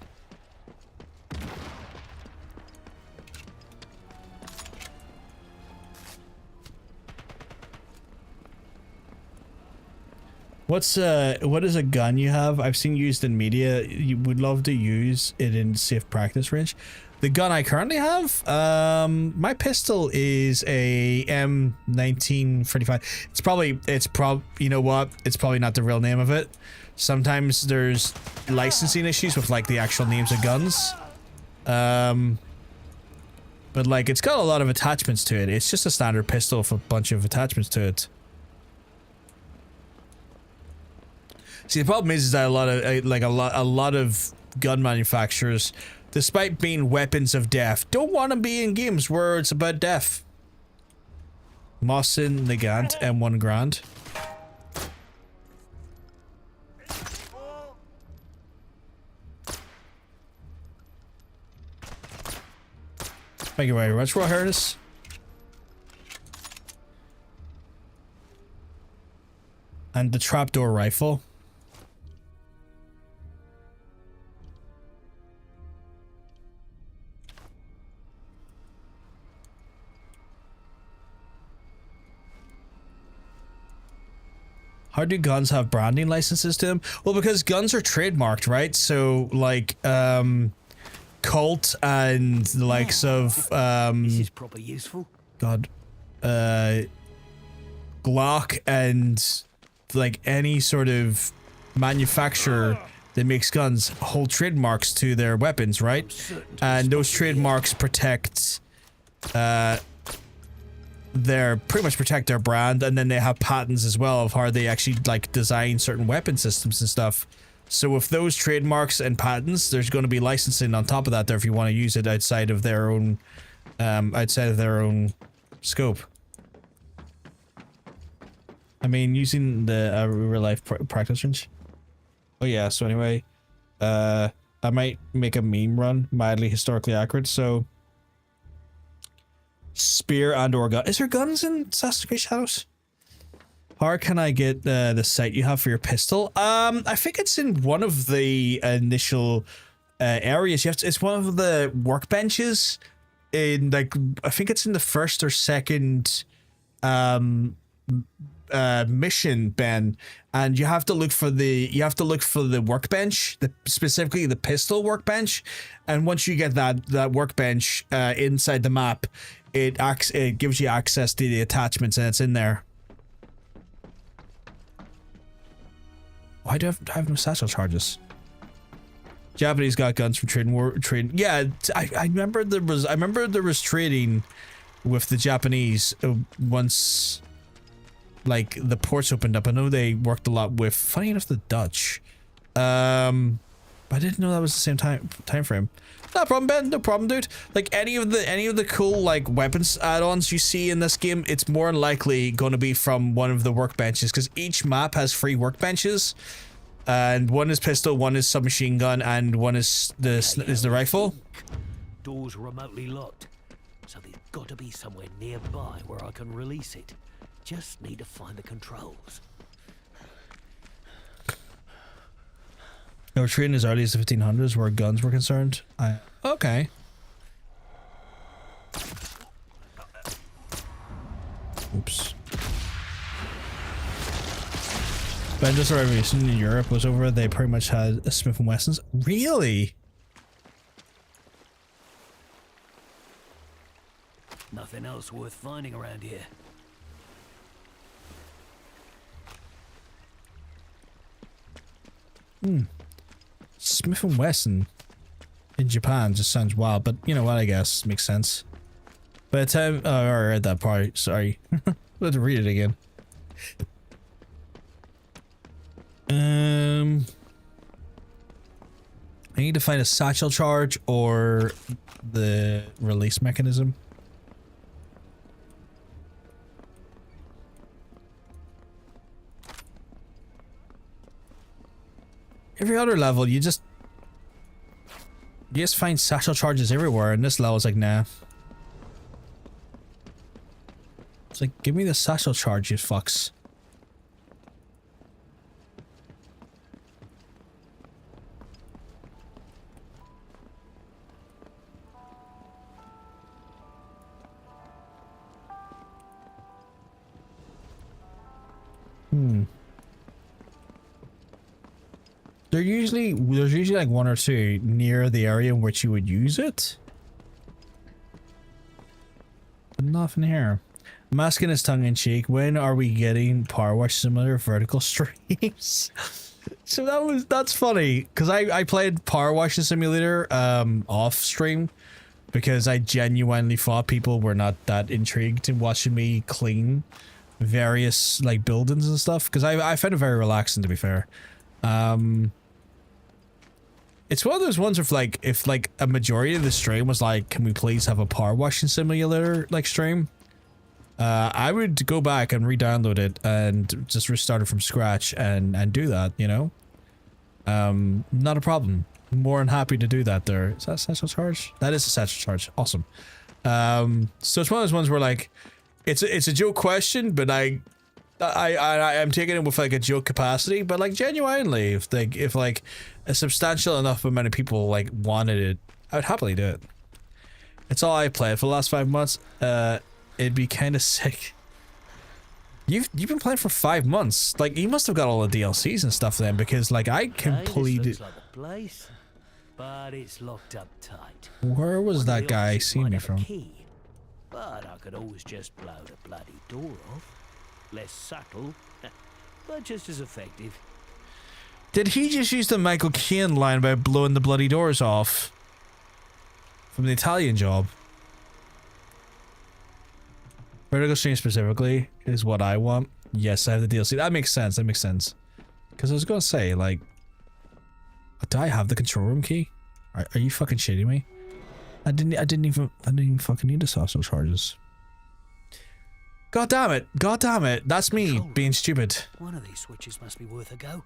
What is a gun you have? I've seen used in media. You would love to use it in safe practice range. The gun I currently have, my pistol is a M1945. You know what? It's probably not the real name of it. Sometimes there's licensing issues with like the actual names of guns. But like it's got a lot of attachments to it. It's just a standard pistol with a bunch of attachments to it. See, the problem is that a lot of gun manufacturers, despite being weapons of death, don't want to be in games where it's about death. Mossin, Nagant, M1 Grand. Thank you very much, Rawhairdus. And the trapdoor rifle. How do guns have branding licenses to them? Well, because guns are trademarked, right? So, like, Colt and the likes of, this is proper useful. God, Glock and, like, any sort of manufacturer that makes guns hold trademarks to their weapons, right? And those trademarks protect, pretty much protect their brand, and then they have patents as well of how they actually like design certain weapon systems and stuff. So with those trademarks and patents, there's going to be licensing on top of that there if you want to use it outside of their own scope. I mean, using the real life practice range. Oh yeah, so anyway, I might make a meme run, mildly historically accurate, so spear and or gun. Is there guns in Assassin's Creed Shadows? How can I get the sight you have for your pistol? I think it's in one of the initial areas. It's one of the workbenches in like I think it's in the first or second mission, Ben, and you have to look for the workbench, specifically the pistol workbench, and once you get that workbench inside the map, it gives you access to the attachments, and it's in there. Why do I have no satchel charges? Japanese got guns from trading. Yeah, I remember there was trading with the Japanese once, like the ports opened up. I know they worked a lot with, funny enough, the Dutch. But I didn't know that was the same time frame. No problem, Ben. No problem, dude. Like any of the cool like weapons add-ons you see in this game, it's more than likely going to be from one of the workbenches because each map has free workbenches. And one is pistol, one is submachine gun, and one is the rifle. Door's remotely locked, so there's got to be somewhere nearby where I can release it. Just need to find the controls. They were treating as early as the 1500s where guns were concerned. Okay. Oops. The Industrial Revolution in Europe was over. They pretty much had a Smith & Wessons. Really? Nothing else worth finding around here. Smith & Wesson in Japan just sounds wild, but you know what, I guess makes sense. By the time I read that part, sorry. I had to read it again. I need to find a satchel charge or the release mechanism. Every other level, you just find satchel charges everywhere, and this level's like, nah. It's like, give me the satchel charge, you fucks. There's usually like one or two near the area in which you would use it. But nothing here. Masking his tongue in cheek. When are we getting Power Wash Simulator vertical streams? So that's funny because I played Power Wash Simulator off stream because I genuinely thought people were not that intrigued in watching me clean various like buildings and stuff because I found it very relaxing, to be fair. It's one of those ones where if a majority of the stream was like, can we please have a power washing simulator like stream? I would go back and re-download it and just restart it from scratch and do that, you know? Not a problem. More than happy to do that there. Is that a satchel charge? That is a satchel charge. Awesome. So it's one of those ones where like, it's a joke question, but I'm taking it with like a joke capacity, but like genuinely, if like a substantial enough amount of people like wanted it, I would happily do it. It's all I played for the last 5 months. It'd be kind of sick. You've been playing for 5 months. Like you must have got all the DLCs and stuff then, because like I completed. This looks like a place, but it's locked up tight. Where was that guy seeing me from? Key, but I could always just blow the bloody door off. Less subtle, but just as effective. Did he just use the Michael Caine line about blowing the bloody doors off? From the Italian Job? Vertical stream specifically is what I want. Yes, I have the DLC. That makes sense, that makes sense. Because I was gonna say, like... Do I have the control room key? Are you fucking shitting me? I didn't even fucking need the social charges. God damn it! God damn it! That's me being stupid. One of these switches must be worth a go.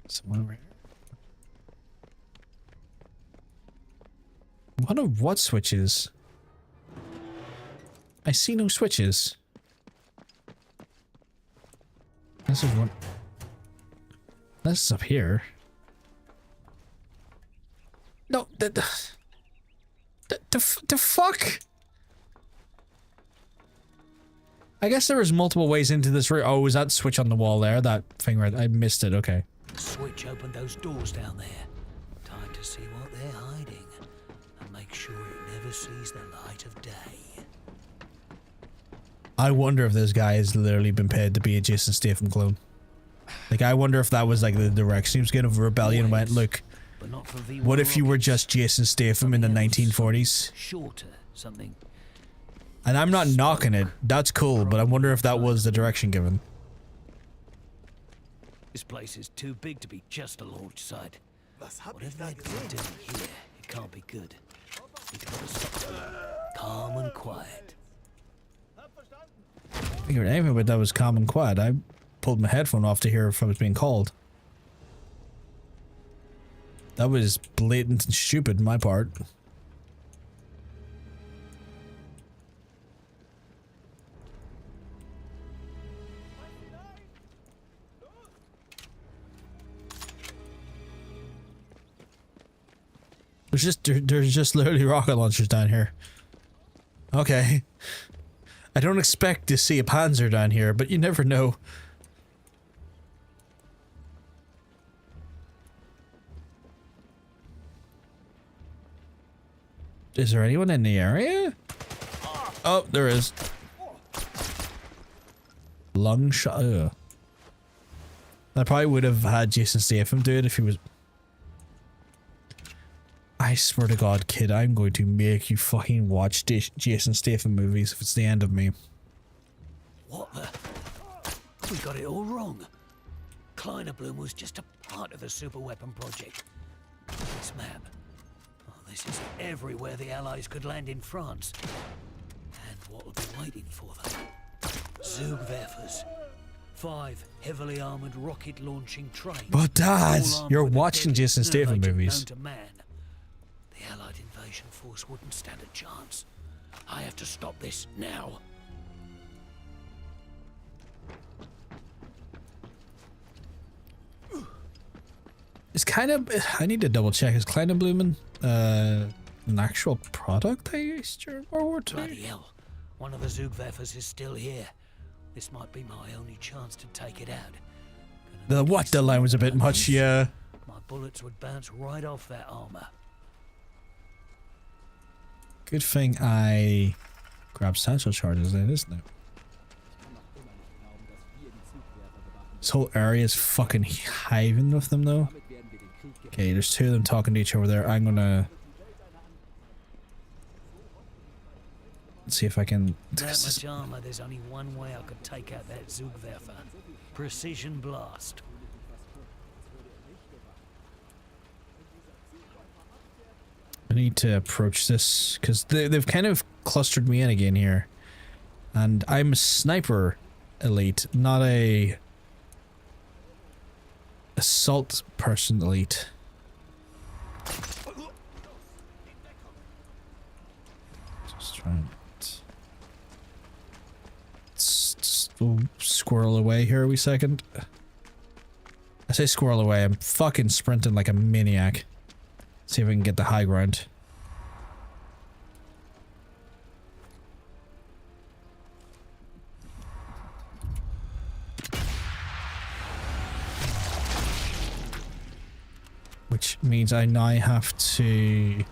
Someone over here. One of what switches? I see no switches. This is one. This is up here. No, the fuck? I guess there was multiple ways into this room. Oh, was that switch on the wall there? That thing right? I missed it. Okay. The switch opened those doors down there. Time to see what they're hiding and make sure it never sees the light of day. I wonder if this guy has literally been paid to be a Jason Statham clone. Like, I wonder if that was like the direction he was getting of Rebellion and went, look, what if you were just Jason Statham in the 1940s? Shorter, something. And I'm not knocking it. That's cool, but I wonder if that was the direction given. This place is too big to be just a launch site. Whatever they're doing here, it can't be good. Need to put a stop to it. Calm and quiet. hear anything, but that was calm and quiet. I pulled my headphone off to hear if I was being called. That was blatant and stupid on my part. There's just literally rocket launchers down here. Okay. I don't expect to see a Panzer down here, but you never know. Is there anyone in the area? Oh, there is. Lung shot. Ugh. I probably would have had Jason Statham do it if he was... I swear to God, kid, I'm going to make you fucking watch Jason Statham movies if it's the end of me. What the? We got it all wrong. Kleiner Bloom was just a part of the super weapon project. This map. Oh, this is everywhere the Allies could land in France. And what will be waiting for them? Zugwerfers. 5 heavily armored rocket launching trains. But Dad, all armed you're with a watching deadly Jason nerve Statham agent movies. known to man. The Allied invasion force wouldn't stand a chance. I have to stop this now. It's kind of... I need to double check. Is Kleiner Blumen an actual product I used during World War II? Bloody hell. One of the Zugwerfers is still here. This might be my only chance to take it out. The what? The line was a bit much, yeah. My bullets would bounce right off that armor. Good thing I grabbed satchel charges then, isn't it? This whole area is fucking hiving with them though. Okay, there's 2 of them talking to each other there. I'm gonna... see if I can... That much armor, there's only one way I could take out that Zugwerfer. Precision blast. I need to approach this because they've kind of clustered me in again here, and I'm a sniper elite, not a assault person elite. Just trying to squirrel away here a wee second. I say squirrel away, I'm fucking sprinting like a maniac. See if I can get the high ground. Which means I now have to...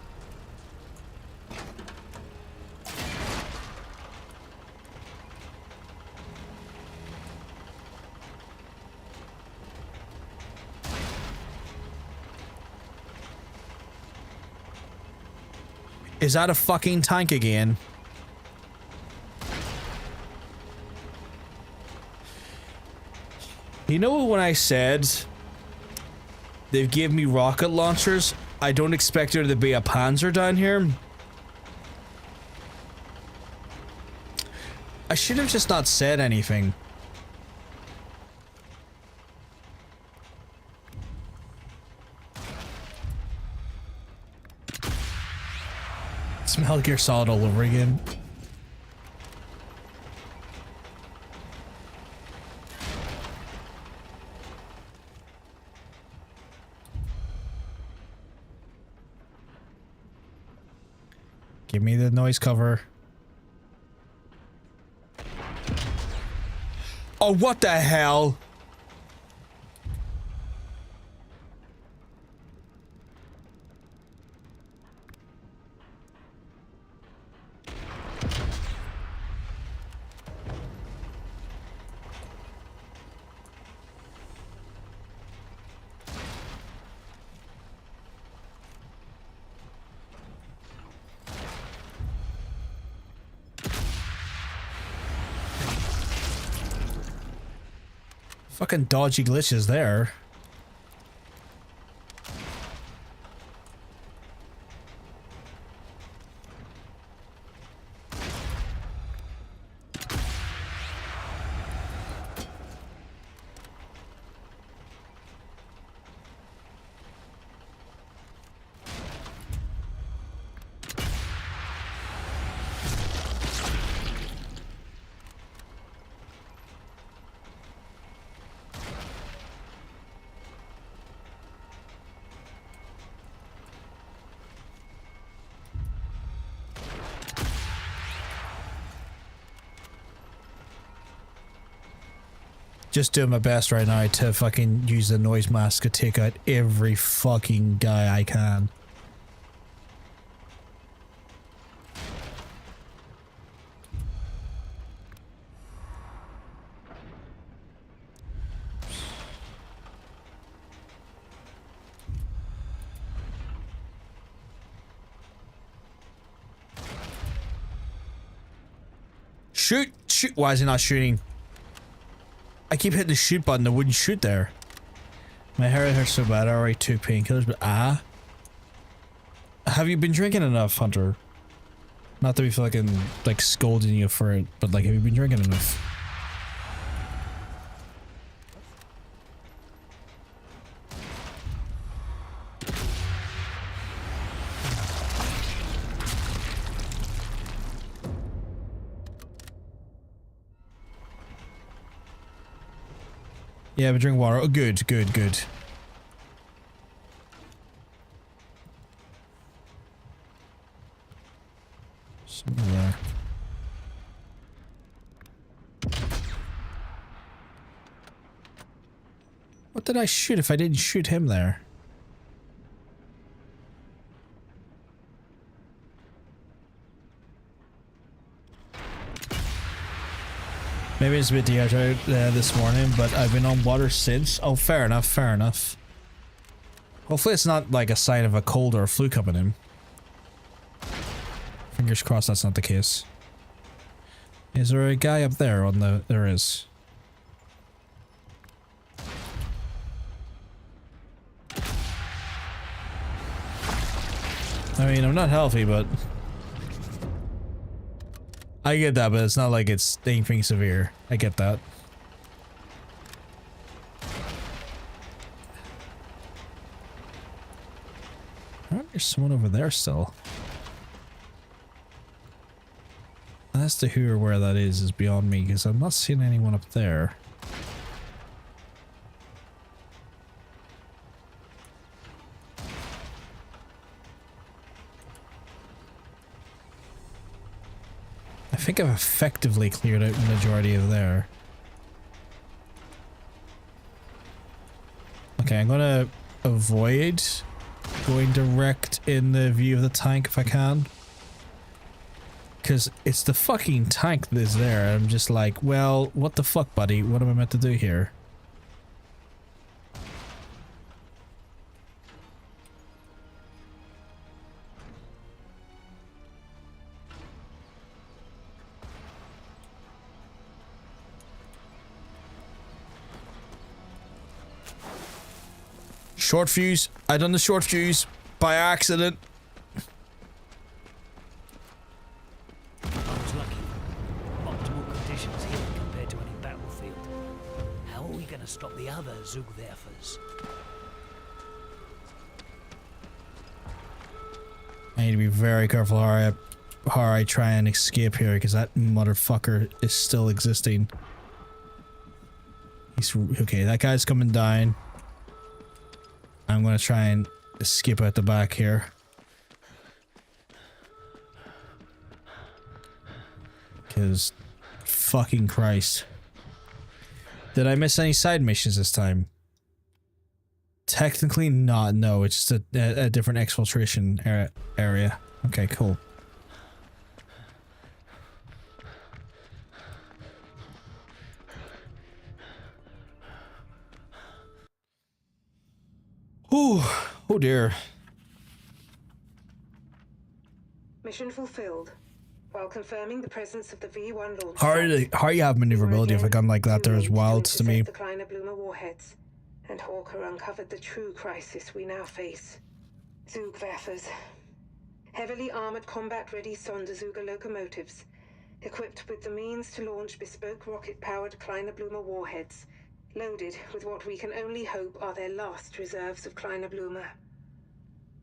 Is that a fucking tank again? You know when I said they've given me rocket launchers, I don't expect there to be a Panzer down here. I should have just not said anything. It's Metal Gear Solid all over again. Give me the noise cover. Oh, what the hell? Fucking dodgy glitches there. just doing my best right now to fucking use the noise mask to take out every fucking guy I can. Shoot! Shoot! Why is he not shooting? I keep hitting the shoot button, it wouldn't shoot there. My hair hurts so bad, I already took painkillers, but have you been drinking enough, Hunter? Not to be fucking, like, scolding you for it, but, like, have you been drinking enough? Yeah, but drink water. Oh, good, good, good. Something there. What did I shoot if I didn't shoot him there? Maybe it's a bit dehydrated this morning, but I've been on water since. Oh, fair enough, fair enough. Hopefully it's not like a sign of a cold or a flu coming in. Fingers crossed that's not the case. Is there a guy up there on the... There is. I mean, I'm not healthy, but... I get that, but it's not like it's anything severe. I get that. There's someone over there still. As to who or where that is beyond me, because I'm not seeing anyone up there. I think I've effectively cleared out the majority of there. Okay, I'm gonna avoid going direct in the view of the tank if I can. Because it's the fucking tank that is there. I'm just like, well, what the fuck, buddy? What am I meant to do here? Short fuse. I done the short fuse by accident. I was lucky. Optimal conditions here compared to any battlefield. How are we going to stop the other Zugwerfers? I need to be very careful how I try and escape here, because that motherfucker is still existing. He's okay. That guy's coming down. I'm gonna try and skip out the back here. Because, fucking Christ. Did I miss any side missions this time? Technically not, no. It's just a different exfiltration area. Okay, cool. Ooh, oh dear. Mission fulfilled. While confirming the presence of the V1 launch How you have maneuverability with a gun like that there is wild to me. the Kleiner-Blumer warheads, and Hawker uncovered the true crisis we now face. Zugwerfers. Heavily armored combat-ready Sonderzuger locomotives, equipped with the means to launch bespoke rocket-powered Kleiner-Blumer warheads, loaded with what we can only hope are their last reserves of Kleiner-Blumer.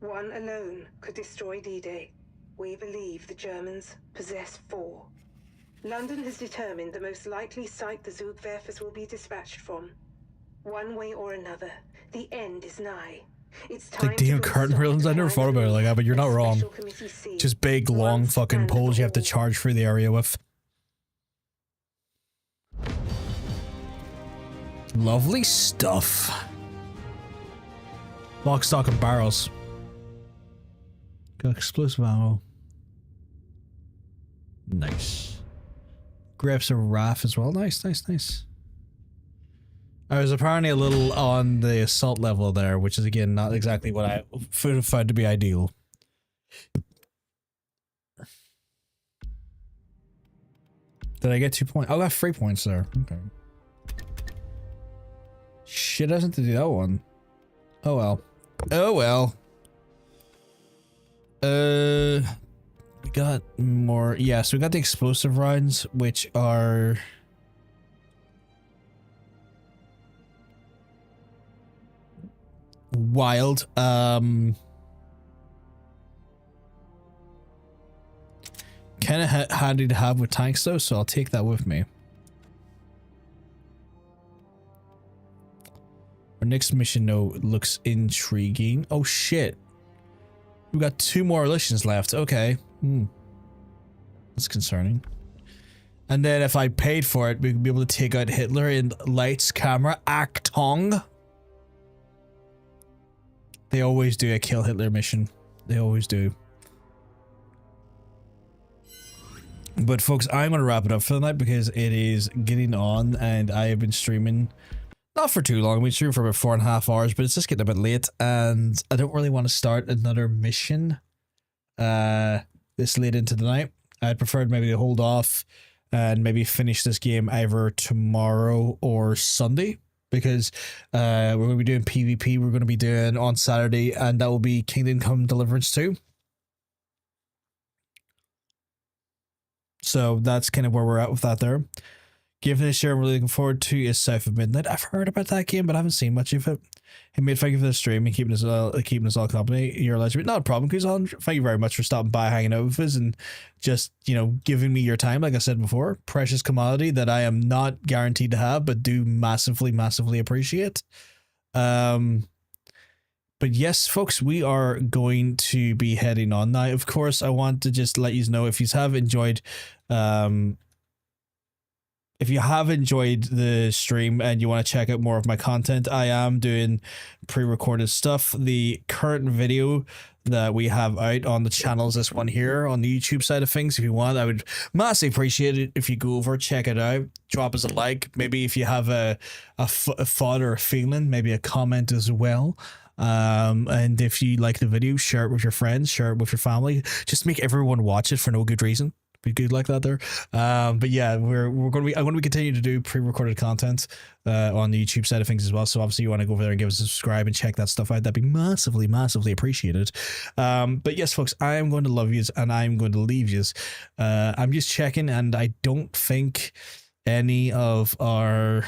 One alone could destroy D-Day. We believe the Germans possess 4. London has determined the most likely site the Zugwerfers will be dispatched from. One way or another, the end is nigh. It's time like damn curtain railings. I never thought about it like that, but you're not wrong. Just big, long fucking poles you have to charge through the area with. Lovely stuff. Lock, stock, and barrels. Got explosive ammo. Nice. Grab some RAF as well. Nice, nice, nice. I was apparently a little on the assault level there, which is again not exactly what I would have found to be ideal. Did I get 2 points? Oh, I got 3 points there. Okay. Shit, I have to do that one. Oh well. Oh well. We got more. Yeah, so we got the explosive rounds, which are wild. Kind of handy to have with tanks though, so I'll take that with me. Our next mission though looks intriguing. Oh shit. We've got 2 more missions left. Okay. That's concerning. And then if I paid for it, we'd be able to take out Hitler in lights, camera, Achtung. They always do a kill Hitler mission. They always do. But folks, I'm going to wrap it up for the night because it is getting on and I have been streaming not for too long. I've been streaming for about 4.5 hours, but it's just getting a bit late and I don't really want to start another mission this late into the night. I'd prefer maybe to hold off and maybe finish this game either tomorrow or Sunday because we're going to be doing PvP. We're going to be doing on Saturday and that will be Kingdom Come Deliverance 2. So that's kind of where we're at with that there. Game for this year I'm really looking forward to is South of Midnight. I've heard about that game, but I haven't seen much of it. Hey mate, thank you for the stream and keeping us all company. You're alleged not a problem, because thank you very much for stopping by, hanging out with us, and just, you know, giving me your time. Like I said before, precious commodity that I am not guaranteed to have, but do massively appreciate. But yes, folks, we are going to be heading on now. Of course, I want to just let you know if you have enjoyed, the stream and you want to check out more of my content, I am doing pre-recorded stuff. The current video that we have out on the channel is this one here on the YouTube side of things. If you want, I would massively appreciate it if you go over, check it out, drop us a like. Maybe if you have a thought or a feeling, maybe a comment as well. And if you like the video, share it with your friends, share it with your family. Just make everyone watch it for no good reason. Be good like that there. But yeah, I'm going to be continuing to do pre-recorded content on the YouTube side of things as well. So obviously you want to go over there and give us a subscribe and check that stuff out. That'd be massively appreciated. But yes, folks, I am going to love yous and I'm going to leave yous. I'm just checking, and I don't think any of our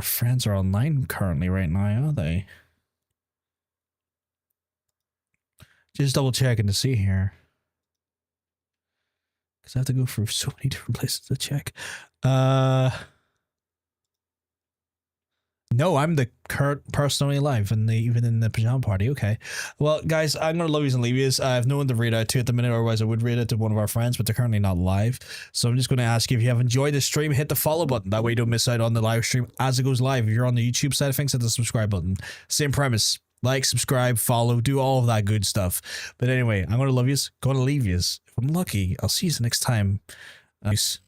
friends are online currently right now, are they? Just double checking to see here, because I have to go through so many different places to check. No, I'm the current person only alive, and even in the pajama party. Okay, well, guys, I'm gonna love yous and leave yous. I have no one to read out to at the minute, otherwise I would read it to one of our friends, but they're currently not live. So I'm just gonna ask you, if you have enjoyed this stream, hit the follow button. That way you don't miss out on the live stream as it goes live. If you're on the YouTube side of things, hit the subscribe button. Same premise. Like, subscribe, follow, do all of that good stuff. But anyway, I'm gonna love yous, gonna leave yous. If I'm lucky, I'll see you next time. Peace.